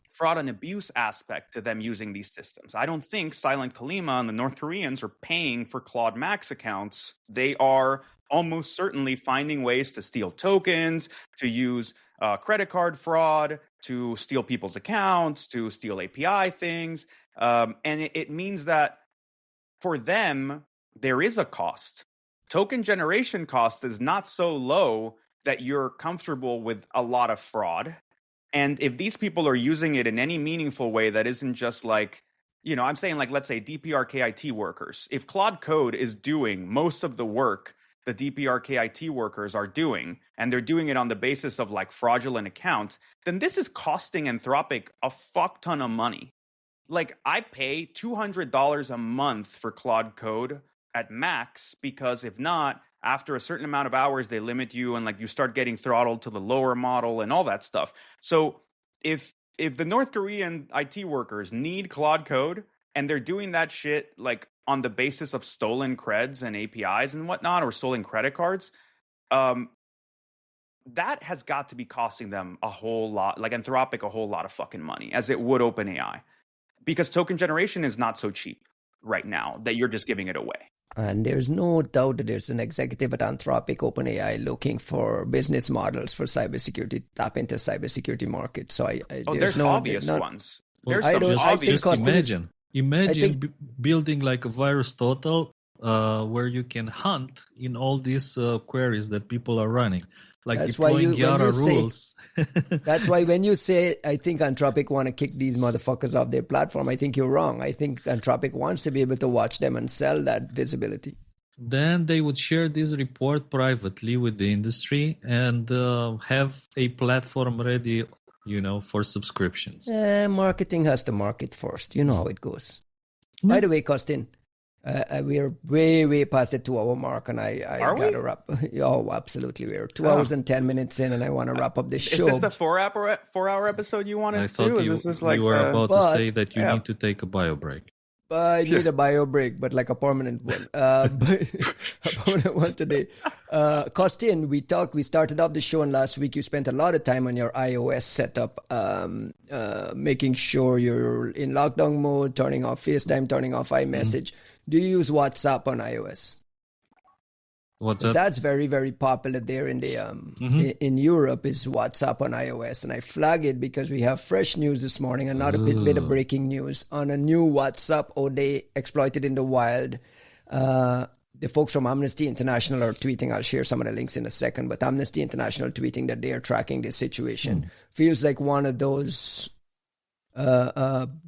fraud and abuse aspect to them using these systems. I don't think Silent Kalima and the North Koreans are paying for Claude Max accounts. They are almost certainly finding ways to steal tokens, to use credit card fraud, to steal people's accounts, to steal API things. And it means that for them, there is a cost. Token generation cost is not so low that you're comfortable with a lot of fraud. And if these people are using it in any meaningful way that isn't just like, I'm saying like, let's say DPR KIT workers. If Claude Code is doing most of the work the DPR KIT workers are doing, and they're doing it on the basis of like fraudulent accounts, then this is costing Anthropic a fuck ton of money. Like I pay $200 a month for Claude Code at max, because if not, after a certain amount of hours, they limit you, and like you start getting throttled to the lower model and all that stuff. So if the North Korean IT workers need Claude Code and they're doing that shit like on the basis of stolen creds and APIs and whatnot, or stolen credit cards, that has got to be costing them a whole lot, like Anthropic, a whole lot of fucking money, as it would OpenAI, because token generation is not so cheap right now that you're just giving it away. And there's no doubt that there's an executive at Anthropic, OpenAI, looking for business models for cybersecurity, tap into cybersecurity market. So there's obvious ones. There's some obvious. Just imagine building like a virus total where you can hunt in all these queries that people are running. Like that's deploying YARA rules. That's why when you say, I think Anthropic want to kick these motherfuckers off their platform, I think you're wrong. I think Anthropic wants to be able to watch them and sell that visibility. Then they would share this report privately with the industry and have a platform ready for subscriptions. Marketing has to market first. You know how it goes. By the way, Costin, we are way past the 2 hour mark, and I got to wrap. Oh, absolutely. We're 2 hours and 10 minutes in, and I want to wrap up the show. Is this the 4 hour episode you wanted I to thought do? You were about to say that you need to take a bio break. I need a bio break, but like a permanent one. But a permanent one today. Costin, we started off the show, and last week you spent a lot of time on your iOS setup, making sure you're in lockdown mode, turning off FaceTime, turning off iMessage. Do you use WhatsApp on iOS? What's that? That's very, very popular there in the in Europe is WhatsApp on iOS, and I flag it because we have fresh news this morning, another bit of breaking news on a new WhatsApp they exploited in the wild. The folks from Amnesty International are tweeting. I'll share some of the links in a second, but Amnesty International tweeting that they are tracking this situation. Feels like one of those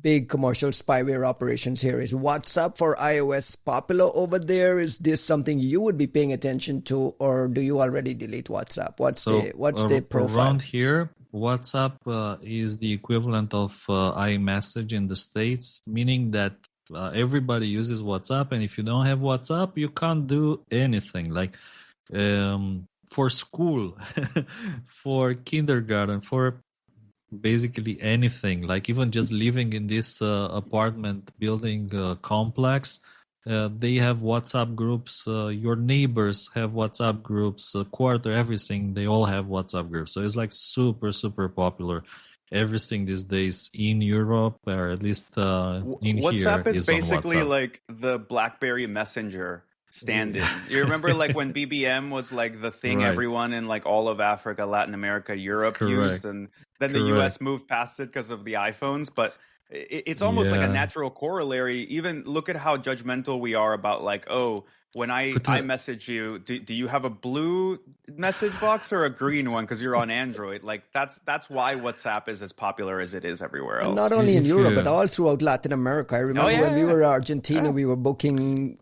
big commercial spyware operations here. Is WhatsApp for iOS popular over there? Is this something you would be paying attention to, or do you already delete WhatsApp? What's the profile? Around here, WhatsApp is the equivalent of iMessage in the States, meaning that everybody uses WhatsApp, and if you don't have WhatsApp, you can't do anything. Like for school, for kindergarten, for basically anything, like even just living in this apartment building complex, they have WhatsApp groups. Your neighbors have WhatsApp groups. Quarter, everything, they all have WhatsApp groups. So it's like super popular. Everything these days in Europe, or at least in WhatsApp here, is basically WhatsApp. Like the BlackBerry Messenger stand-in. You remember like when BBM was like the thing everyone in like all of Africa, Latin America, Europe used, and then the US moved past it because of the iPhones. But it's almost like a natural corollary. Even look at how judgmental we are about like, oh, when I message you, do you have a blue message box or a green one because you're on Android? Like that's why WhatsApp is as popular as it is everywhere else. And not only in Europe, but all throughout Latin America. I remember when we were in Argentina, we were booking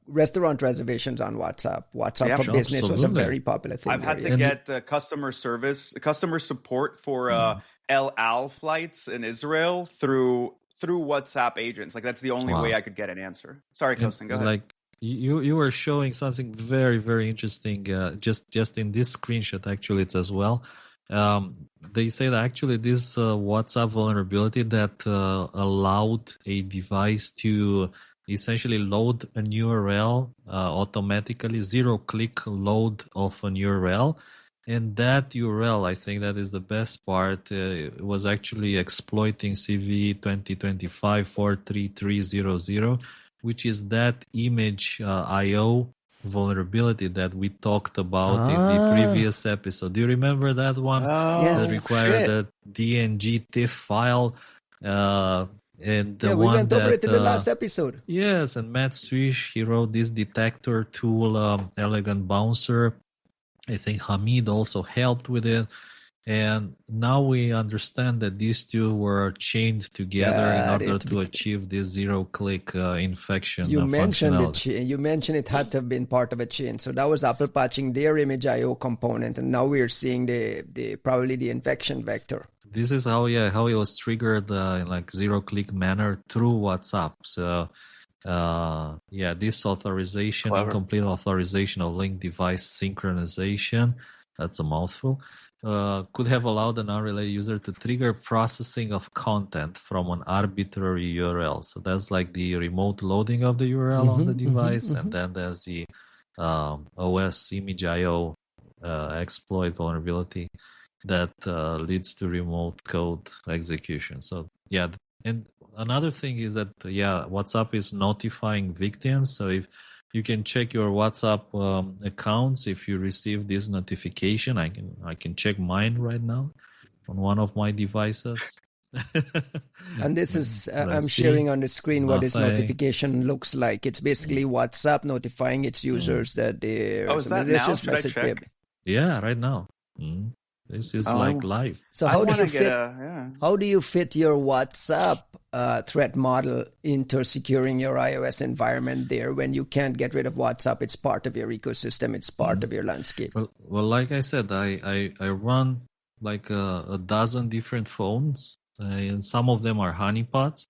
restaurant reservations on WhatsApp. WhatsApp for Business was a very popular thing. I've had to get customer support for El Al flights in Israel through WhatsApp agents. Like that's the only way I could get an answer. Sorry, Costin, go ahead. Like you were showing something very, very interesting. Just in this screenshot, actually, it's as well. They say that actually this WhatsApp vulnerability that allowed a device to essentially load an URL automatically, zero-click load of an URL. And that URL, I think that is the best part, was actually exploiting CV 2025-43300, which is that image IO vulnerability that we talked about in the previous episode. Do you remember that one? Yes. That required a DNG TIFF file. And the we one went over it in the last episode. Yes, and Matt Swish, he wrote this detector tool, Elegant Bouncer. I think Hamid also helped with it. And now we understand that these two were chained together in order to achieve this zero-click infection. You mentioned it had to have been part of a chain. So that was Apple patching their image IO component, and now we're seeing the probably the infection vector. This is how it was triggered in like zero-click manner through WhatsApp. So this authorization, incomplete authorization of link device synchronization, that's a mouthful, could have allowed an unrelated user to trigger processing of content from an arbitrary URL. So that's like the remote loading of the URL on the device, and then there's the OS image IO exploit vulnerability that leads to remote code execution. So and another thing is that WhatsApp is notifying victims. So if you can check your WhatsApp accounts if you receive this notification. I can check mine right now on one of my devices. And this is I'm sharing on the screen what this notification looks like. It's basically WhatsApp notifying its users that they're is that now? Should I check? Yeah, right now. This is like live. So how do you fit your WhatsApp threat model into securing your iOS environment there when you can't get rid of WhatsApp? It's part of your ecosystem. It's part of your landscape. Well, like I said, I run like a dozen different phones, and some of them are honeypots.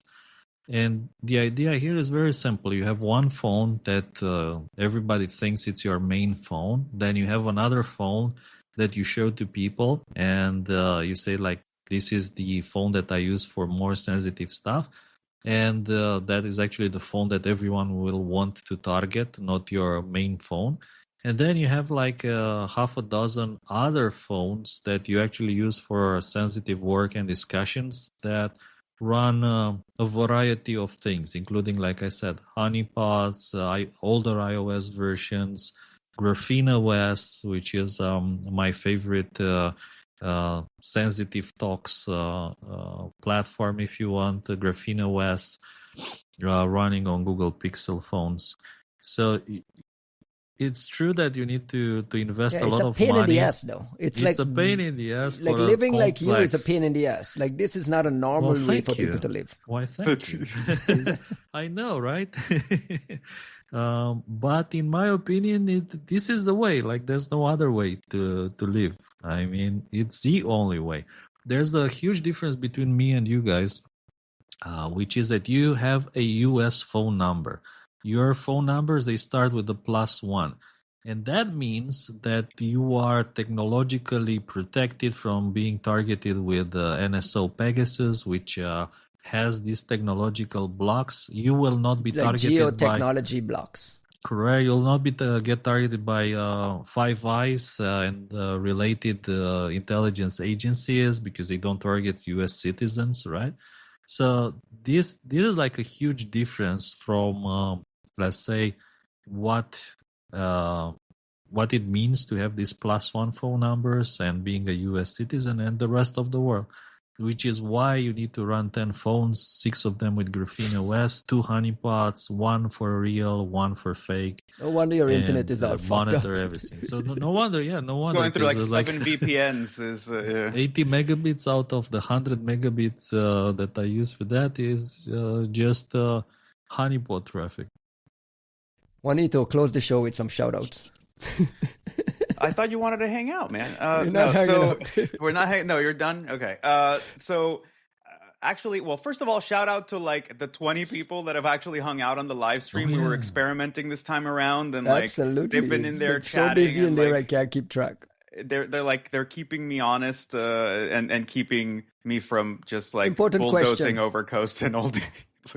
And the idea here is very simple. You have one phone that everybody thinks it's your main phone. Then you have another phone that you show to people, and you say like, this is the phone that I use for more sensitive stuff. And that is actually the phone that everyone will want to target, not your main phone. And then you have like half a dozen other phones that you actually use for sensitive work and discussions that run a variety of things, including, like I said, honeypots, older iOS versions, Graphene OS, which is my favorite sensitive talks platform, if you want, Graphene OS running on Google Pixel phones. So it's true that you need to invest a lot of money. It's a pain in the ass, though. It's like a pain in the ass. Like living like you is a pain in the ass. Like this is not a normal way for people to live. Why, thank you. I know, right? But in my opinion, this is the way. Like there's no other way to live. I mean, it's the only way. There's a huge difference between me and you guys, which is that you have a US phone number. Your phone numbers, they start with the +1. And that means that you are technologically protected from being targeted with NSO Pegasus, which has these technological blocks. You will not be like targeted by geotechnology blocks. Correct. You'll not be get targeted by Five Eyes and related intelligence agencies because they don't target U.S. citizens, right? So this is like a huge difference from let's say what it means to have these +1 phone numbers and being a US citizen and the rest of the world, which is why you need to run 10 phones, 6 of them with Graphene OS, 2 honeypots, 1 for real, 1 for fake. No wonder your internet is all fucked up. Monitor everything. So no wonder, no wonder. Going through like 7 VPNs is 80 megabits out of the 100 megabits that I use for that is just honeypot traffic. Juanito, close the show with some shout-outs. I thought you wanted to hang out, man. You're not hanging out. We're not hanging. No, you're done. Okay. Actually, well, first of all, shout out to like the 20 people that have actually hung out on the live stream. We were experimenting this time around, and like absolutely, they've been in there so chatting. busy in and, there, like, I can't keep track. They're keeping me honest and keeping me from just like Important bulldozing question. over Costin all day.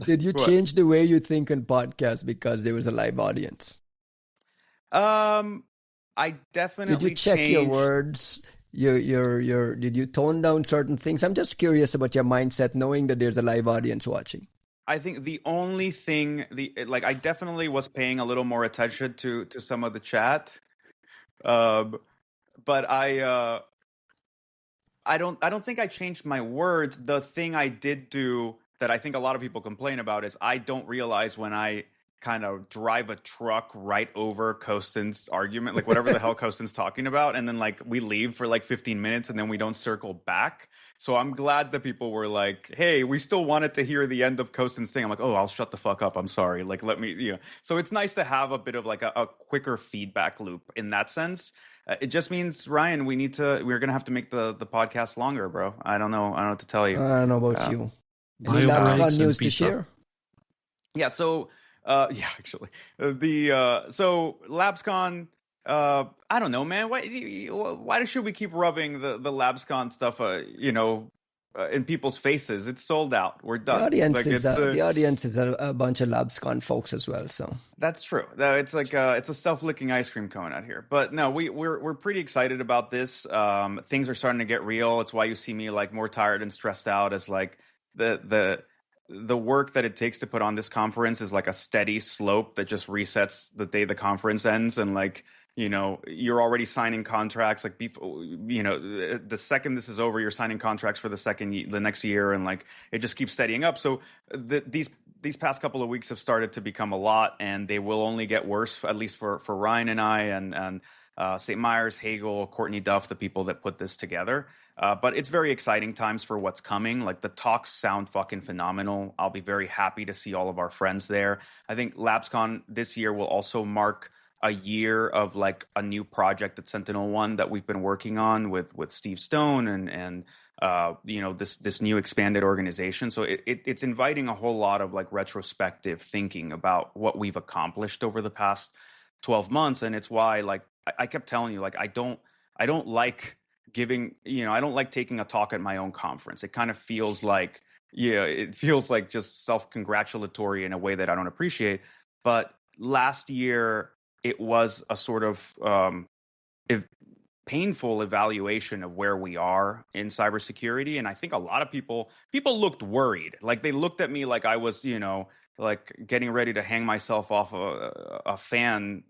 Did you change the way you think in podcasts because there was a live audience? I definitely did you check changed. your words? Did you tone down certain things? I'm just curious about your mindset, knowing that there's a live audience watching. I think the only thing, I definitely was paying a little more attention to some of the chat, but I don't think I changed my words. The thing I did do that I think a lot of people complain about is I don't realize when I kind of drive a truck right over Costin's argument, like whatever the hell Costin's talking about, and then like we leave for like 15 minutes and then we don't circle back. So I'm glad that people were like, hey, we still wanted to hear the end of Costin's thing. I'm like, oh, I'll shut the fuck up. I'm sorry. Like, let me, So it's nice to have a bit of like a quicker feedback loop in that sense. It just means, Ryan, we're going to have to make the podcast longer, bro. I don't know what to tell you. I don't know about you. Any LabsCon news to share? Yeah, so actually, so LabsCon. I don't know, man. Why should we keep rubbing the LabsCon stuff, in people's faces? It's sold out. We're done. The audience is a bunch of LabsCon folks as well. So that's true. It's like it's a self-licking ice cream cone out here. But no, we're pretty excited about this. Things are starting to get real. It's why you see me like more tired and stressed out as like the work that it takes to put on this conference is like a steady slope that just resets the day the conference ends. And like, you're already signing contracts, like, the second this is over, you're signing contracts for the next year. And like, it just keeps steadying up. So these past couple of weeks have started to become a lot, and they will only get worse, at least for Ryan and I and St. Myers, Hagel, Courtney Duff, the people that put this together. But it's very exciting times for what's coming. Like the talks sound fucking phenomenal. I'll be very happy to see all of our friends there. I think LabsCon this year will also mark a year of like a new project at SentinelOne that we've been working on with Steve Stone and this new expanded organization. So it's inviting a whole lot of like retrospective thinking about what we've accomplished over the past 12 months. And it's why like I kept telling you, like I don't like giving, I don't like taking a talk at my own conference. It kind of feels like, it feels like just self-congratulatory in a way that I don't appreciate. But last year, it was a sort of painful evaluation of where we are in cybersecurity. And I think a lot of people looked worried. Like they looked at me like I was, like getting ready to hang myself off a fan,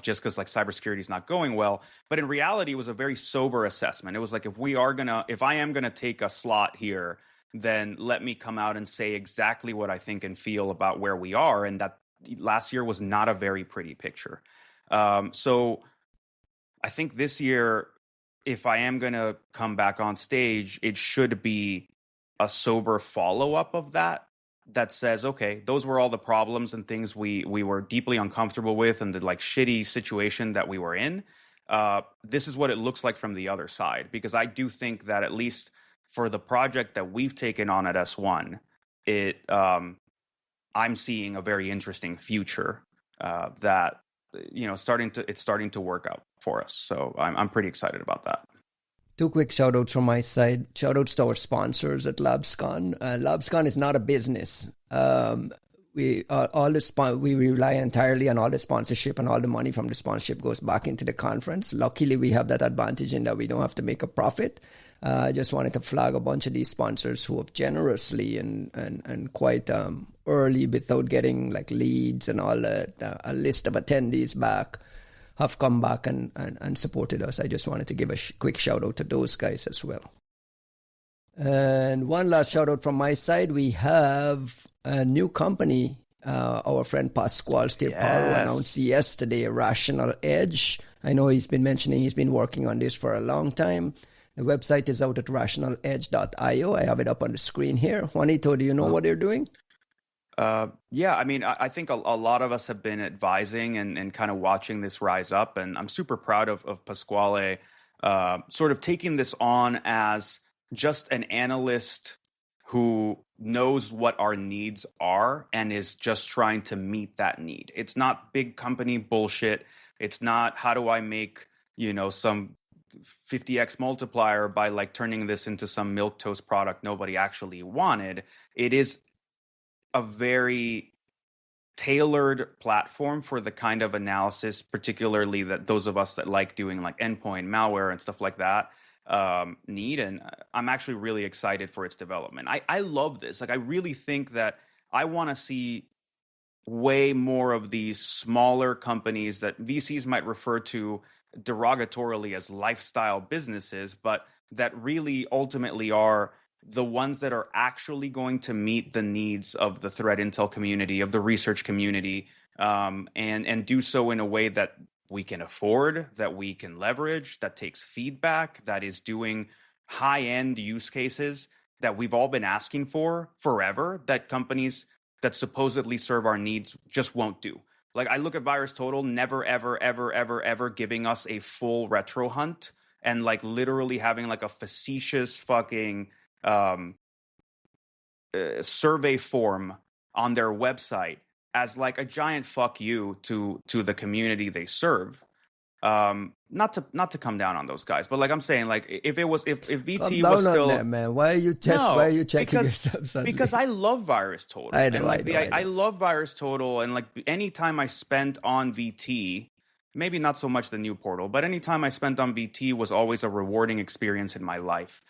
just because like cybersecurity is not going well. But in reality, it was a very sober assessment. It was like, if I am gonna take a slot here, then let me come out and say exactly what I think and feel about where we are. And that last year was not a very pretty picture. So I think this year, if I am going to come back on stage, it should be a sober follow-up of that says, okay, those were all the problems and things we were deeply uncomfortable with and the like shitty situation that we were in. This is what it looks like from the other side, because I do think that at least for the project that we've taken on at S1, I'm seeing a very interesting future that it's starting to work out for us. So I'm pretty excited about that. Two quick shout outs from my side. Shout outs to our sponsors at LabsCon. LabsCon is not a business. We rely entirely on all the sponsorship, and all the money from the sponsorship goes back into the conference. Luckily, we have that advantage in that we don't have to make a profit. I just wanted to flag a bunch of these sponsors who have generously and quite early, without getting like leads and all that, a list of attendees back, have come back and supported us. I just wanted to give a quick shout out to those guys as well. And one last shout out from my side. We have a new company. Our friend Pasquale Stirparo announced yesterday, Rational Edge. I know he's been mentioning he's been working on this for a long time. The website is out at rationaledge.io. I have it up on the screen here. Juanito, do you know what they're doing? Yeah, I mean, I think a lot of us have been advising and kind of watching this rise up. And I'm super proud of Pasquale sort of taking this on as just an analyst who knows what our needs are and is just trying to meet that need. It's not big company bullshit. It's not how do I make, some 50x multiplier by like turning this into some milquetoast product nobody actually wanted. It is a very tailored platform for the kind of analysis, particularly that those of us that like doing like endpoint malware and stuff like that need. And I'm actually really excited for its development. I love this. Like, I really think that I want to see way more of these smaller companies that VCs might refer to derogatorily as lifestyle businesses, but that really ultimately are the ones that are actually going to meet the needs of the threat intel community, of the research community, and do so in a way that we can afford, that we can leverage, that takes feedback, that is doing high-end use cases that we've all been asking for forever, that companies that supposedly serve our needs just won't do. Like, I look at VirusTotal never, ever, ever, ever, ever giving us a full retro hunt and like literally having like a facetious fucking survey form on their website as like a giant fuck you to the community they serve. Not to come down on those guys, but like I'm saying, like if VT was still on them, man. Why are you why are you checking yourself suddenly? Because I love VirusTotal. I know, and like I love VirusTotal, and like any time I spent on VT, maybe not so much the new portal, but any time I spent on VT was always a rewarding experience in my life.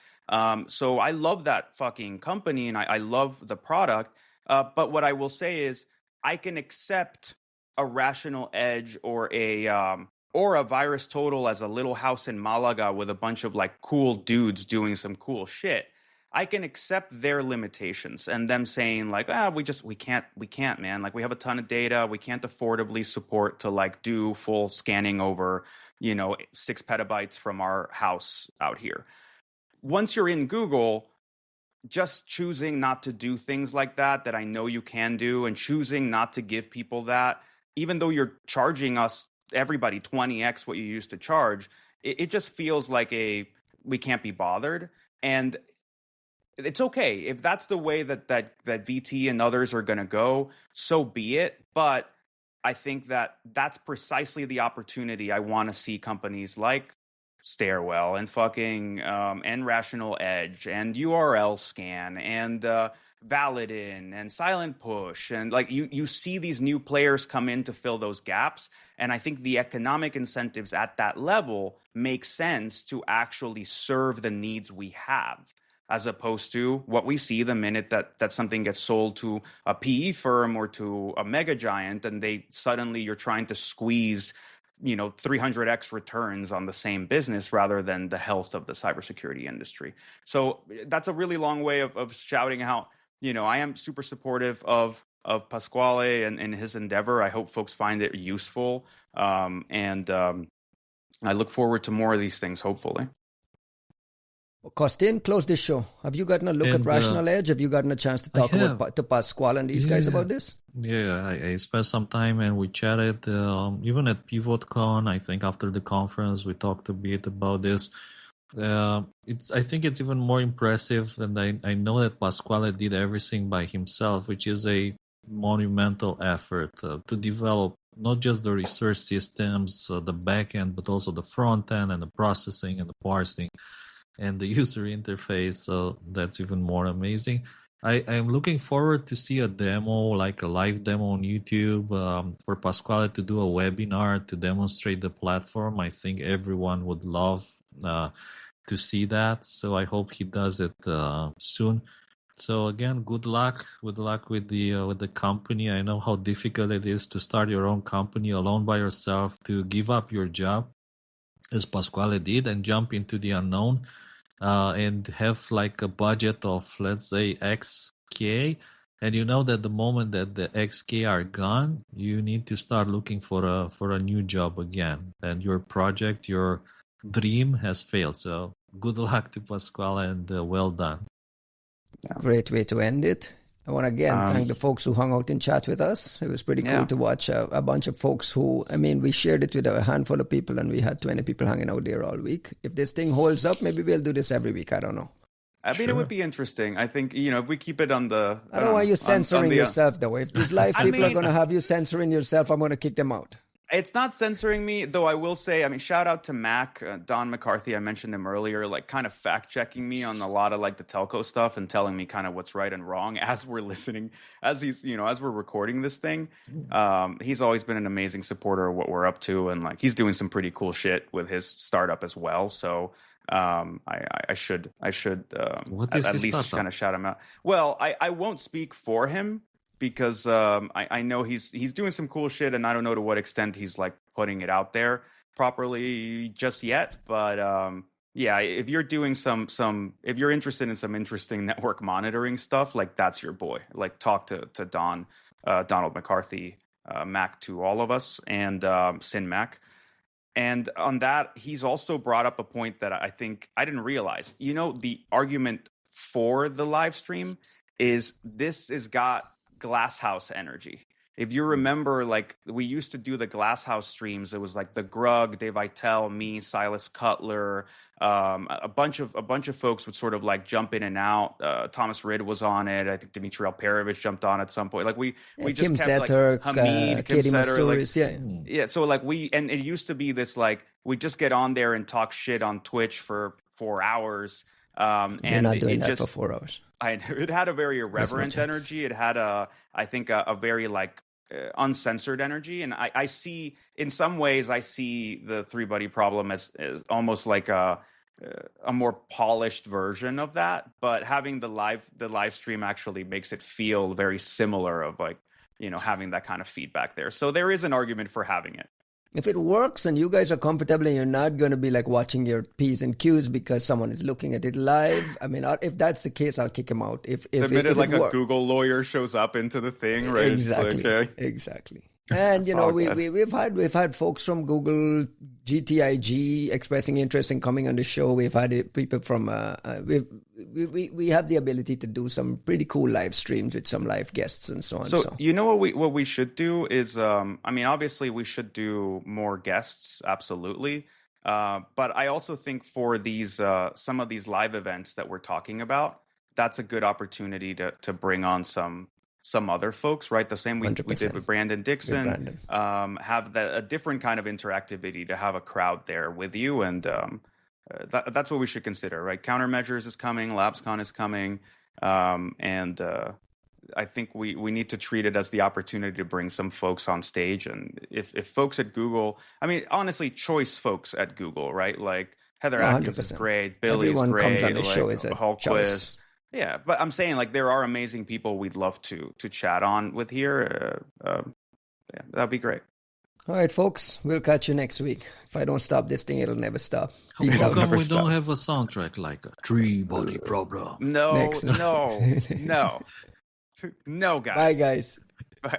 So I love that fucking company and I love the product. But what I will say is I can accept a Rational Edge or a VirusTotal as a little house in Malaga with a bunch of like cool dudes doing some cool shit. I can accept their limitations and them saying like, we can't, man. Like, we have a ton of data. We can't affordably support to like do full scanning over, 6 petabytes from our house out here. Once you're in Google, just choosing not to do things like that I know you can do, and choosing not to give people that even though you're charging us, everybody, 20x what you used to charge, it just feels like we can't be bothered. And it's okay if that's the way that VT and others are going to go, so be it. But I think that's precisely the opportunity I want to see companies like Stairwell and fucking and Rational Edge and URL Scan and Validin and Silent Push, and like you see these new players come in to fill those gaps. And I think the economic incentives at that level make sense to actually serve the needs we have, as opposed to what we see the minute that something gets sold to a PE firm or to a mega giant, and you're trying to squeeze 300x returns on the same business rather than the health of the cybersecurity industry. So that's a really long way of shouting out, I am super supportive of Pasquale and his endeavor. I hope folks find it useful. And I look forward to more of these things, hopefully. Costin, close this show. Have you gotten a look at Rational Edge? Have you gotten a chance to talk to Pasquale and these guys about this? Yeah, I spent some time and we chatted. Even at PivotCon, I think after the conference, we talked a bit about this. I think it's even more impressive, and I know that Pasquale did everything by himself, which is a monumental effort to develop not just the research systems, the back end, but also the front end and the processing and the parsing and the user interface. So that's even more amazing. I'm looking forward to see a demo, like a live demo on YouTube, for Pasquale to do a webinar to demonstrate the platform. I think everyone would love to see that. So I hope he does it soon. So again, good luck with the company. I know how difficult it is to start your own company alone by yourself, to give up your job, as Pasquale did, and jump into the unknown, and have like a budget of, let's say, XK. And you know that the moment that the XK are gone, you need to start looking for a new job again. And your project, your dream has failed. So good luck to Pasquale, and well done. Great way to end it. I want to again thank the folks who hung out in chat with us. It was pretty cool to watch a bunch of folks who, we shared it with a handful of people, and we had 20 people hanging out there all week. If this thing holds up, maybe we'll do this every week. I don't know. I mean, it would be interesting. I think, if we keep it on the... I don't want you censoring yourself, though. If these live people are going to have you censoring yourself, I'm going to kick them out. It's not censoring me, though. I will say, shout out to Mac, Don McCarthy. I mentioned him earlier, like kind of fact checking me on a lot of like the telco stuff and telling me kind of what's right and wrong as we're listening, as we're recording this thing. He's always been an amazing supporter of what we're up to, and like he's doing some pretty cool shit with his startup as well. So I should at least kind of shout him out. Well, I won't speak for him, because I know he's doing some cool shit, and I don't know to what extent he's like putting it out there properly just yet. But if you're doing if you're interested in some interesting network monitoring stuff, like that's your boy. Like talk to Donald McCarthy, Mac to all of us, and Sin Mac. And on that, he's also brought up a point that I think I didn't realize. The argument for the live stream is this has got Glasshouse energy. If you remember, like we used to do the Glasshouse streams, it was like the Grug, Dave Vitale, me, Silas Cutler, a bunch of folks would sort of like jump in and out. Thomas Ridd was on it. I think Dmitry Alperovich jumped on at some point. Like we just Kim kept Setter, like Hamid, Kim Katie Setter, Masouris, So like and it used to be this like we just get on there and talk shit on Twitch for 4 hours. You're and not doing it that just, for 4 hours. It had a very irreverent energy. It had a very like uncensored energy. And I see, in some ways, I see the Three Buddy problem as almost like a more polished version of that. But having the live stream actually makes it feel very similar of like, having that kind of feedback there. So there is an argument for having it. If it works and you guys are comfortable and you're not going to be like watching your P's and Q's because someone is looking at it live, if that's the case, I'll kick him out. If the minute like a Google lawyer shows up into the thing, right? Exactly. Like, okay. Exactly. And we've had folks from Google, GTIG expressing interest in coming on the show. We've had people from we have the ability to do some pretty cool live streams with some live guests and so on. So you know what we should do is, I mean, obviously we should do more guests, absolutely. But I also think for these some of these live events that we're talking about, that's a good opportunity to bring on some other folks, right? The same we did with Brandon Dixon. Have a different kind of interactivity to have a crowd there with you, and that's what we should consider, right? Countermeasures is coming, LabsCon is coming, and I think we need to treat it as the opportunity to bring some folks on stage. And if folks at Google, I mean, honestly, choice folks at Google, right? Like Heather Atkins is great, Billy's great, comes on the like show is a Hulkquist. choice. Yeah, but I'm saying like there are amazing people we'd love to chat on with here. Yeah, that'd be great. All right, folks, we'll catch you next week. If I don't stop this thing, it'll never stop. Peace How out. come we don't have a soundtrack like a three-body problem? No, Next. no, no, no, guys. Bye, guys. Bye.